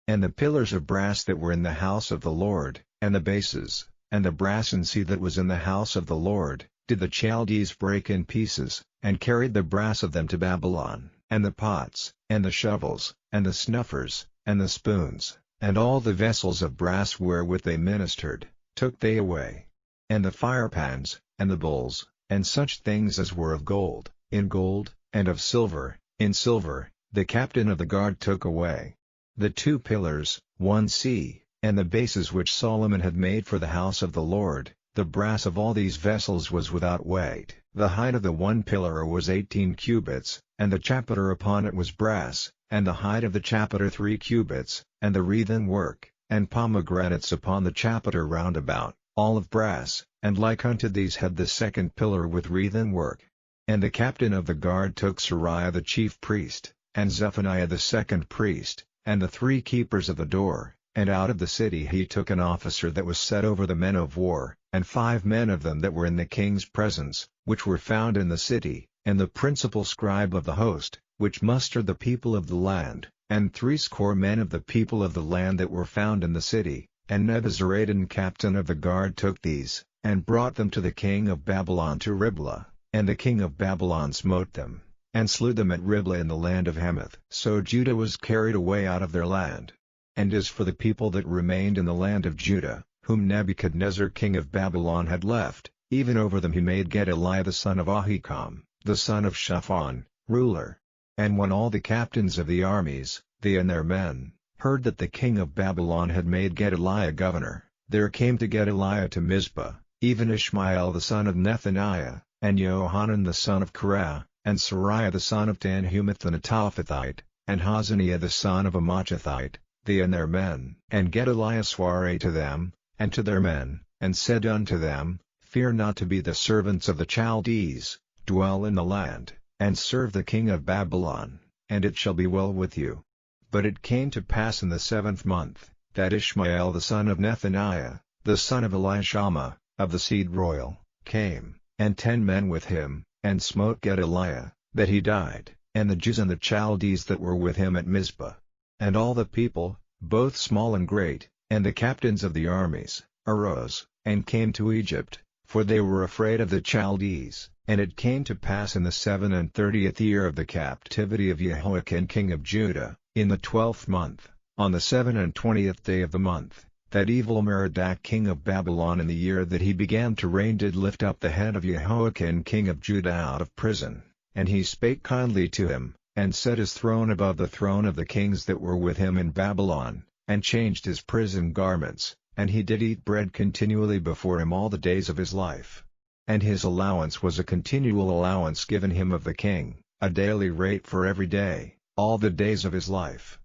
And the pillars of brass that were in the house of the Lord, and the bases, and the brass-and-sea that was in the house of the Lord, did the Chaldees break in pieces, and carried the brass of them to Babylon. And the pots, and the shovels, and the snuffers, and the spoons, and all the vessels of brass wherewith they ministered, took they away. And the firepans, and the bowls, and such things as were of gold, in gold, and of silver, in silver, the captain of the guard took away. The 2 pillars, 1 sea, and the bases which Solomon had made for the house of the Lord, the brass of all these vessels was without weight. The height of the 1 pillar was 18 cubits, and the chapiter upon it was brass, and the height of the chapiter 3 cubits, and the wreathen work, and pomegranates upon the chapiter round about, all of brass, and like unto these had the 2nd pillar with wreathen work. And the captain of the guard took Sariah the chief priest, and Zephaniah the 2nd priest, and the 3 keepers of the door, and out of the city he took an officer that was set over the men of war, and 5 men of them that were in the king's presence, which were found in the city, and the principal scribe of the host, which mustered the people of the land, and 60 men of the people of the land that were found in the city. And Nebuzaradan captain of the guard took these, and brought them to the king of Babylon to Riblah, and the king of Babylon smote them, and slew them at Riblah in the land of Hamath. So Judah was carried away out of their land. And as for the people that remained in the land of Judah, whom Nebuchadnezzar king of Babylon had left, even over them he made Gedaliah the son of Ahikam, the son of Shaphan, ruler. And when all the captains of the armies, they and their men, heard that the king of Babylon had made Gedaliah governor, there came to Gedaliah to Mizpah, even Ishmael the son of Nethaniah, and Johanan the son of Kareah, and Sariah the son of Tanhumeth the Netophathite, and Hazaniah the son of Amachathite, they and their men. And Gedaliah sware to them, and to their men, and said unto them, Fear not to be the servants of the Chaldees, dwell in the land, and serve the king of Babylon, and it shall be well with you. But it came to pass in the 7th month, that Ishmael the son of Nethaniah, the son of Elishama, of the seed royal, came, and 10 men with him, and smote Gedaliah, that he died, and the Jews and the Chaldees that were with him at Mizpah. And all the people, both small and great, and the captains of the armies, arose, and came to Egypt, for they were afraid of the Chaldees. And it came to pass in the 37th year of the captivity of Jehoiakim king of Judah, in the 12th month, on the 27th day of the month, that Evil-Merodach king of Babylon in the year that he began to reign did lift up the head of Jehoiakim king of Judah out of prison, and he spake kindly to him, and set his throne above the throne of the kings that were with him in Babylon, and changed his prison garments, and he did eat bread continually before him all the days of his life. And his allowance was a continual allowance given him of the king, a daily rate for every day, all the days of his life.